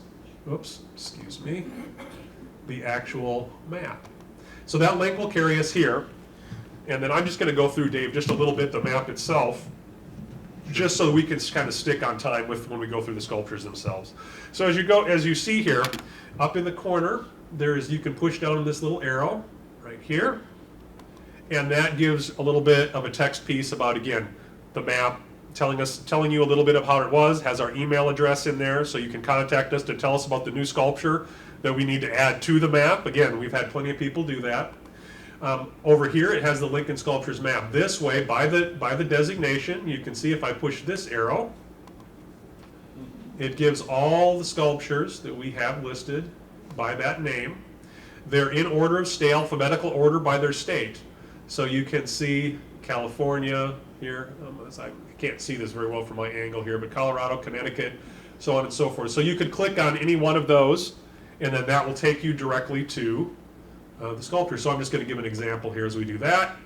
the actual map. So that link will carry us here. And then I'm just going to go through, Dave, just a little bit the map itself, just so we can kind of stick on time with when we go through the sculptures themselves. So as you see here, up in the corner, you can push down this little arrow right here, and that gives a little bit of a text piece about, again, the map, telling you a little bit of how it was, has our email address in there, so you can contact us to tell us about the new sculpture that we need to add to the map. Again, we've had plenty of people do that. Over here, it has the Lincoln Sculptures map. This way, by the designation, you can see if I push this arrow, it gives all the sculptures that we have listed by that name. They're in order of state, alphabetical order by their state. So you can see California here. I can't see this very well from my angle here, but Colorado, Connecticut, so on and so forth. So you could click on any one of those, and then that will take you directly to the sculpture. So I'm just going to give an example here as we do that.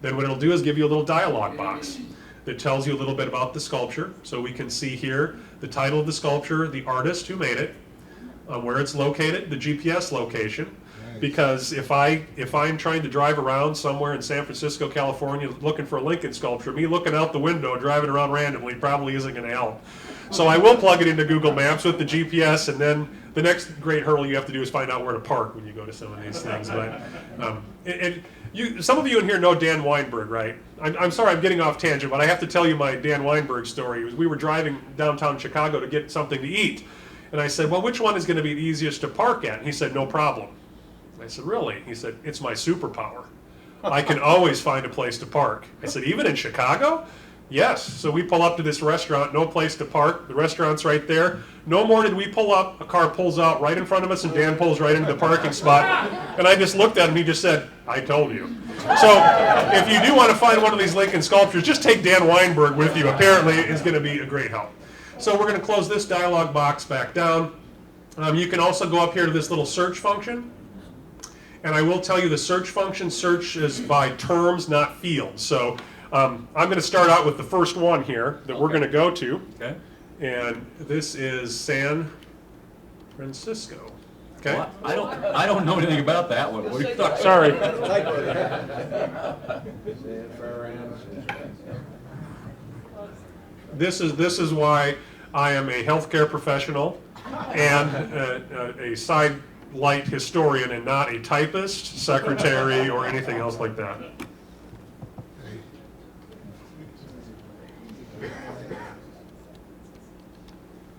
Then what it'll do is give you a little dialog box that tells you a little bit about the sculpture. So we can see here the title of the sculpture, the artist who made it, where it's located, the GPS location. Because if I'm trying to drive around somewhere in San Francisco, California, looking for a Lincoln sculpture, me looking out the window, driving around randomly probably isn't going to help. So I will plug it into Google Maps with the GPS, and then the next great hurdle you have to do is find out where to park when you go to some of these things. But some of you in here know Dan Weinberg, right? I'm sorry I'm getting off tangent, but I have to tell you my Dan Weinberg story. We were driving downtown Chicago to get something to eat, and I said, well, which one is going to be the easiest to park at? And he said, no problem. I said, really? He said, it's my superpower. I can always find a place to park. I said, even in Chicago? Yes. So we pull up to this restaurant, no place to park. The restaurant's right there. No more did we pull up, a car pulls out right in front of us, and Dan pulls right into the parking spot. And I just looked at him, he just said, I told you. So if you do want to find one of these Lincoln sculptures, just take Dan Weinberg with you. Apparently it's going to be a great help. So we're going to close this dialog box back down. You can also go up here to this little search function. And I will tell you the search function searches by terms, not fields. So I'm going to start out with the first one here that we're going to go to. Okay. And this is San Francisco. Okay. Well, I don't know anything about that one. What are you talking Sorry. This is why I am a healthcare professional and a side light historian and not a typist, secretary, or anything else like that.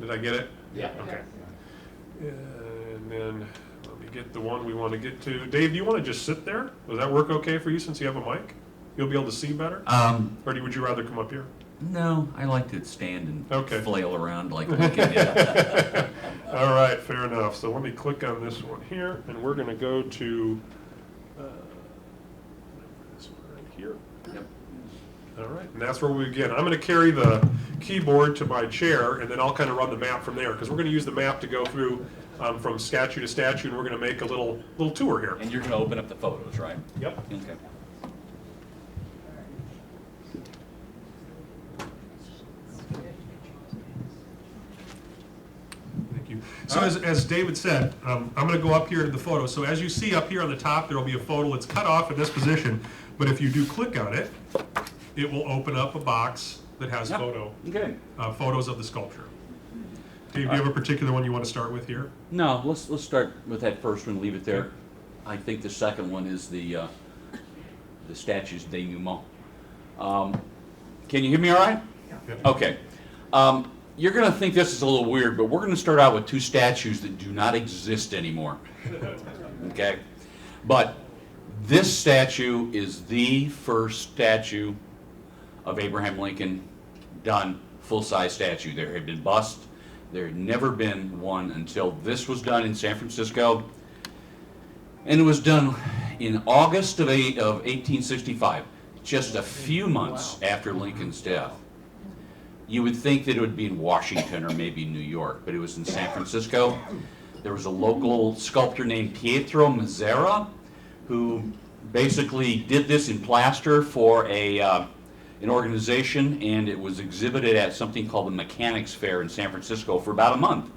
Did I get it? Yeah. Okay. And then let me get the one we want to get to. Dave, do you want to just sit there? Does that work okay for you since you have a mic? You'll be able to see better? Or would you rather come up here? No, I like to stand and flail around like Lincoln did. All right, fair enough. So let me click on this one here, and we're going to go to this one right here. Yep. All right, and that's where we begin. I'm going to carry the keyboard to my chair, and then I'll kind of run the map from there, because we're going to use the map to go through from statue to statue, and we're going to make a little tour here. And you're going to open up the photos, right? Yep. Okay. So as David said, I'm going to go up here to the photo. So as you see up here on the top, there will be a photo. It's cut off in this position. But if you do click on it, it will open up a box that has photos of the sculpture. Dave, do you have a particular one you want to start with here? No, let's start with that first one, leave it there. I think the second one is the statues denouement. Can you hear me all right? Yeah. Okay. You're going to think this is a little weird, but we're going to start out with 2 statues that do not exist anymore. Okay? But this statue is the first statue of Abraham Lincoln done, full-size statue. There had been busts. There had never been one until this was done in San Francisco. And it was done in August of 1865, just a few months after Lincoln's death. You would think that it would be in Washington or maybe New York, but it was in San Francisco. There was a local sculptor named Pietro Mazzara who basically did this in plaster for an organization, and it was exhibited at something called the Mechanics Fair in San Francisco for about a month.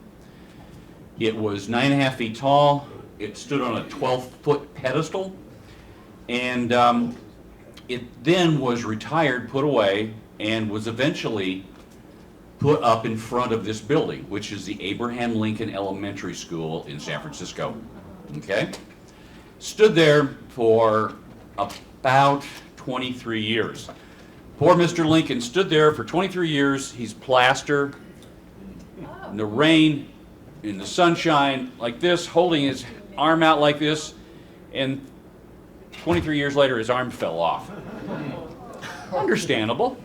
It was 9.5 feet tall. It stood on a 12-foot pedestal, and it then was retired, put away, and was eventually put up in front of this building, which is the Abraham Lincoln Elementary School in San Francisco. Okay? Stood there for about 23 years. Poor Mr. Lincoln stood there for 23 years. He's plaster, in the rain, in the sunshine, like this, holding his arm out like this, and 23 years later, his arm fell off. Understandable.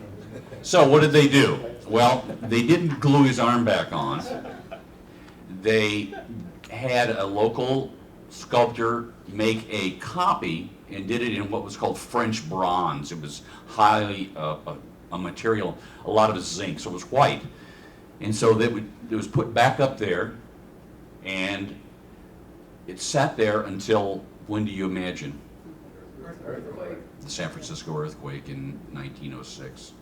So what did they do? Well, they didn't glue his arm back on. They had a local sculptor make a copy and did it in what was called French bronze. It was highly a material, a lot of it zinc, so it was white. And so it was put back up there, and it sat there until, when do you imagine? The San Francisco earthquake in 1906.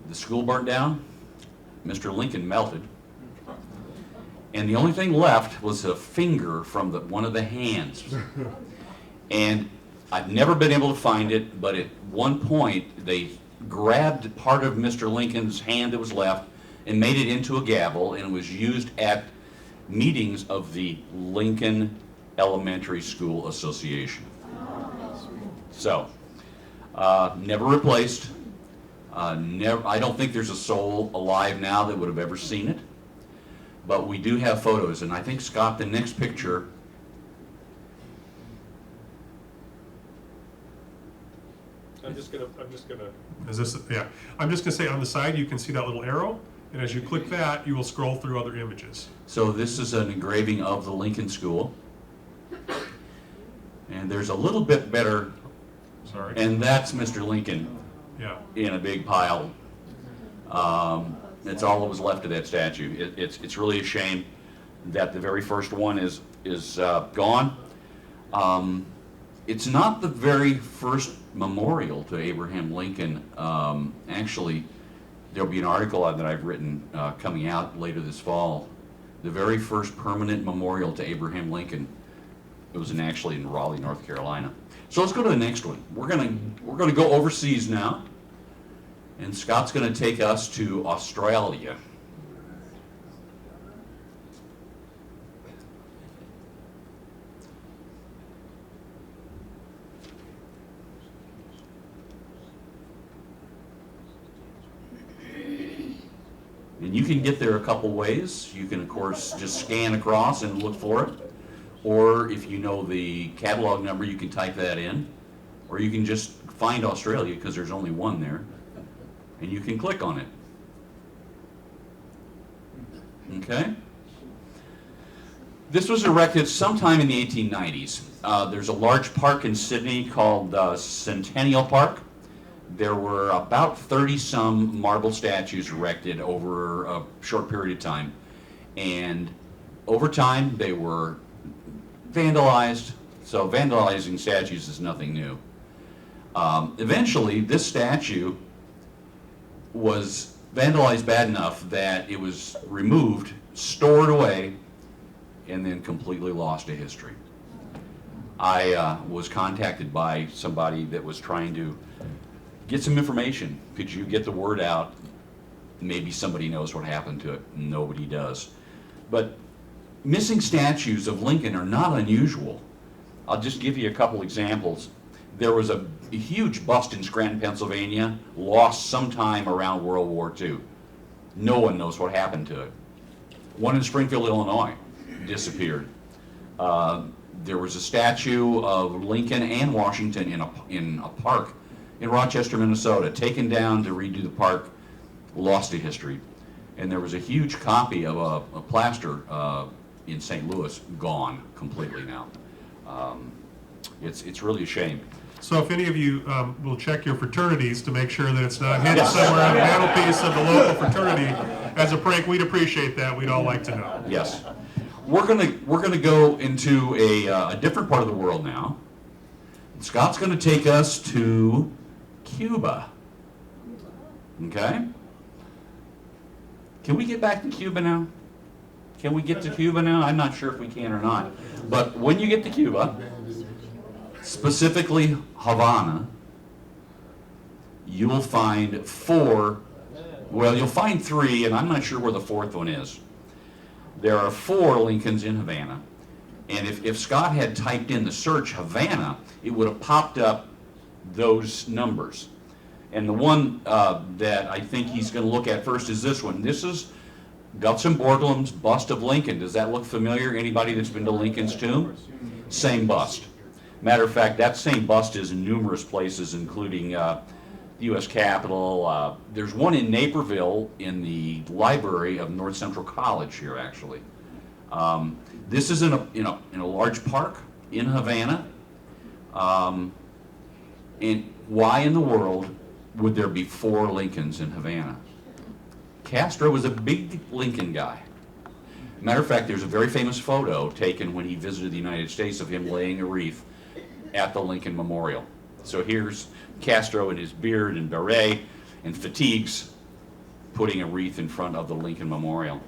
The school burned down, Mr. Lincoln melted, and the only thing left was a finger from one of the hands. And I've never been able to find it, but at one point they grabbed part of Mr. Lincoln's hand that was left and made it into a gavel, and it was used at meetings of the Lincoln Elementary School Association. So, never replaced. I don't think there's a soul alive now that would have ever seen it, but we do have photos, and I think, Scott, the next picture. I'm just gonna, is this, yeah. I'm just gonna say on the side, you can see that little arrow, and as you click that, you will scroll through other images. So this is an engraving of the Lincoln School. And there's a little bit better, sorry, and that's Mr. Lincoln. Yeah. In a big pile. That's all that was left of that statue. It's really a shame that the very first one is gone. It's not the very first memorial to Abraham Lincoln. Actually, there'll be an article that I've written coming out later this fall. The very first permanent memorial to Abraham Lincoln. It was actually in Raleigh, North Carolina. So let's go to the next one. We're gonna go overseas now, and Scott's gonna take us to Australia. And you can get there a couple ways. You can, of course, just scan across and look for it. Or if you know the catalog number, you can type that in. Or you can just find Australia, because there's only one there, and you can click on it. Okay? This was erected sometime in the 1890s. There's a large park in Sydney called Centennial Park. There were about 30-some marble statues erected over a short period of time. And over time, they were vandalized. So vandalizing statues is nothing new. Eventually, this statue was vandalized bad enough that it was removed, stored away, and then completely lost to history. I was contacted by somebody that was trying to get some information. Could you get the word out maybe somebody knows what happened to it. Nobody does. But missing statues of Lincoln are not unusual. I'll just give you a couple examples. There was a huge bust in Scranton, Pennsylvania, lost sometime around World War II. No one knows what happened to it. One in Springfield, Illinois, disappeared. There was a statue of Lincoln and Washington in a park in Rochester, Minnesota, taken down to redo the park, lost to history. And there was a huge copy of a plaster in St. Louis, gone completely now. It's really a shame. So if any of you will check your fraternities to make sure that it's not hidden somewhere on the mantelpiece of the local fraternity as a prank, we'd appreciate that. We'd all like to know. Yes. We're gonna go into a different part of the world now. Scott's gonna take us to Cuba. Okay? Can we get back to Cuba now? Can we get to Cuba now? I'm not sure if we can or not. But when you get to Cuba, specifically Havana, you will find you'll find 3, and I'm not sure where the 4th one is. There are 4 Lincolns in Havana, and if Scott had typed in the search Havana, it would have popped up those numbers. And the one that I think he's going to look at first is this one. This is Gutzon Borglum's bust of Lincoln. Does that look familiar? Anybody that's been to Lincoln's tomb? Same bust. Matter of fact, that same bust is in numerous places, including the U.S. Capitol. There's one in Naperville in the library of North Central College here, actually. This is in a large park in Havana. And why in the world would there be 4 Lincolns in Havana? Castro was a big Lincoln guy. Matter of fact, there's a very famous photo taken when he visited the United States of him laying a wreath at the Lincoln Memorial. So here's Castro in his beard and beret and fatigues putting a wreath in front of the Lincoln Memorial.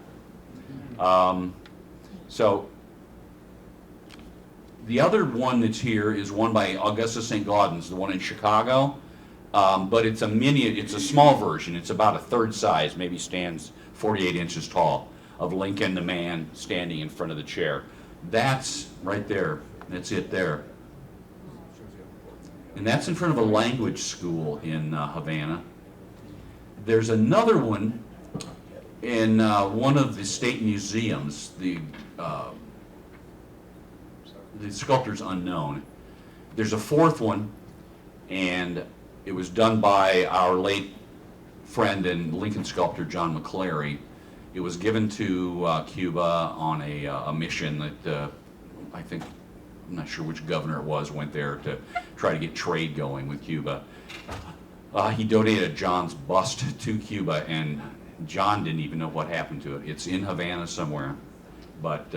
So the other one that's here is one by Augustus St. Gaudens, the one in Chicago, but it's a small version. It's about a third size, maybe stands 48 inches tall, of Lincoln the man standing in front of the chair. That's right there. That's it there. And that's in front of a language school in Havana. There's another one in one of the state museums. The sculptor's unknown. There's a 4th one, and it was done by our late friend and Lincoln sculptor John McClary. It was given to Cuba on a mission that I think, I'm not sure which governor it was, went there to try to get trade going with Cuba. He donated John's bust to Cuba, and John didn't even know what happened to it. It's in Havana somewhere, but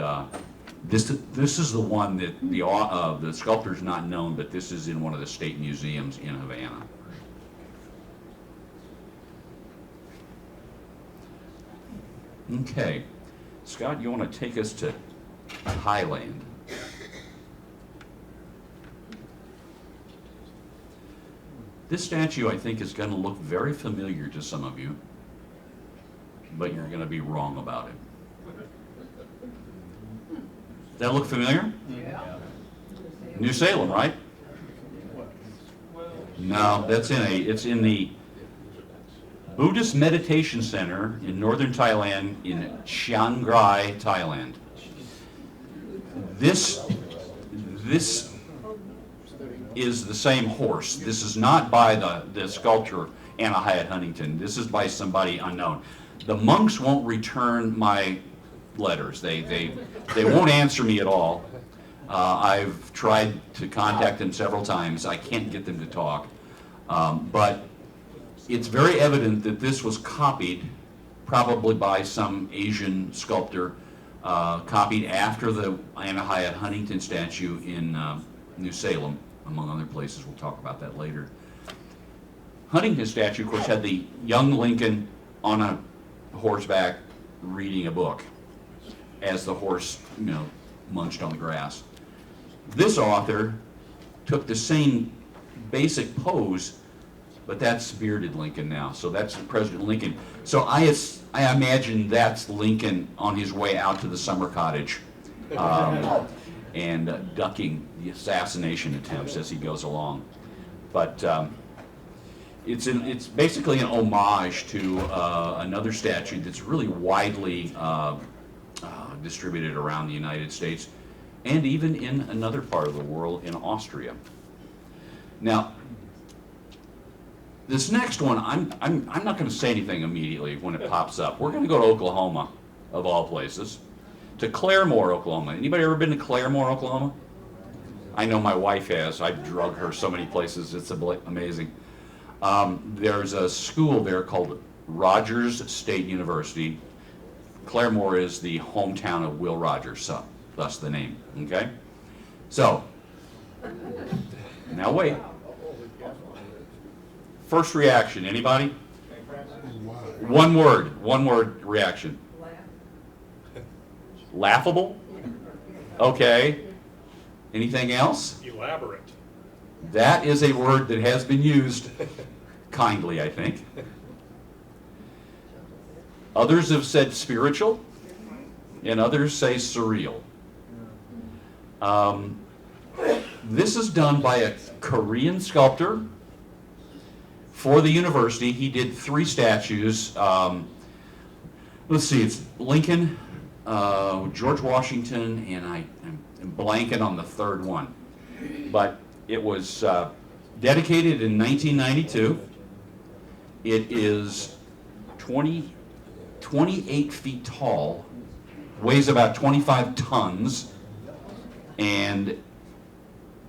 this is the one that the sculptor's not known, but this is in one of the state museums in Havana. Okay, Scott, you want to take us to Thailand? This statue, I think, is going to look very familiar to some of you, but you're going to be wrong about it. Does that look familiar? Yeah. New Salem, right? No, it's in the Buddhist Meditation Center in northern Thailand, in Chiang Rai, Thailand. This is the same horse. This is not by the sculptor Anna Hyatt Huntington. This is by somebody unknown. The monks won't return my letters. They won't answer me at all. I've tried to contact them several times. I can't get them to talk. But it's very evident that this was copied, probably by some Asian sculptor, copied after the Anna Hyatt Huntington statue in New Salem, among other places. We'll talk about that later. Huntington statue, of course, had the young Lincoln on a horseback reading a book as the horse, munched on the grass. This author took the same basic pose but that's bearded Lincoln now. So that's President Lincoln. So I imagine that's Lincoln on his way out to the summer cottage, and ducking the assassination attempts as he goes along. But it's basically an homage to another statue that's really widely distributed around the United States, and even in another part of the world, in Austria. Now, this next one, I'm not going to say anything immediately when it pops up. We're going to go to Oklahoma, of all places, to Claremore, Oklahoma. Anybody ever been to Claremore, Oklahoma? I know my wife has. I've drug her so many places. It's amazing. There's a school there called Rogers State University. Claremore is the hometown of Will Rogers, so thus the name, okay? So, now wait. First reaction, anybody? One word reaction. Laughable? Okay. Anything else? Elaborate. That is a word that has been used kindly, I think. Others have said spiritual, and others say surreal. This is done by a Korean sculptor for the university. He did 3 statues. Let's see, it's Lincoln, George Washington, and I'm blanking on the third one. But it was dedicated in 1992. It is 28 feet tall, weighs about 25 tons, and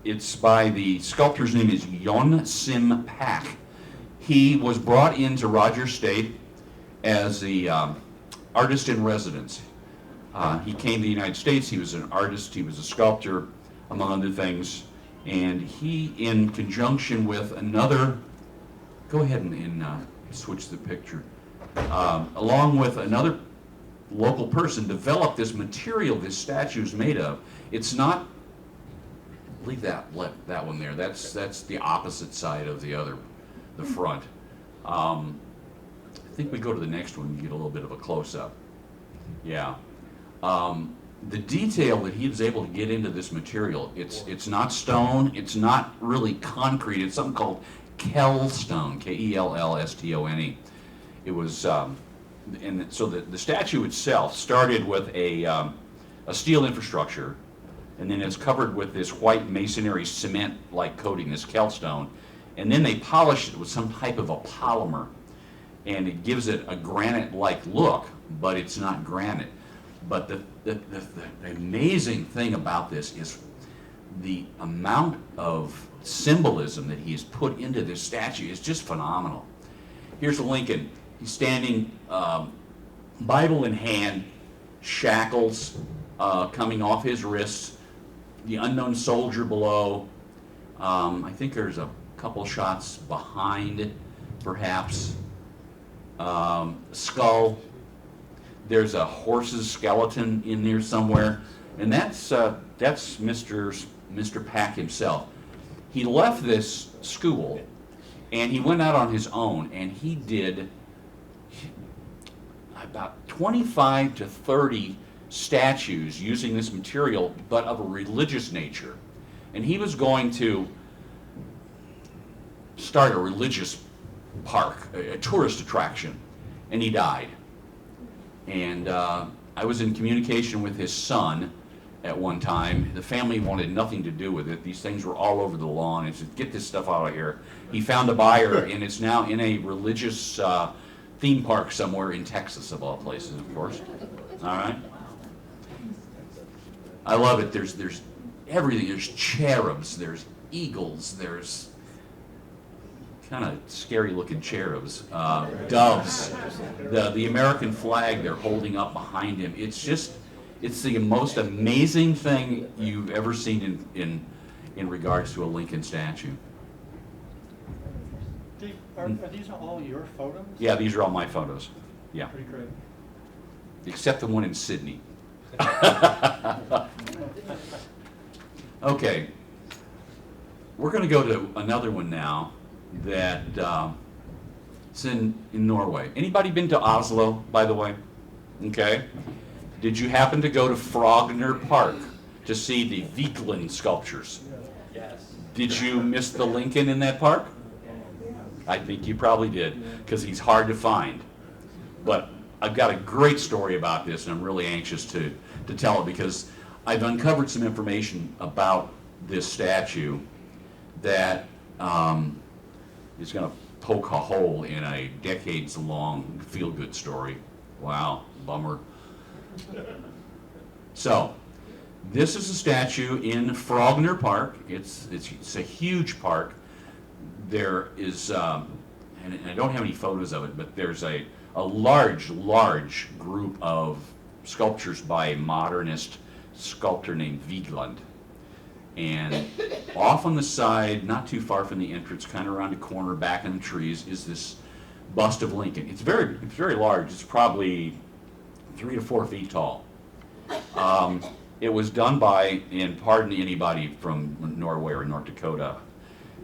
it's by the sculptor's name is Yon Sim Pak. He was brought into Rogers State as the artist in residence. He came to the United States. He was an artist. He was a sculptor, among other things. And he, in conjunction with another, go ahead and switch the picture, along with another local person, developed this material this statue is made of. It's not, leave that one there. That's the opposite side of the front. I think we go to the next one and get a little bit of a close-up. Yeah. The detail that he was able to get into this material, it's not stone, it's not really concrete, it's something called Kellstone, K-E-L-L-S-T-O-N-E. It was, and so the statue itself started with a steel infrastructure, and then it's covered with this white masonry cement-like coating, this Kellstone, and then they polished it with some type of a polymer, and it gives it a granite-like look, but it's not granite. But the amazing thing about this is the amount of symbolism that he's put into this statue is just phenomenal. Here's Lincoln. He's standing, Bible in hand, shackles coming off his wrists, the unknown soldier below. I think there's a couple shots behind, perhaps. Skull. There's a horse's skeleton in there somewhere, and that's Mr. Pack himself. He left this school, and he went out on his own, and he did about 25 to 30 statues using this material, but of a religious nature. And he was going to start a religious park, a tourist attraction, and he died. And I was in communication with his son at one time. The family wanted nothing to do with it. These things were all over the lawn. He said, get this stuff out of here. He found a buyer, and it's now in a religious theme park somewhere in Texas, of all places, of course. All right? I love it. There's everything. There's cherubs. There's eagles. There's kind of scary looking cherubs, doves, the American flag they're holding up behind him. It's the most amazing thing you've ever seen in regards to a Lincoln statue. Dave, are these all your photos? Yeah, these are all my photos. Yeah. Pretty great. Except the one in Sydney. Okay. We're going to go to another one now. that it's in Norway. Anybody been to Oslo, by the way? Okay. Did you happen to go to Frogner Park to see the Wheaton sculptures? Yes. Did you miss the Lincoln in that park? I think you probably did, because he's hard to find. But I've got a great story about this, and I'm really anxious to tell it, because I've uncovered some information about this statue that is going to poke a hole in a decades-long feel-good story. Wow, bummer. So, this is a statue in Frogner Park. It's a huge park. There is, and I don't have any photos of it, but there's a large group of sculptures by a modernist sculptor named Vigeland. And off on the side, not too far from the entrance, kind of around a corner back in the trees, is this bust of Lincoln. It's very large. It's probably 3 to 4 feet tall. It was done by, and pardon anybody from Norway or North Dakota,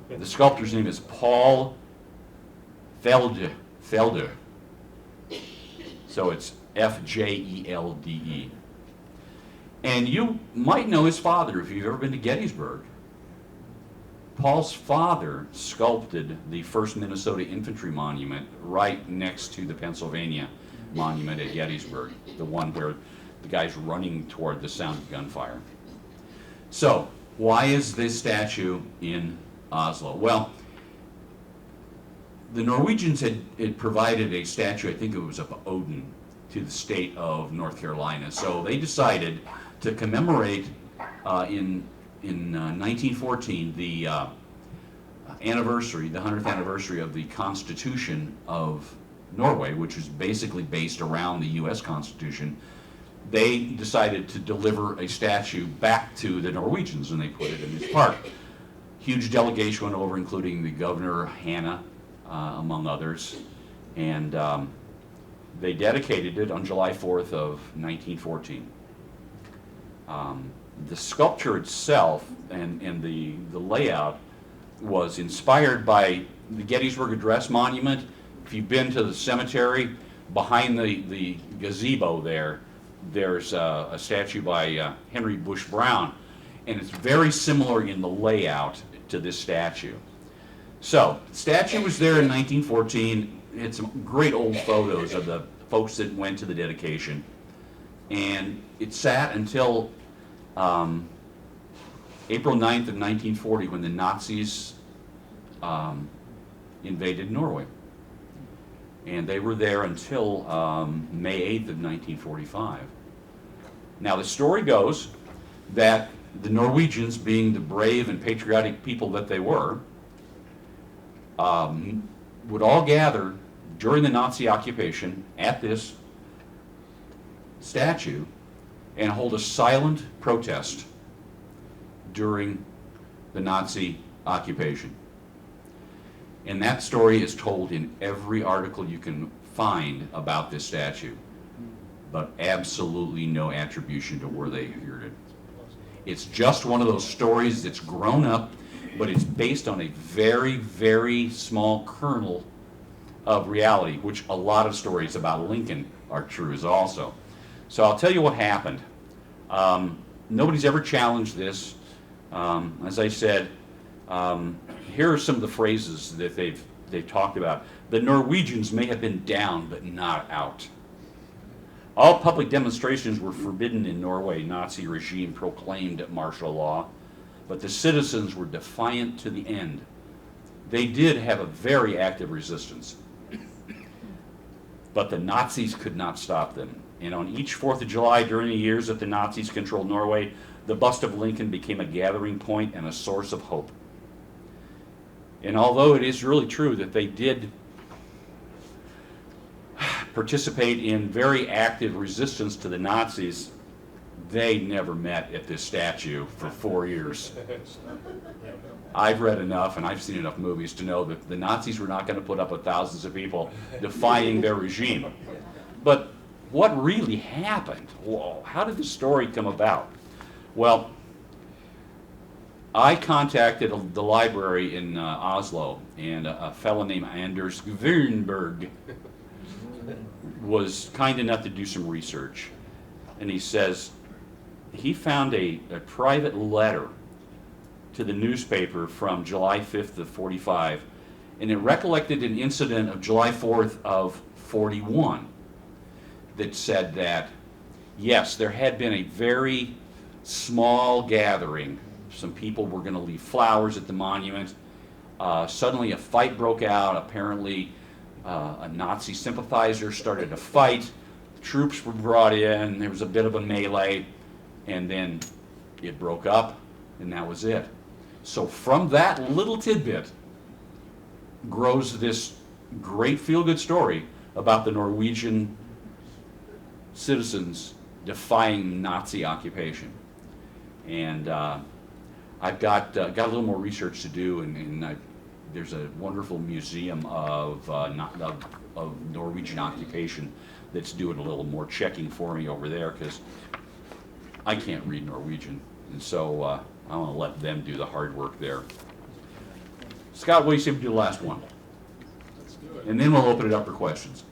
the sculptor's name is Paul Felder. So it's F-J-E-L-D-E. And you might know his father if you've ever been to Gettysburg. Paul's father sculpted the first Minnesota Infantry Monument right next to the Pennsylvania Monument at Gettysburg, the one where the guy's running toward the sound of gunfire. So, why is this statue in Oslo? Well, the Norwegians had provided a statue, I think it was of Odin, to the state of North Carolina. So they decided to commemorate in 1914 the anniversary, the 100th anniversary of the Constitution of Norway, which was basically based around the U.S. Constitution. They decided to deliver a statue back to the Norwegians, and they put it in this park. Huge delegation went over, including the governor, Hannah, among others, and they dedicated it on July 4th of 1914. The sculpture itself and the layout was inspired by the Gettysburg Address Monument. If you've been to the cemetery, behind the gazebo there's a statue by Henry Bush Brown, and it's very similar in the layout to this statue. So, the statue was there in 1914. It had some great old photos of the folks that went to the dedication, and it sat until April 9th of 1940, when the Nazis invaded Norway. And they were there until May 8th of 1945. Now, the story goes that the Norwegians, being the brave and patriotic people that they were, would all gather during the Nazi occupation at this statue and hold a silent protest during the Nazi occupation. And that story is told in every article you can find about this statue, but absolutely no attribution to where they heard it. It's just one of those stories that's grown up, but it's based on a very, very small kernel of reality, which a lot of stories about Lincoln are true as also. So I'll tell you what happened. Nobody's ever challenged this. As I said, here are some of the phrases that they've talked about. The Norwegians may have been down, but not out. All public demonstrations were forbidden in Norway. Nazi regime proclaimed martial law, but the citizens were defiant to the end. They did have a very active resistance, but the Nazis could not stop them. And on each 4th of July during the years that the Nazis controlled Norway, the bust of Lincoln became a gathering point and a source of hope. And although it is really true that they did participate in very active resistance to the Nazis, they never met at this statue for 4 years. I've read enough and I've seen enough movies to know that the Nazis were not going to put up with thousands of people defying their regime. But what really happened? How did this story come about? Well, I contacted the library in Oslo, and a fellow named Anders Gvernberg was kind enough to do some research. And he says he found a private letter to the newspaper from July 5th of 45, and it recollected an incident of July 4th of 41 that said that, yes, there had been a very small gathering. Some people were going to leave flowers at the monument. Suddenly a fight broke out. Apparently a Nazi sympathizer started a fight. Troops were brought in. There was a bit of a melee. And then it broke up, and that was it. So from that little tidbit grows this great feel-good story about the Norwegian citizens defying Nazi occupation. And I've got a little more research to do, and there's a wonderful museum of Norwegian occupation that's doing a little more checking for me over there, because I can't read Norwegian, and so I want to let them do the hard work there. Scott, what do you say we do the last one? Let's do it. And then we'll open it up for questions.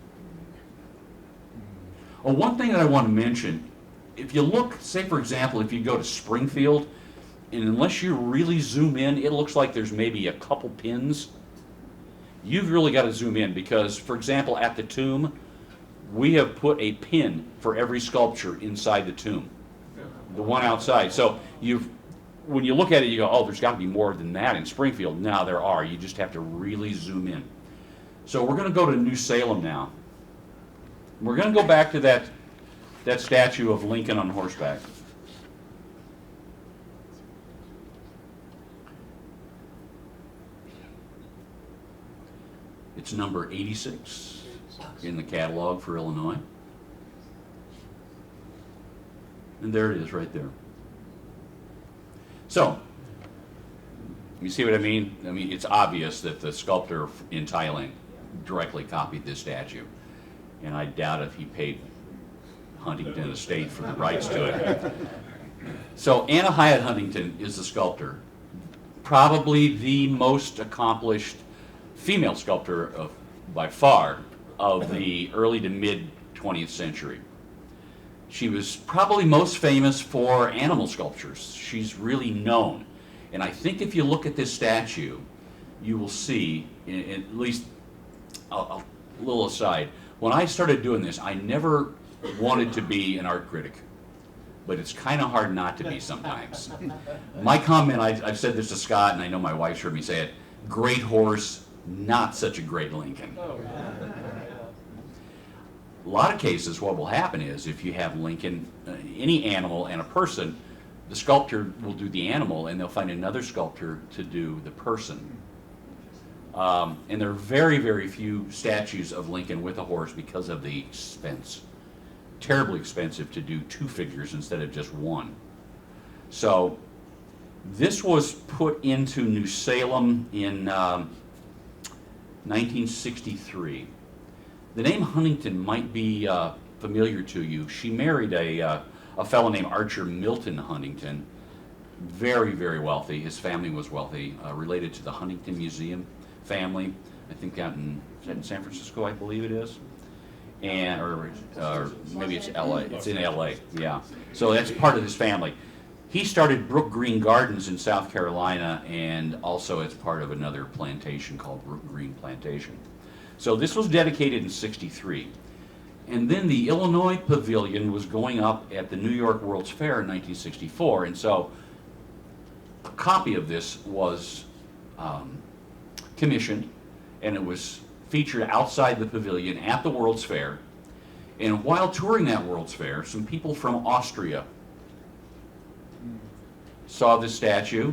Oh, one thing that I want to mention, if you look, say for example, if you go to Springfield, and unless you really zoom in, it looks like there's maybe a couple pins. You've really got to zoom in, because, for example, at the tomb, we have put a pin for every sculpture inside the tomb, the one outside. So when you look at it, you go, oh, there's got to be more than that in Springfield. Now there are. You just have to really zoom in. So we're going to go to New Salem now. We're going to go back to that statue of Lincoln on horseback. It's number 86 in the catalog for Illinois. And there it is right there. So, you see what I mean? I mean, it's obvious that the sculptor in Thailand directly copied this statue. And I doubt if he paid Huntington Estate for the rights to it. So Anna Hyatt Huntington is the sculptor. Probably the most accomplished female sculptor by far of the early to mid 20th century. She was probably most famous for animal sculptures. She's really known. And I think if you look at this statue, you will see, at least a little aside, when I started doing this, I never wanted to be an art critic, but it's kind of hard not to be sometimes. My comment, I've said this to Scott, and I know my wife's heard me say it, great horse, not such a great Lincoln. A lot of cases, what will happen is if you have Lincoln, any animal and a person, the sculptor will do the animal and they'll find another sculptor to do the person. And there are very, very few statues of Lincoln with a horse because of the expense. Terribly expensive to do two figures instead of just one. So this was put into New Salem in 1963. The name Huntington might be familiar to you. She married a fellow named Archer Milton Huntington, very, very wealthy. His family was wealthy, related to the Huntington Museum family. I think out in San Francisco, I believe it is. And or maybe it's LA. It's in LA, yeah. So that's part of his family. He started Brook Green Gardens in South Carolina, and also it's part of another plantation called Brook Green Plantation. So this was dedicated in '63. And then the Illinois Pavilion was going up at the New York World's Fair in 1964, and so a copy of this was commissioned, and it was featured outside the pavilion at the World's Fair. And while touring that World's Fair, some people from Austria saw this statue,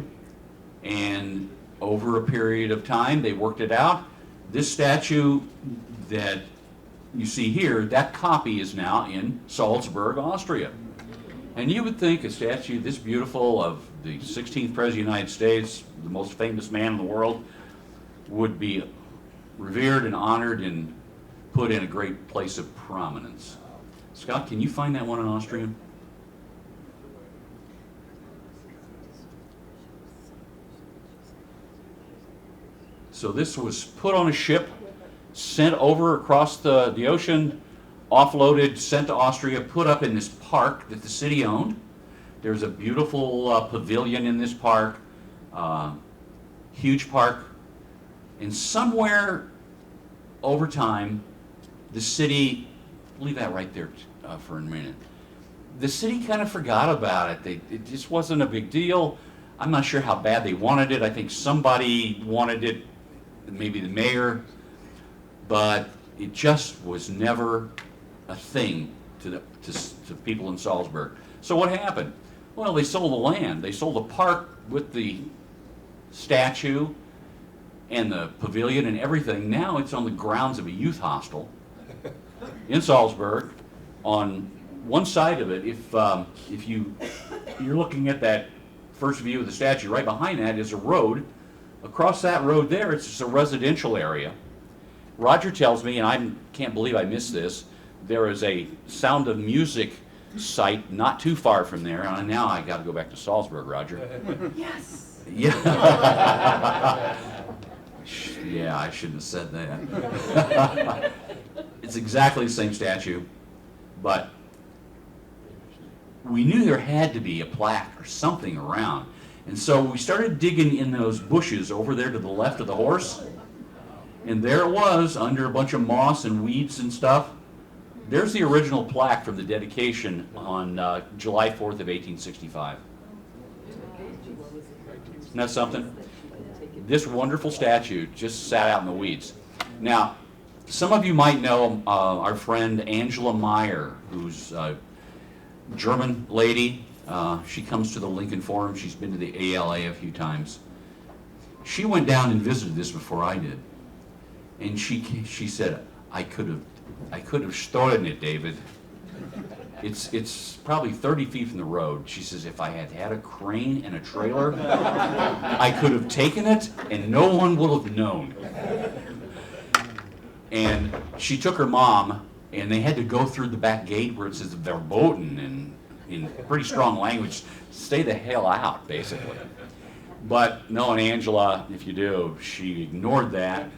and over a period of time they worked it out. This statue that you see here, that copy is now in Salzburg, Austria. And you would think a statue this beautiful of the 16th President of the United States, the most famous man in the world, would be revered and honored and put in a great place of prominence. Scott, can you find that one in Austrian? So this was put on a ship, sent over across the ocean, offloaded, sent to Austria, put up in this park that the city owned. There's a beautiful pavilion in this park, huge park. And somewhere over time, the city, leave that right there for a minute. The city kind of forgot about it. It just wasn't a big deal. I'm not sure how bad they wanted it. I think somebody wanted it, maybe the mayor, but it just was never a thing to people in Salzburg. So what happened? Well, they sold the land. They sold the park with the statue and the pavilion and everything. Now it's on the grounds of a youth hostel in Salzburg. On one side of it, if you're looking at that first view of the statue, right behind that is a road. Across that road there, it's just a residential area. Roger tells me, and I can't believe I missed this, there is a Sound of Music site not too far from there. And now I got to go back to Salzburg, Roger. Yes. Yeah. Yeah, I shouldn't have said that. It's exactly the same statue, but we knew there had to be a plaque or something around. And so we started digging in those bushes over there to the left of the horse. And there it was, under a bunch of moss and weeds and stuff. There's the original plaque from the dedication on July 4th of 1865. Isn't that something? This wonderful statue just sat out in the weeds. Now, some of you might know our friend Angela Meyer, who's a German lady. She comes to the Lincoln Forum. She's been to the ALA a few times. She went down and visited this before I did. And she said, I could have stolen it, David. It's probably 30 feet from the road. She says, if I had had a crane and a trailer, I could have taken it and no one would have known. And she took her mom, and they had to go through the back gate where it says verboten, and in pretty strong language, stay the hell out, basically. But knowing Angela, if you do, she ignored that,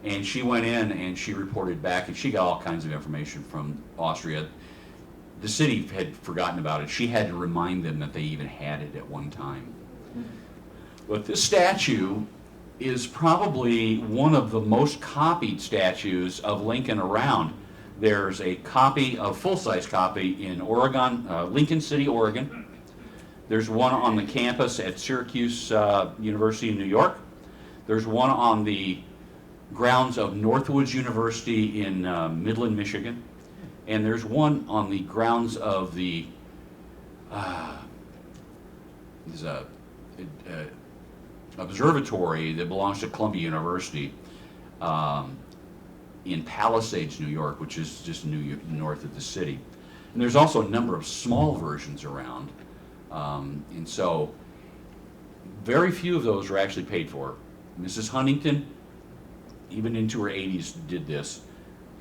and she went in and she reported back, and she got all kinds of information from Austria. The city had forgotten about it. She had to remind them that they even had it at one time. But this statue is probably one of the most copied statues of Lincoln around. There's a copy, a full-size copy in Oregon, Lincoln City, Oregon. There's one on the campus at Syracuse University in New York. There's one on the grounds of Northwoods University in Midland, Michigan. And there's one on the grounds of the observatory that belongs to Columbia University in Palisades, New York, which is just north of the city. And there's also a number of small versions around. And so very few of those are actually paid for. Mrs. Huntington, even into her 80s, did this.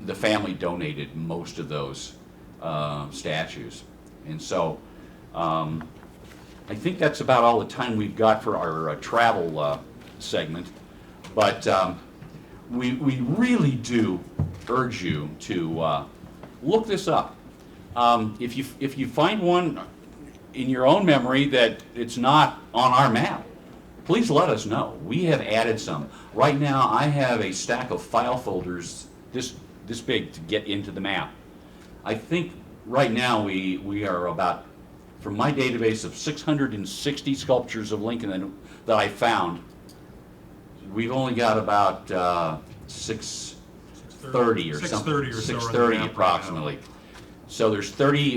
The family donated most of those statues. And so I think that's about all the time we've got for our travel segment. But we really do urge you to look this up. If you find one in your own memory that it's not on our map, please let us know. We have added some. Right now I have a stack of file folders this big to get into the map. I think right now we are about, from my database of 660 sculptures of Lincoln that I found, we've only got about 630 or something. 630 approximately. So there's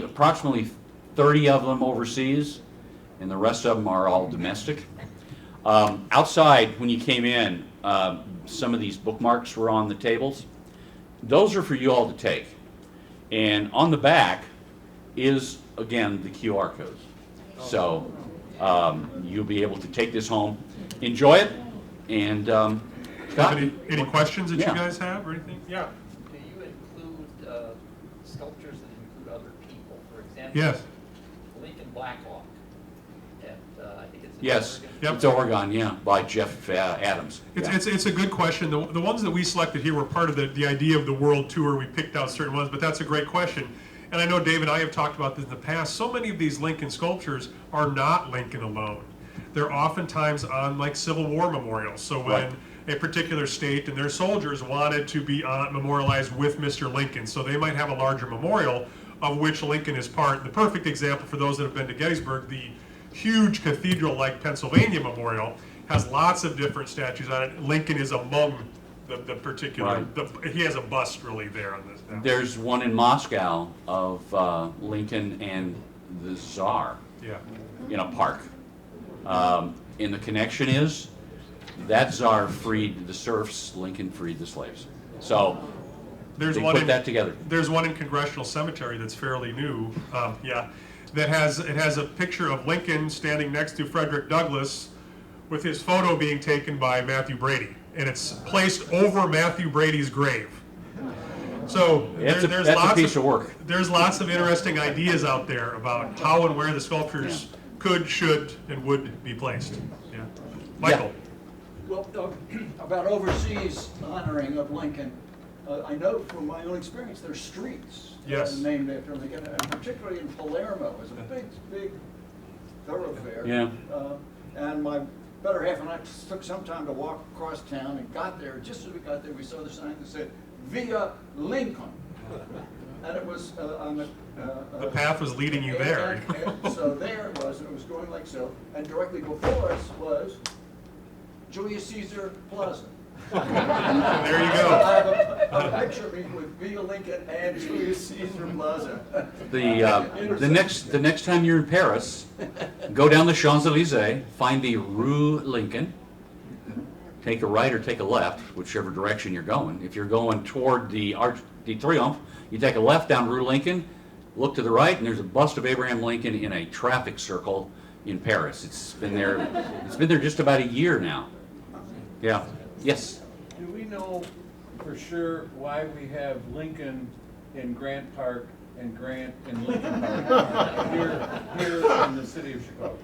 approximately 30 of them overseas, and the rest of them are all domestic. Outside, when you came in, some of these bookmarks were on the tables. Those are for you all to take. And on the back is, again, the QR code. So you'll be able to take this home, enjoy it, and any questions that you guys have or anything? Yeah. Do you include sculptures that include other people? For example, Yes. Lincoln Blackhawk at, I think it's Yes, Yep. it's Oregon, yeah, by Jeff Adams. Yeah. It's a good question. The ones that we selected here were part of the idea of the world tour. We picked out certain ones, but that's a great question. And I know Dave and I have talked about this in the past. So many of these Lincoln sculptures are not Lincoln alone. They're oftentimes on like Civil War memorials. So when a particular state and their soldiers wanted to be memorialized with Mr. Lincoln, so they might have a larger memorial of which Lincoln is part. The perfect example for those that have been to Gettysburg, the huge cathedral-like Pennsylvania memorial has lots of different statues on it. Lincoln is among the particular, he has a bust really there on this. There's one in Moscow of Lincoln and the Tsar in a park. And the connection is that Tsar freed the serfs, Lincoln freed the slaves. So they put that together. There's one in Congressional Cemetery that's fairly new, that has a picture of Lincoln standing next to Frederick Douglass with his photo being taken by Matthew Brady. And it's placed over Matthew Brady's grave. So that's a piece of work. There's lots of interesting ideas out there about how and where the sculptures could, should, and would be placed. Yeah. Michael. Well, about overseas honoring of Lincoln, I know from my own experience there's streets named after Lincoln, and particularly in Palermo, is a big thoroughfare. Yeah. And my better half and I took some time to walk across town and got there. Just as we got there, we saw the sign that said "Via Lincoln," and it was on the path was leading you there. And so there it was, and it was going like so. And directly before us was Julius Caesar Plaza. There you go. I have a picture of me with Via Lincoln and Julius Caesar Plaza. The next time you're in Paris, go down the Champs-Élysées, find the Rue Lincoln, take a right or take a left, whichever direction you're going. If you're going toward the Arc de Triomphe, you take a left down Rue Lincoln, look to the right, and there's a bust of Abraham Lincoln in a traffic circle in Paris. It's been there just about a year now. Yeah. Yes. Do we know for sure why we have Lincoln in Grant Park and Grant in Lincoln Park here in the city of Chicago?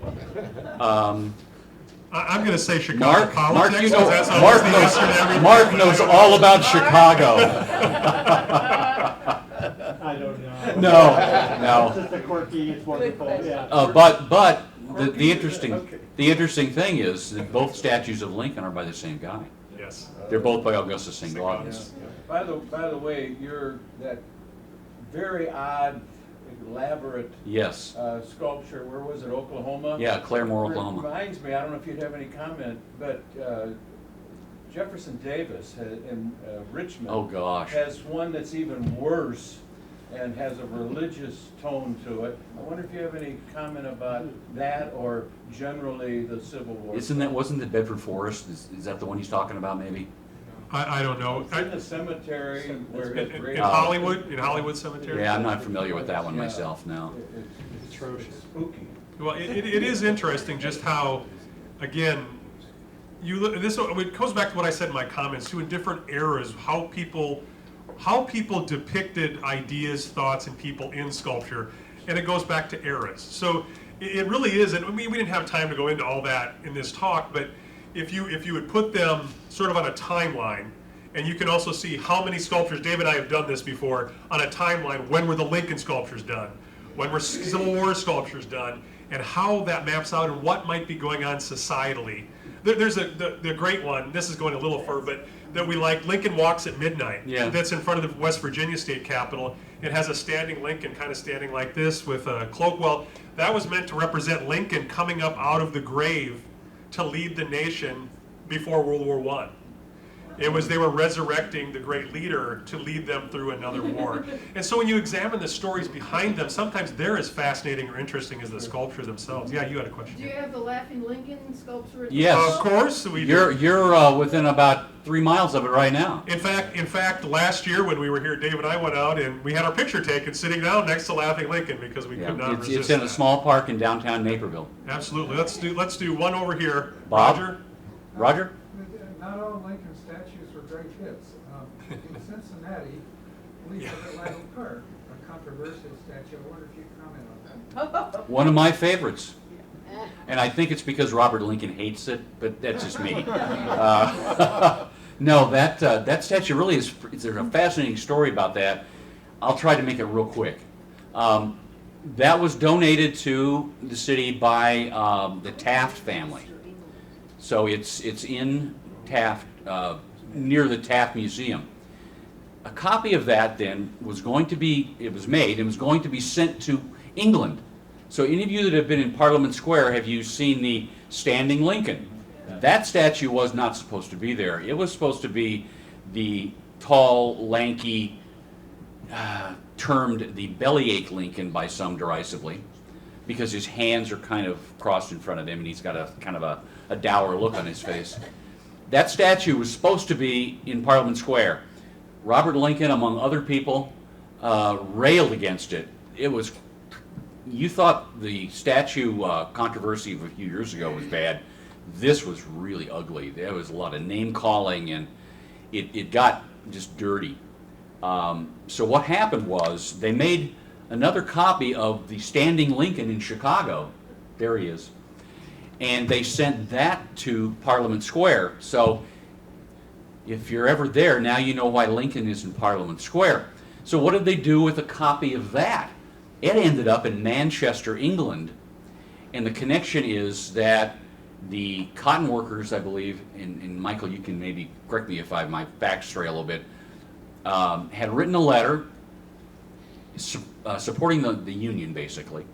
I'm going to say Chicago politics. Mark knows all about Chicago. I don't know. No. It's just a quirky, it's wonderful. Yeah. But the interesting thing is that both statues of Lincoln are by the same guy. Yes. They're both by Augustus St. Gaudens. By the way, you're that very odd, elaborate sculpture. Where was it? Oklahoma. Yeah, Claremore, Oklahoma. Reminds me. I don't know if you'd have any comment, but Jefferson Davis in Richmond. Has one that's even worse and has a religious tone to it. I wonder if you have any comment about that or generally the Civil War. Wasn't the Bedford Forest? Is that the one he's talking about? Maybe. I don't know. It's in the cemetery where in Hollywood Cemetery. Yeah, I'm not familiar with that one myself. No. It's atrocious. Spooky. Well, it is interesting just how, again, it goes back to what I said in my comments too. In different eras, how people depicted ideas, thoughts, and people in sculpture, and it goes back to eras. So it really is, and I mean, we didn't have time to go into all that in this talk, but if you would put them sort of on a timeline, and you can also see how many sculptures, Dave and I have done this before, on a timeline, when were the Lincoln sculptures done? When were Civil War sculptures done? And how that maps out and what might be going on societally. There's the great one, this is going a little further, but that we like, Lincoln Walks at Midnight. Yeah. That's in front of the West Virginia State Capitol. It has a standing Lincoln kind of standing like this with a cloak. Well, that was meant to represent Lincoln coming up out of the grave to lead the nation before World War I. They were resurrecting the great leader to lead them through another war. And so when you examine the stories behind them, sometimes they're as fascinating or interesting as the sculpture themselves. Yeah, you had a question. Do you have the Laughing Lincoln sculpture? Yes. Of course we do. You're within about 3 miles of it right now. In fact, last year when we were here, Dave and I went out and we had our picture taken sitting down next to Laughing Lincoln because we could not resist It's in a small park in downtown Naperville. Absolutely. Let's do one over here. Bob? Roger? Not all Lincoln statues were great hits. In Cincinnati, at least at Lytle Park, a controversial statue. I wonder if you comment on that. One of my favorites. And I think it's because Robert Lincoln hates it, but that's just me. No, that statue really is, there's a fascinating story about that. I'll try to make it real quick. That was donated to the city by the Taft family. So it's in Taft, near the Taft Museum. A copy of that then was going to be, it was made and was going to be sent to England. So any of you that have been in Parliament Square, have you seen the standing Lincoln? That statue was not supposed to be there. It was supposed to be the tall, lanky, termed the bellyache Lincoln by some derisively, because his hands are kind of crossed in front of him and he's got a kind of a dour look on his face. That statue was supposed to be in Parliament Square. Robert Lincoln, among other people, railed against it. It was, you thought the statue controversy of a few years ago was bad. This was really ugly. There was a lot of name calling and it got just dirty. So what happened was they made another copy of the standing Lincoln in Chicago. There he is. And they sent that to Parliament Square. So if you're ever there, now you know why Lincoln is in Parliament Square. So what did they do with a copy of that? It ended up in Manchester, England. And the connection is that the cotton workers, I believe, and Michael, you can maybe correct me if I have my facts straight a little bit, had written a letter supporting the Union, basically.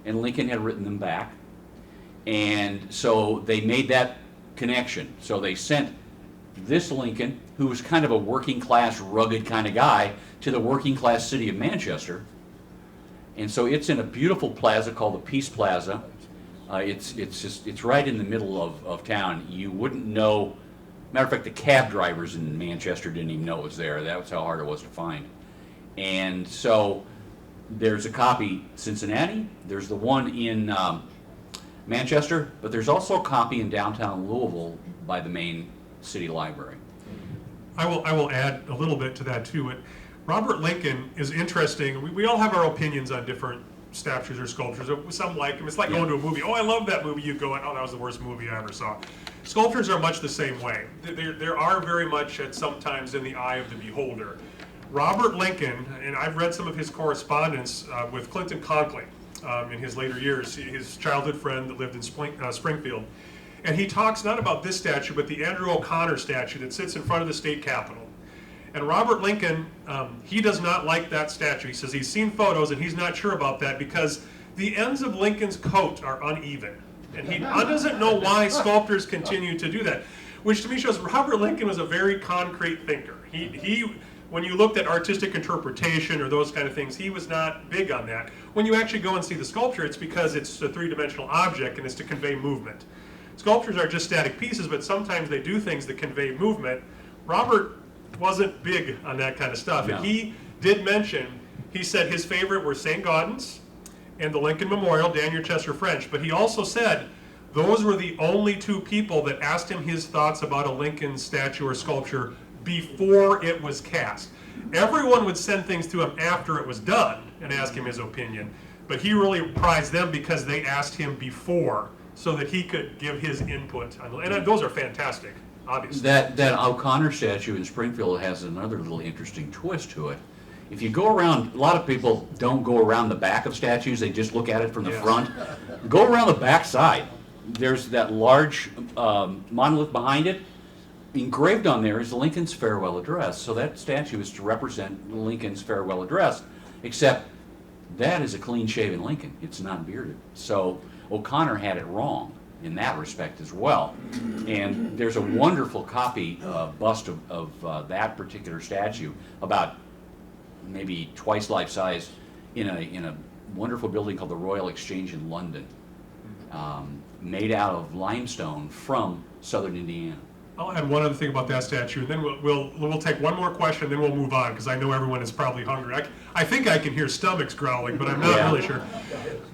And Lincoln had written them back. And so they made that connection. So they sent this Lincoln, who was kind of a working class, rugged kind of guy, to the working class city of Manchester. And so it's in a beautiful plaza called the Peace Plaza. It's right in the middle of town. You wouldn't know. Matter of fact, the cab drivers in Manchester didn't even know it was there. That was how hard it was to find. And so there's a copy in Cincinnati. There's the one in Manchester, but there's also a copy in downtown Louisville by the main city library. I will add a little bit to that too. Robert Lincoln is interesting. We all have our opinions on different statues or sculptures. Some like them. It's like going to a movie. Oh, I love that movie. You go, oh, that was the worst movie I ever saw. Sculptures are much the same way. There are very much at sometimes in the eye of the beholder. Robert Lincoln, and I've read some of his correspondence with Clinton Conklin in his later years, his childhood friend that lived in Springfield. And he talks not about this statue, but the Andrew O'Connor statue that sits in front of the state capitol. And Robert Lincoln, he does not like that statue. He says he's seen photos and he's not sure about that because the ends of Lincoln's coat are uneven. And he doesn't know why sculptors continue to do that, which to me shows Robert Lincoln was a very concrete thinker. He when you looked at artistic interpretation or those kind of things, he was not big on that. When you actually go and see the sculpture, it's because it's a three-dimensional object and it's to convey movement. Sculptures are just static pieces, but sometimes they do things that convey movement. Robert wasn't big on that kind of stuff. No. And he did mention, he said his favorite were St. Gaudens and the Lincoln Memorial, Daniel Chester French. But he also said those were the only two people that asked him his thoughts about a Lincoln statue or sculpture before it was cast. Everyone would send things to him after it was done and ask him his opinion. But he really prized them because they asked him before so that he could give his input. And those are fantastic, obviously. That O'Connor statue in Springfield has another little interesting twist to it. If you go around, a lot of people don't go around the back of statues, they just look at it from the front. Go around the back side. There's that large monolith behind it. Engraved on there is Lincoln's farewell address. So that statue is to represent Lincoln's farewell address, except that is a clean-shaven Lincoln. It's not bearded. So O'Connor had it wrong in that respect as well. And there's a wonderful copy, bust of that particular statue, about maybe twice life size, in a wonderful building called the Royal Exchange in London, made out of limestone from southern Indiana. I'll add one other thing about that statue, and then we'll take one more question, then we'll move on, because I know everyone is probably hungry. I think I can hear stomachs growling, but I'm not really sure.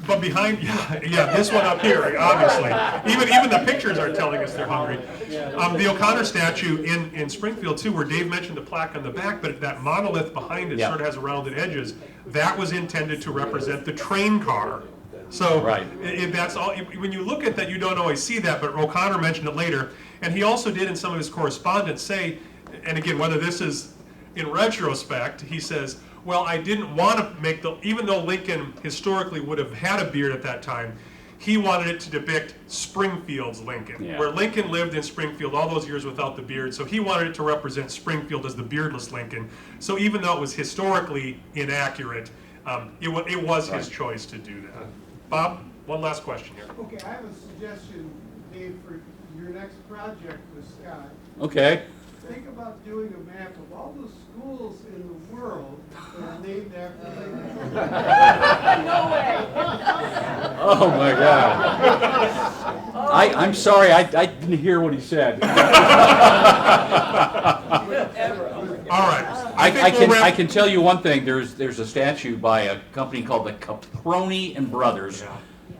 But behind, this one up here, obviously. Even the pictures are telling us they're hungry. The O'Connor statue in Springfield, too, where Dave mentioned the plaque on the back, but that monolith behind it sort of has rounded edges. That was intended to represent the train car So Right. That's all. When you look at that, you don't always see that. But O'Connor mentioned it later, and he also did in some of his correspondence say, and again, whether this is in retrospect, he says, well, I didn't want to make even though Lincoln historically would have had a beard at that time, he wanted it to depict Springfield's Lincoln, Yeah. where Lincoln lived in Springfield all those years without the beard. So he wanted it to represent Springfield as the beardless Lincoln. So even though it was historically inaccurate, it was his choice to do that. Bob, one last question here. Okay, I have a suggestion, Dave, for your next project with Scott. Okay. Think about doing a map of all the schools in the world that are named after Lincoln. No way. Oh my God. I'm sorry, I didn't hear what he said. All right. I can tell you one thing. There's a statue by a company called the Caproni and Brothers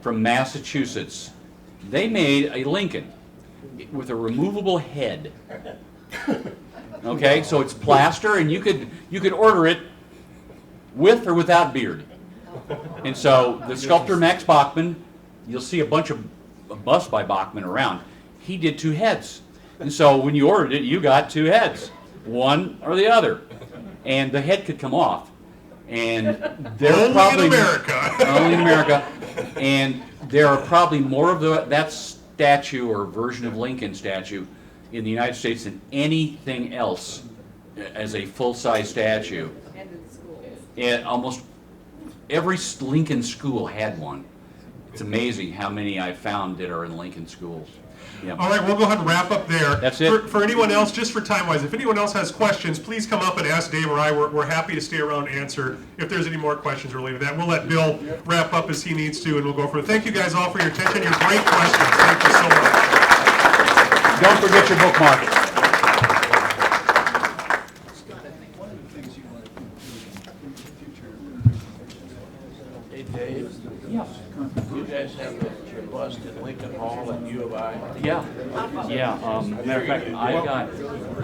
from Massachusetts. They made a Lincoln with a removable head. Okay, so it's plaster, and you could order it with or without beard. And so the sculptor Max Bachmann, you'll see a bunch of busts by Bachmann around. He did 2 heads, and so when you ordered it, you got 2 heads, one or the other, and the head could come off. And there Only probably in America. only in America, and there are probably more of that statue or version of Lincoln statue in the United States than anything else as a full-size statue. And in schools. And almost every Lincoln school had one. It's amazing how many I found that are in Lincoln schools. Yeah. All right, we'll go ahead and wrap up there. That's it. For anyone else, just for time-wise, if anyone else has questions, please come up and ask Dave or I. We're happy to stay around and answer if there's any more questions related to that. We'll let Bill wrap up as he needs to, and we'll go for it. Thank you guys all for your attention. Your great questions. Thank you so much. Don't forget your bookmark. Hey, Dave. Yeah. You guys have your bust in Lincoln Hall at U of I? Yeah. Matter of fact,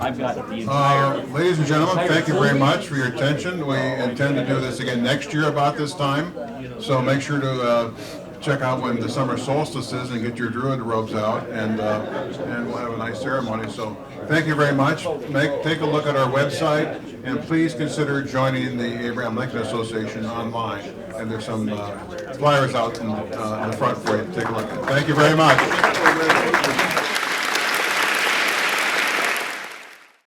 I've got the entire. Ladies and gentlemen, thank you very much for your attention. We intend to do this again next year about this time, so make sure to check out when the summer solstice is and get your druid robes out, and we'll have a nice ceremony. So thank you very much. Take a look at our website, and please consider joining the Abraham Lincoln Association online. And there's some flyers out in the front for you to take a look at. Thank you very much.